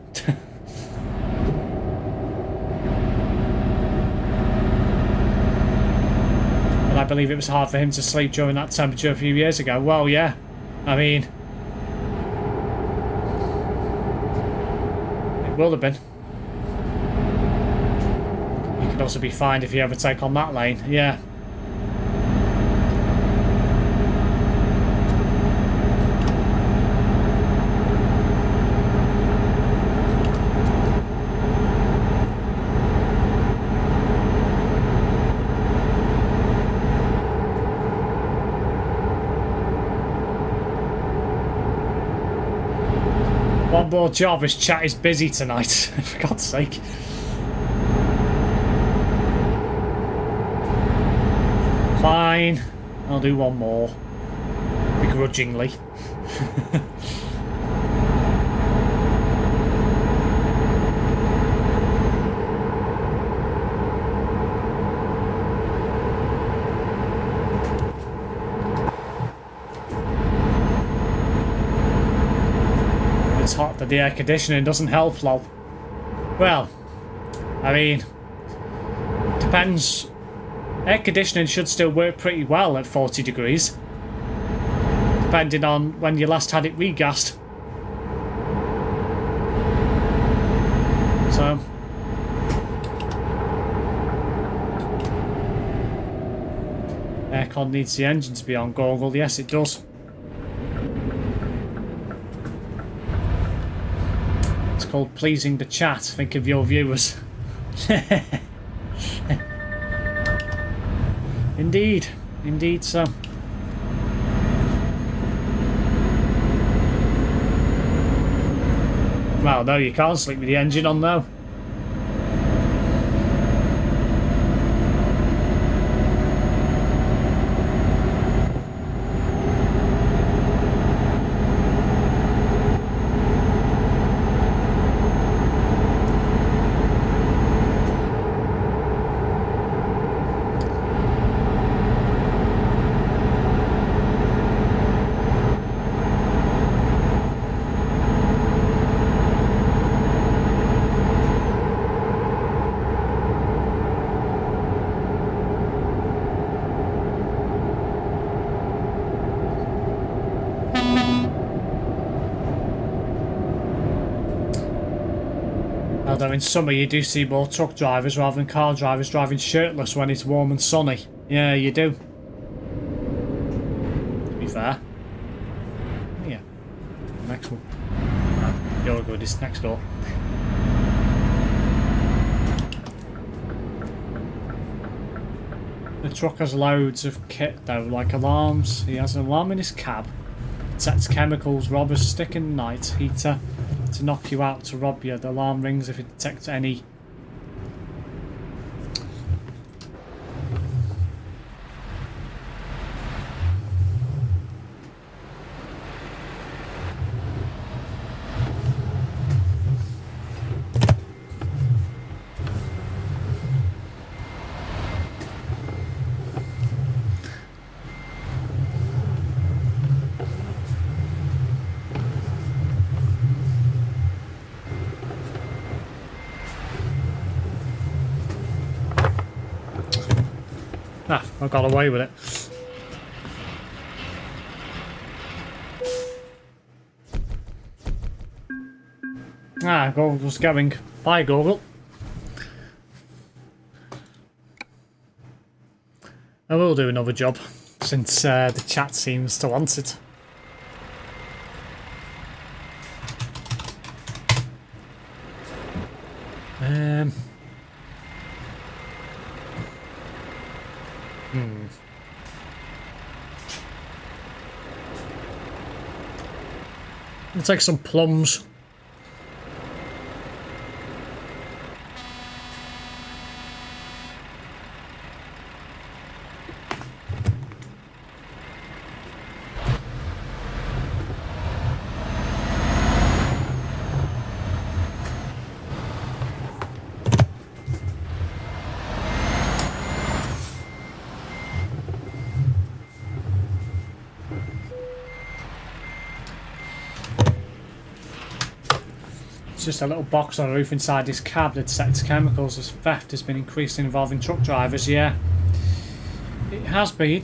I believe it was hard for him to sleep during that temperature a few years ago. Well, yeah. I mean, it will have been. You could also be fined if you overtake on that lane. Yeah. One more job, his chat is busy tonight, for God's sake. Fine, I'll do one more. Begrudgingly. It's hot that the air conditioning doesn't help, lol. Well, I mean, depends. Air conditioning should still work pretty well at 40 degrees, depending on when you last had it regassed. So, aircon needs the engine to be on, Goggle. Yes, it does. called pleasing the chat. Think of your viewers. Indeed. Indeed so. Well, no, you can't sleep with the engine on though. Although in summer you do see more truck drivers rather than car drivers driving shirtless when it's warm and sunny. Yeah, you do. To be fair. Yeah. Next one. You're good, it's next door. The truck has loads of kit though, like alarms. He has an alarm in his cab. Detects chemicals, robbers, stick in night, heater to knock you out, to rob you. The alarm rings if it detects any. Ah, I got away with it. Ah, Google's going. Bye, Google. I will do another job, since the chat seems to want it. I'll take some plums. Just a little box on the roof inside this cab that detects chemicals as theft has been increasing involving truck drivers. Yeah, it has been.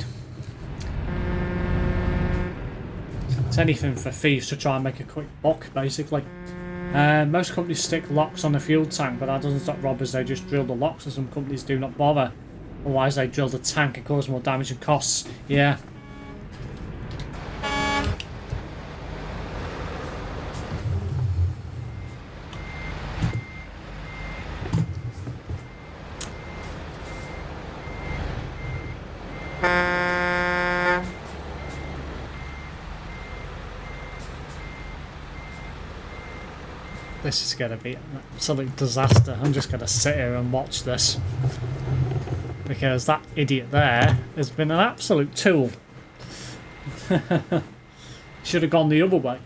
It's anything for thieves to try and make a quick buck, basically. Most companies stick locks on the fuel tank, but that doesn't stop robbers. They just drill the locks, and some companies do not bother. Otherwise they drill the tank and cause more damage and costs. Yeah. This is going to be an absolute disaster. I'm just going to sit here and watch this. Because that idiot there has been an absolute tool. Should have gone the other way.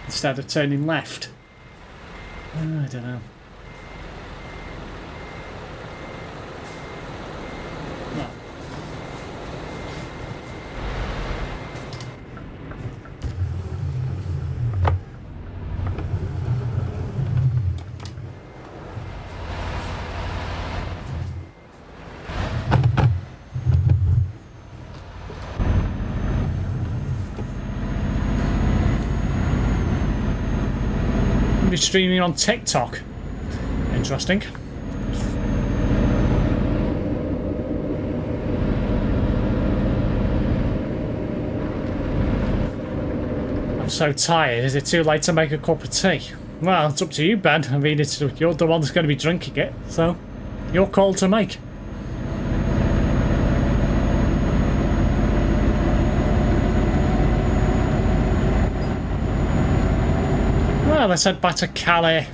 Instead of turning left. I don't know. Be streaming on TikTok. Interesting. I'm so tired. Is it too late to make a cup of tea? Well, it's up to you, Ben. I mean, you're the one that's going to be drinking it, so your call to make. Well, let's head back to Calais.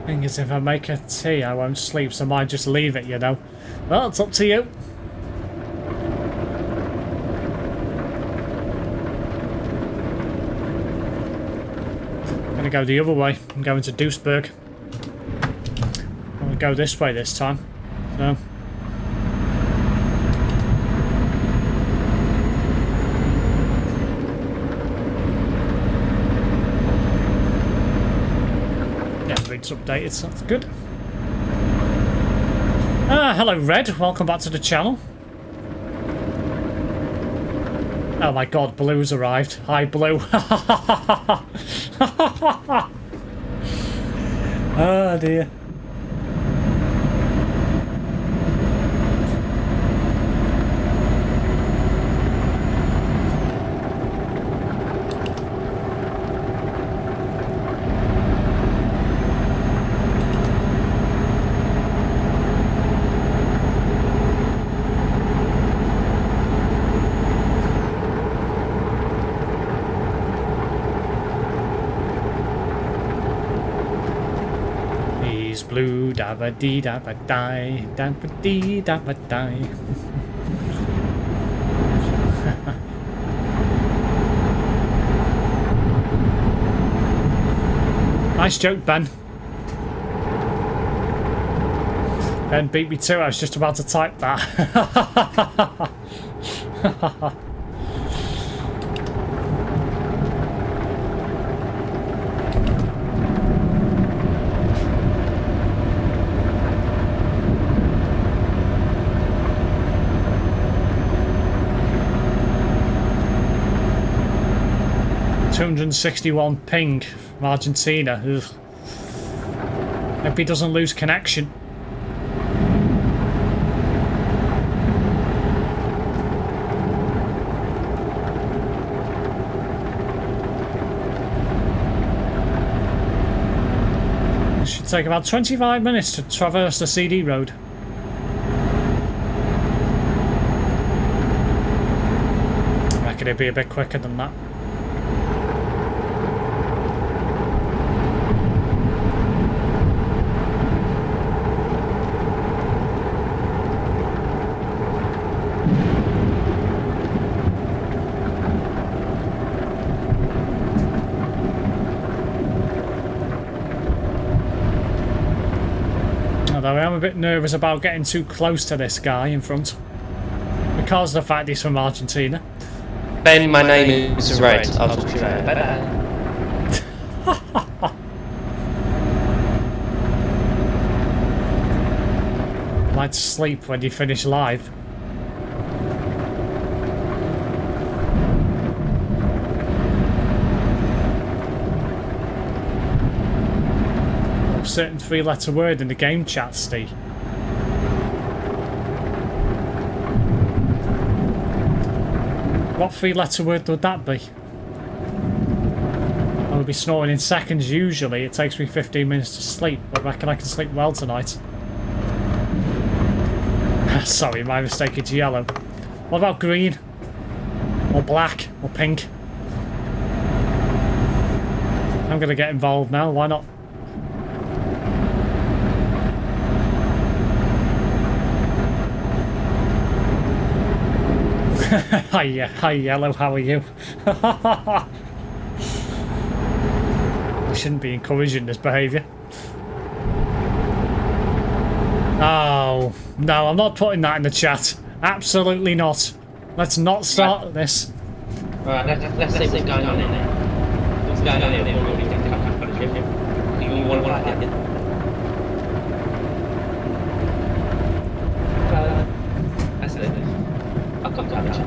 Thing is, if I make a tea, I won't sleep, so I might just leave it, you know. Well, it's up to you. I'm gonna go the other way. I'm going to Duisburg. I'm gonna go this way this time. So. It's updated, so that's good. Hello Red, welcome back to the channel. Oh my god, Blue's arrived. Hi Blue. Oh dear. Blue dabba dee dabba die, dabba dee dabba die. Nice joke, Ben. Ben beat me too. I was just about to type that. 261 ping from Argentina. Ugh. Hope he doesn't lose connection. It should take about 25 minutes to traverse the CD road. I reckon it'd be a bit quicker than that. Although I am a bit nervous about getting too close to this guy in front. Because of the fact he's from Argentina. Ben, my name is Red. I'll talk to you later. Bye-bye. Might sleep when you finish live. Certain 3-letter word in the game chat, Steve. What 3-letter word would that be? I would be snoring in seconds usually. It takes me 15 minutes to sleep, but I reckon I can sleep well tonight. Sorry, my mistake, it's yellow. What about green? Or black? Or pink? I'm gonna get involved now, why not? Hi Yellow, how are you? We shouldn't be encouraging this behaviour. Oh, no, I'm not putting that in the chat. Absolutely not. Let's not start this. Alright, let's see what's going on in there. What's going on in there? You want to fight it? That's it. I'll come to have a chat.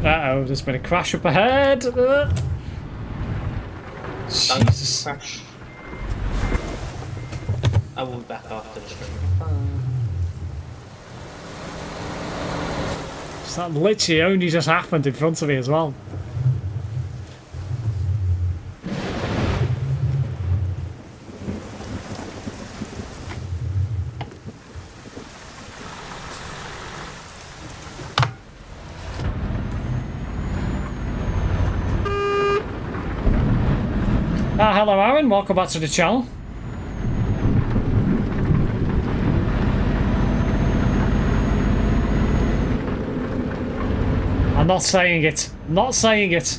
Uh-oh, there's been a crash up ahead. Jesus. Crash. I will be back after the stream. That literally only just happened in front of me as well. Hello Aaron, welcome back to the channel. I'm not saying it. Not saying it.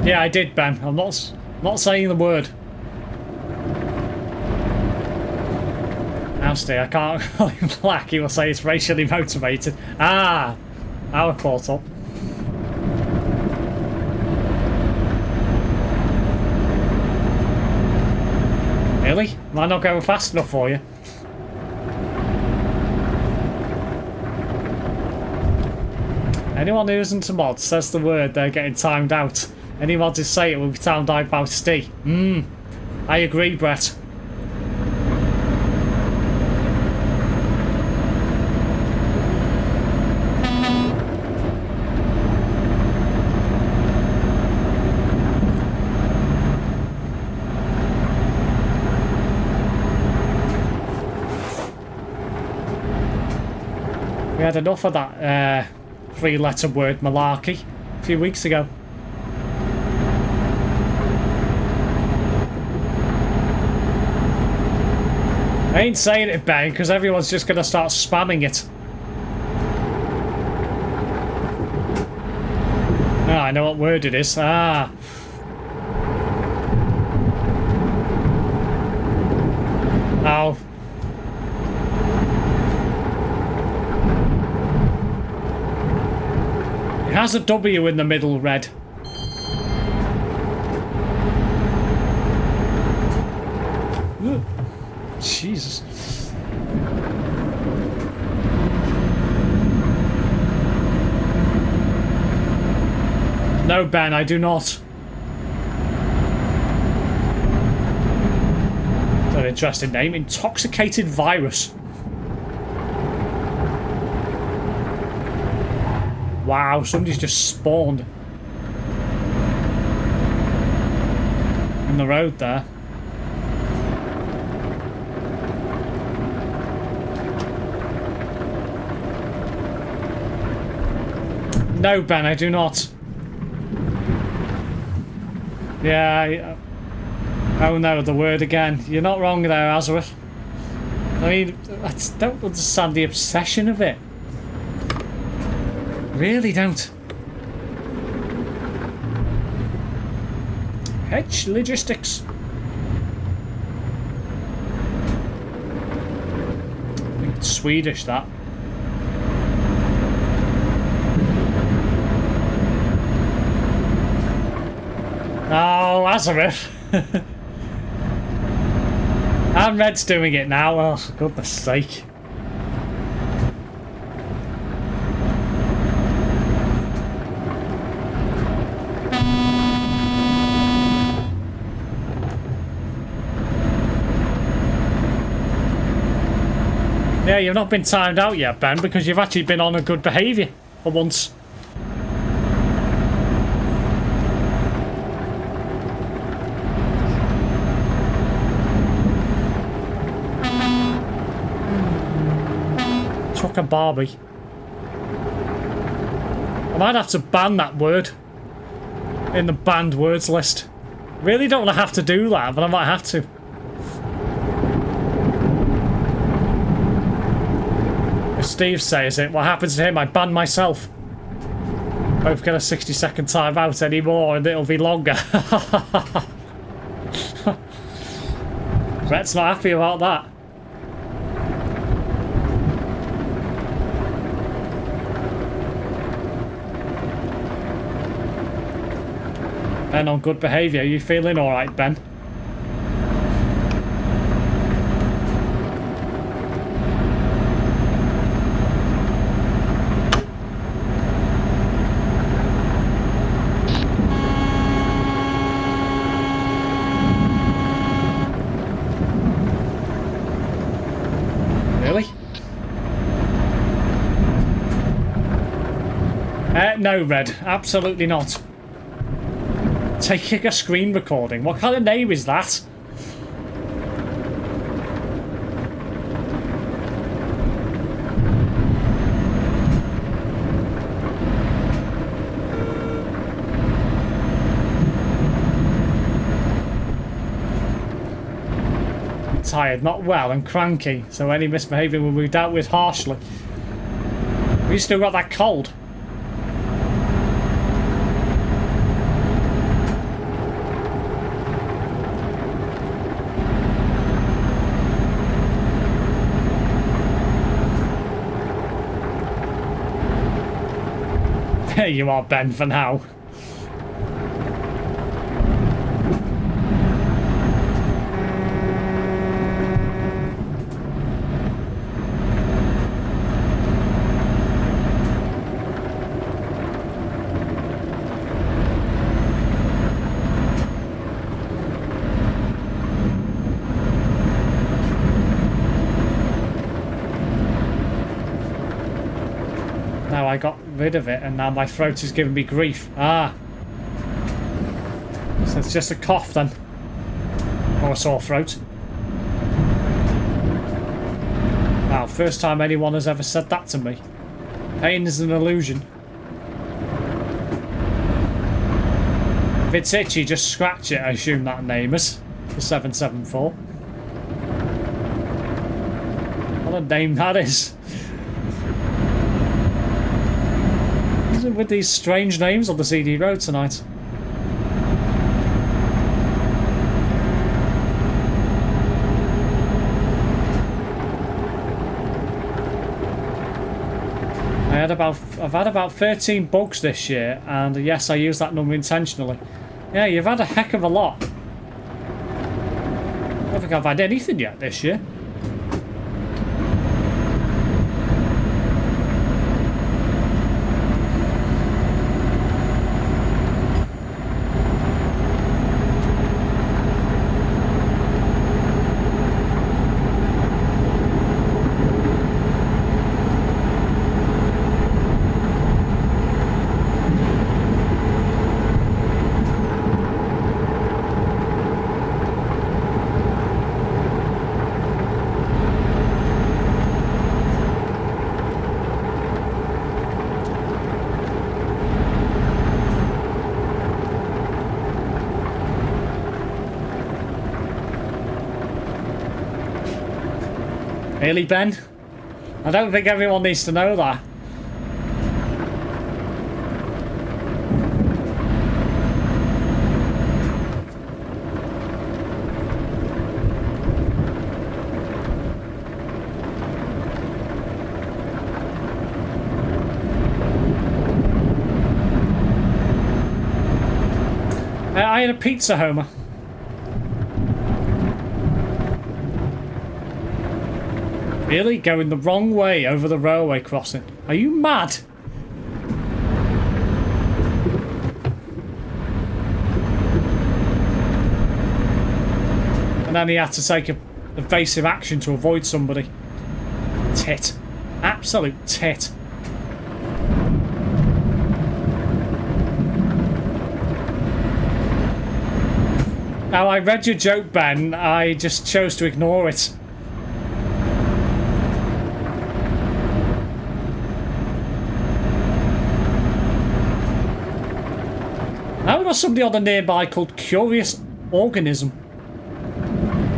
Yeah, I did, Ben. I'm not saying the word. Nasty, I can't call him black. He will say it's racially motivated. Ah, our caught up. Really? Am I not going fast enough for you? Anyone who isn't a mod says the word, they're getting timed out. Any mods who say it will be timed out by Steve. I agree, Brett. We had enough of that three-letter word malarkey a few weeks ago. I ain't saying it, Ben, because everyone's just going to start spamming it. Oh, I know what word it is. Ah. Oh. It has a W in the middle, red. Ooh. Jesus. No, Ben, I do not. That's an interesting name. Intoxicated virus. Wow, somebody's just spawned in the road there. No, Ben, I do not. Yeah, oh no, the word again. You're not wrong there, Azareth. I mean, I don't understand the obsession of it. Really don't. Hedge logistics. I think it's Swedish, that. Oh, Azareth. And Red's doing it now. Oh, for goodness sake. Yeah, you've not been timed out yet, Ben, because you've actually been on a good behaviour for once. Trucker Barbie. I might have to ban that word in the banned words list. Really don't want to have to do that, but I might have to. If Steve says it, what happens to him? I ban myself. Won't get a 60-second timeout anymore, and it'll be longer. Brett's not happy about that. Ben on good behaviour. You feeling alright, Ben? Really? No, Red. Absolutely not. Taking a screen recording. What kind of name is that? Tired, not well, and cranky, so any misbehaviour will be dealt with harshly. We still got that cold. There you are, Ben, for now. Now I got rid of it and now my throat is giving me grief. Ah. So it's just a cough then. Or a sore throat. Wow, first time anyone has ever said that to me. Pain is an illusion. If it's itchy, just scratch it, I assume that name is. The 774. What a name that is. With these strange names on the CD road tonight. I've had about 13 bugs this year, and yes, I use that number intentionally. Yeah, you've had a heck of a lot. I don't think I've had anything yet this year. Really, Ben? I don't think everyone needs to know that. I had a pizza, Homer. Really? Going the wrong way over the railway crossing? Are you mad? And then he had to take evasive action to avoid somebody. Tit. Absolute tit. Now, I read your joke, Ben. I just chose to ignore it. Now we've got somebody on the nearby called Curious Organism.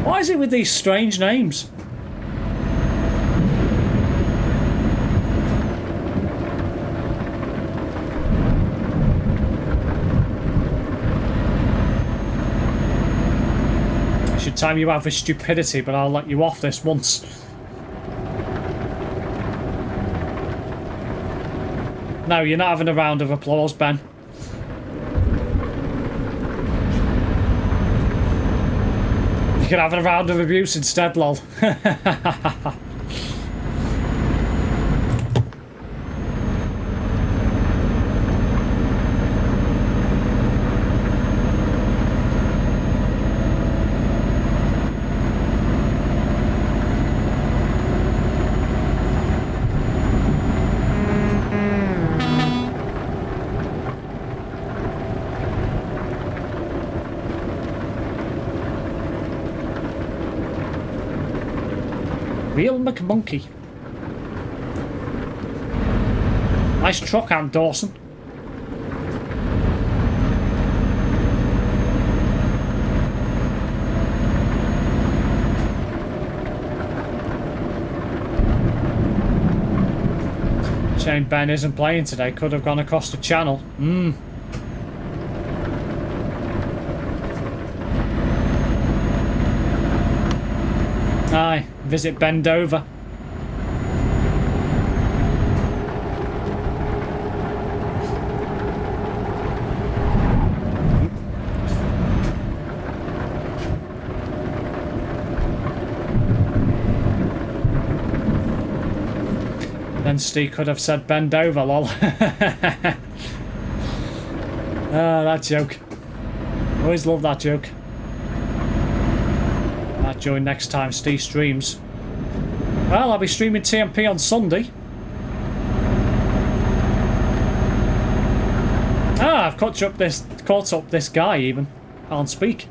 Why is it with these strange names? I should time you out for stupidity, but I'll let you off this once. No, you're not having a round of applause, Ben. can have a round of abuse instead, lol. Real McMonkey. Nice truck, Aunt Dawson. Shame Ben isn't playing today. Could have gone across the channel. Aye, visit Bendover. Then Steve could have said Bendover, lol. Ah, that joke. Always love that joke. Might join next time Steve streams. Well, I'll be streaming TMP on Sunday. Ah, I've caught up this guy even. Can't speak.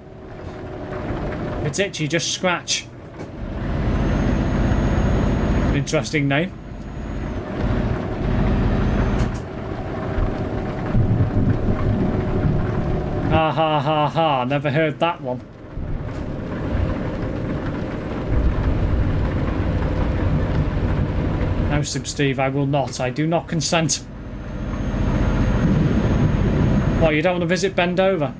It's itchy, just scratch. Interesting name. Ha ha ha ha, never heard that one. No, SimSteve, I will not. I do not consent. What, you don't want to visit Bendover?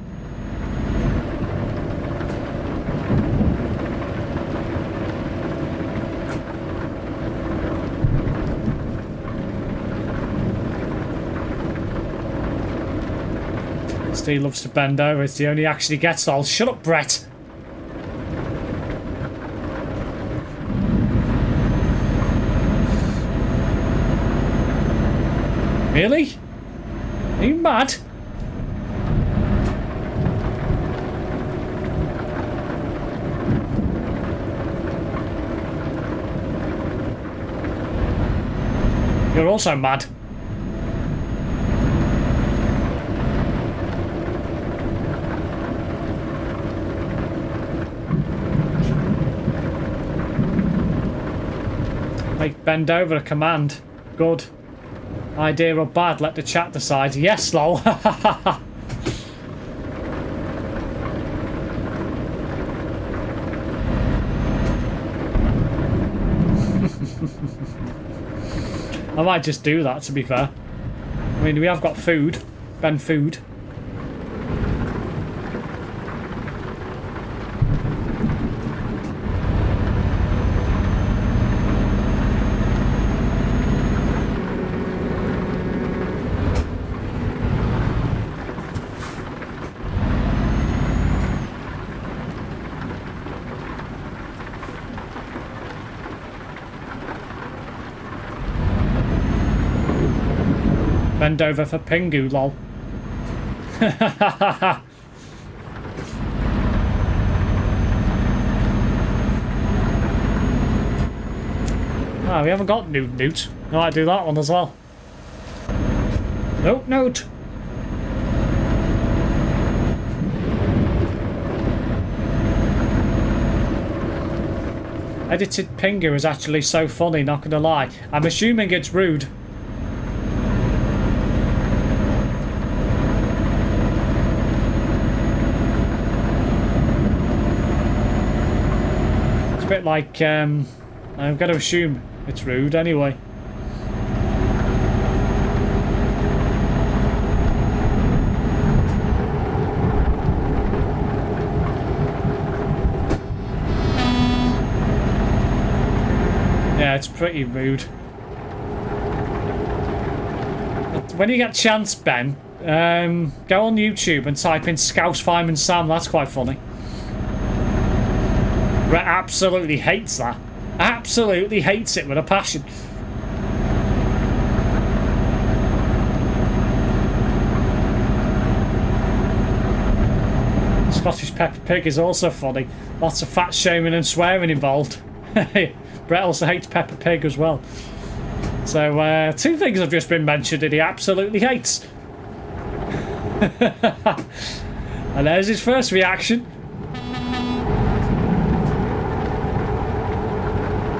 Steve loves to bend over. It's the only action he gets all. Shut up, Brett. Really? Are you mad? You're also mad. Make bend over a command. Good. Idea or bad, let the chat decide. Yes, lol. I might just do that, to be fair. I mean, we have got food. Ben food. Bend over for Pingu, lol. Ah, we haven't got Newt. I might do that one as well. Note. Edited Pingu is actually so funny, not gonna lie. I'm assuming it's rude. Bit like I'm going to assume it's rude anyway. Yeah, it's pretty rude. But when you get a chance, Ben, go on YouTube and type in Scouse Fireman Sam. That's quite funny. Brett absolutely hates that. Absolutely hates it with a passion. Scottish Peppa Pig is also funny. Lots of fat shaming and swearing involved. Brett also hates Peppa Pig as well. So, two things have just been mentioned that he absolutely hates. And there's his first reaction.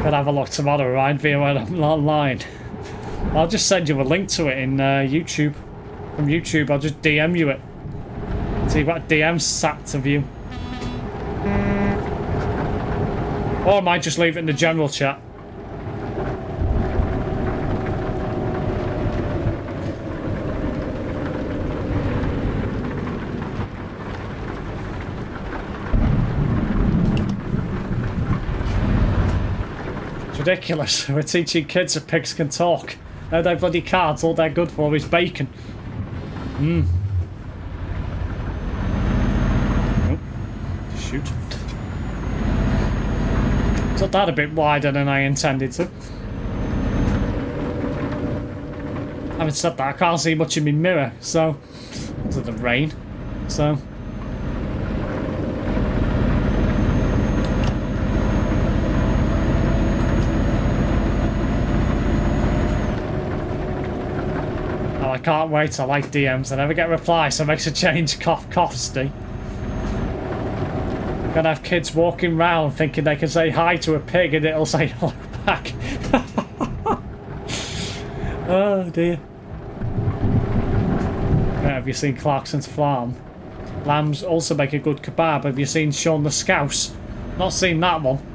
Gotta have a look tomorrow, Ryan, via when I'm online. I'll just send you a link to it in YouTube. From YouTube, I'll just DM you it. So you've got DMs sat to view. Or I might just leave it in the general chat. Ridiculous. We're teaching kids that pigs can talk. No, they bloody can't. All they're good for is bacon. Oh, shoot. Took that a bit wider than I intended to. Having said that, I can't see much in my mirror, so because of the rain. So I can't wait. I like DMs. I never get replies, so it makes a change. Cough, cough, Steve. Gonna have kids walking round thinking they can say hi to a pig and it'll say hello back. Oh dear. Have you seen Clarkson's Farm? Lambs also make a good kebab. Have you seen Sean the Scouse? Not seen that one.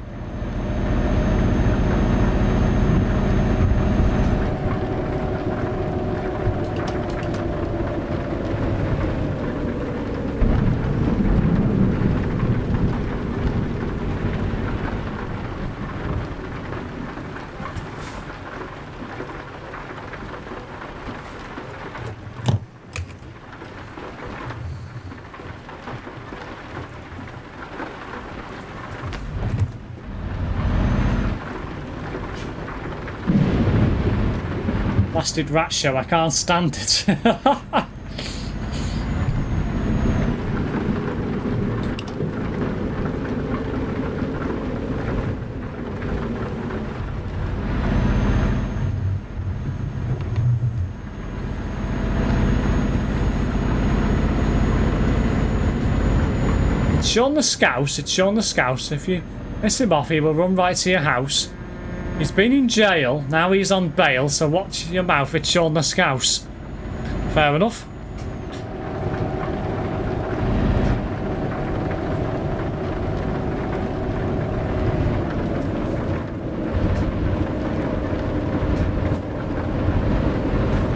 Blasted rat show, I can't stand it. It's Sean the Scouse, it's Sean the Scouse. If you miss him off, he will run right to your house. He's been in jail, now he's on bail, so watch your mouth, it's Sean the Scouse. Fair enough.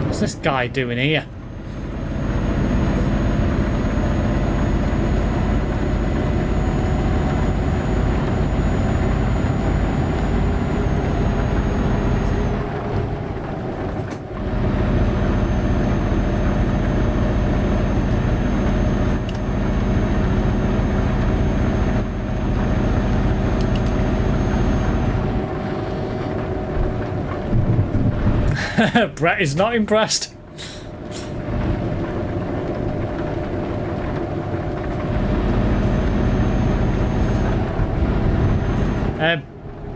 What's this guy doing here? Brett is not impressed.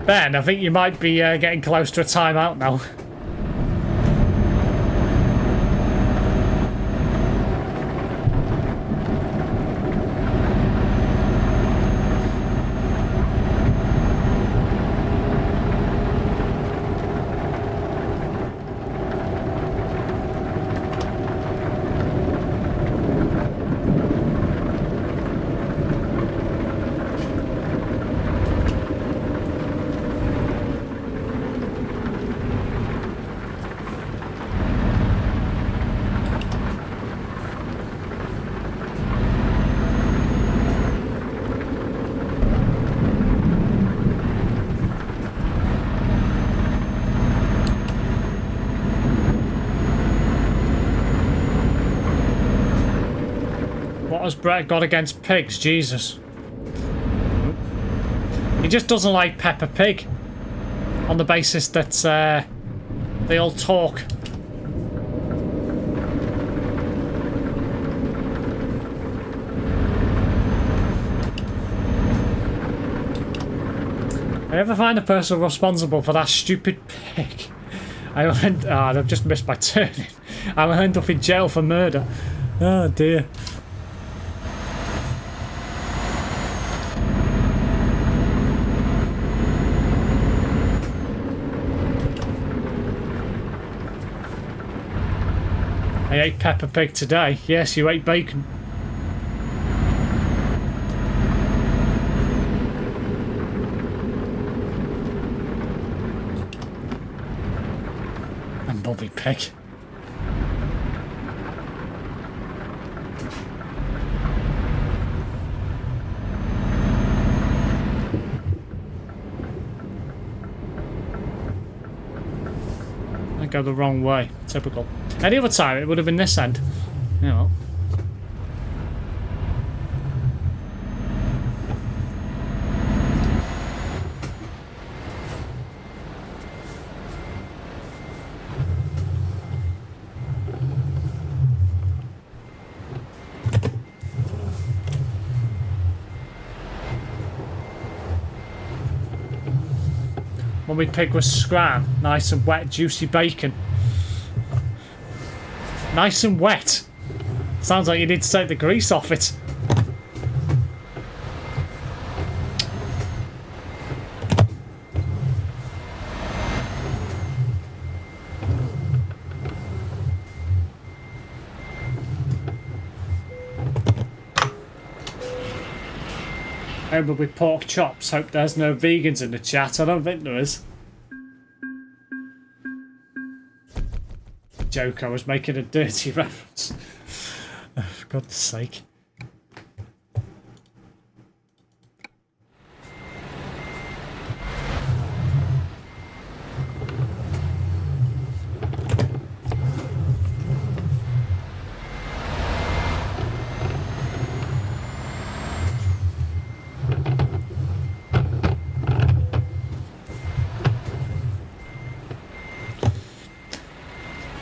Ben, I think you might be getting close to a timeout now. What has Brett got against pigs? Jesus. He just doesn't like Peppa Pig on the basis that they all talk. If I ever find the person responsible for that stupid pig, I will end, I've just missed my turning. I will end up in jail for murder. Oh dear. I ate Peppa Pig today. Yes, you ate bacon. And Bobby Pig. I go the wrong way. Typical. Any other time it would have been this end. Yeah, well. Mummy Pig was scran. Nice and wet, juicy bacon. Nice and wet. Sounds like you need to take the grease off it. Over with pork chops. Hope there's no vegans in the chat. I don't think there is. Joke, I was making a dirty reference. Oh, for God's sake.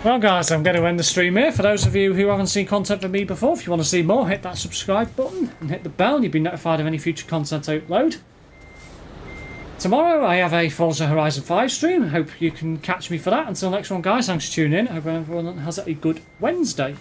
Well guys, I'm going to end the stream here. For those of you who haven't seen content from me before, if you want to see more, hit that subscribe button and hit the bell and you'll be notified of any future content I upload. Tomorrow I have a Forza Horizon 5 stream. I hope you can catch me for that. Until next one guys, thanks for tuning in. I hope everyone has a good Wednesday.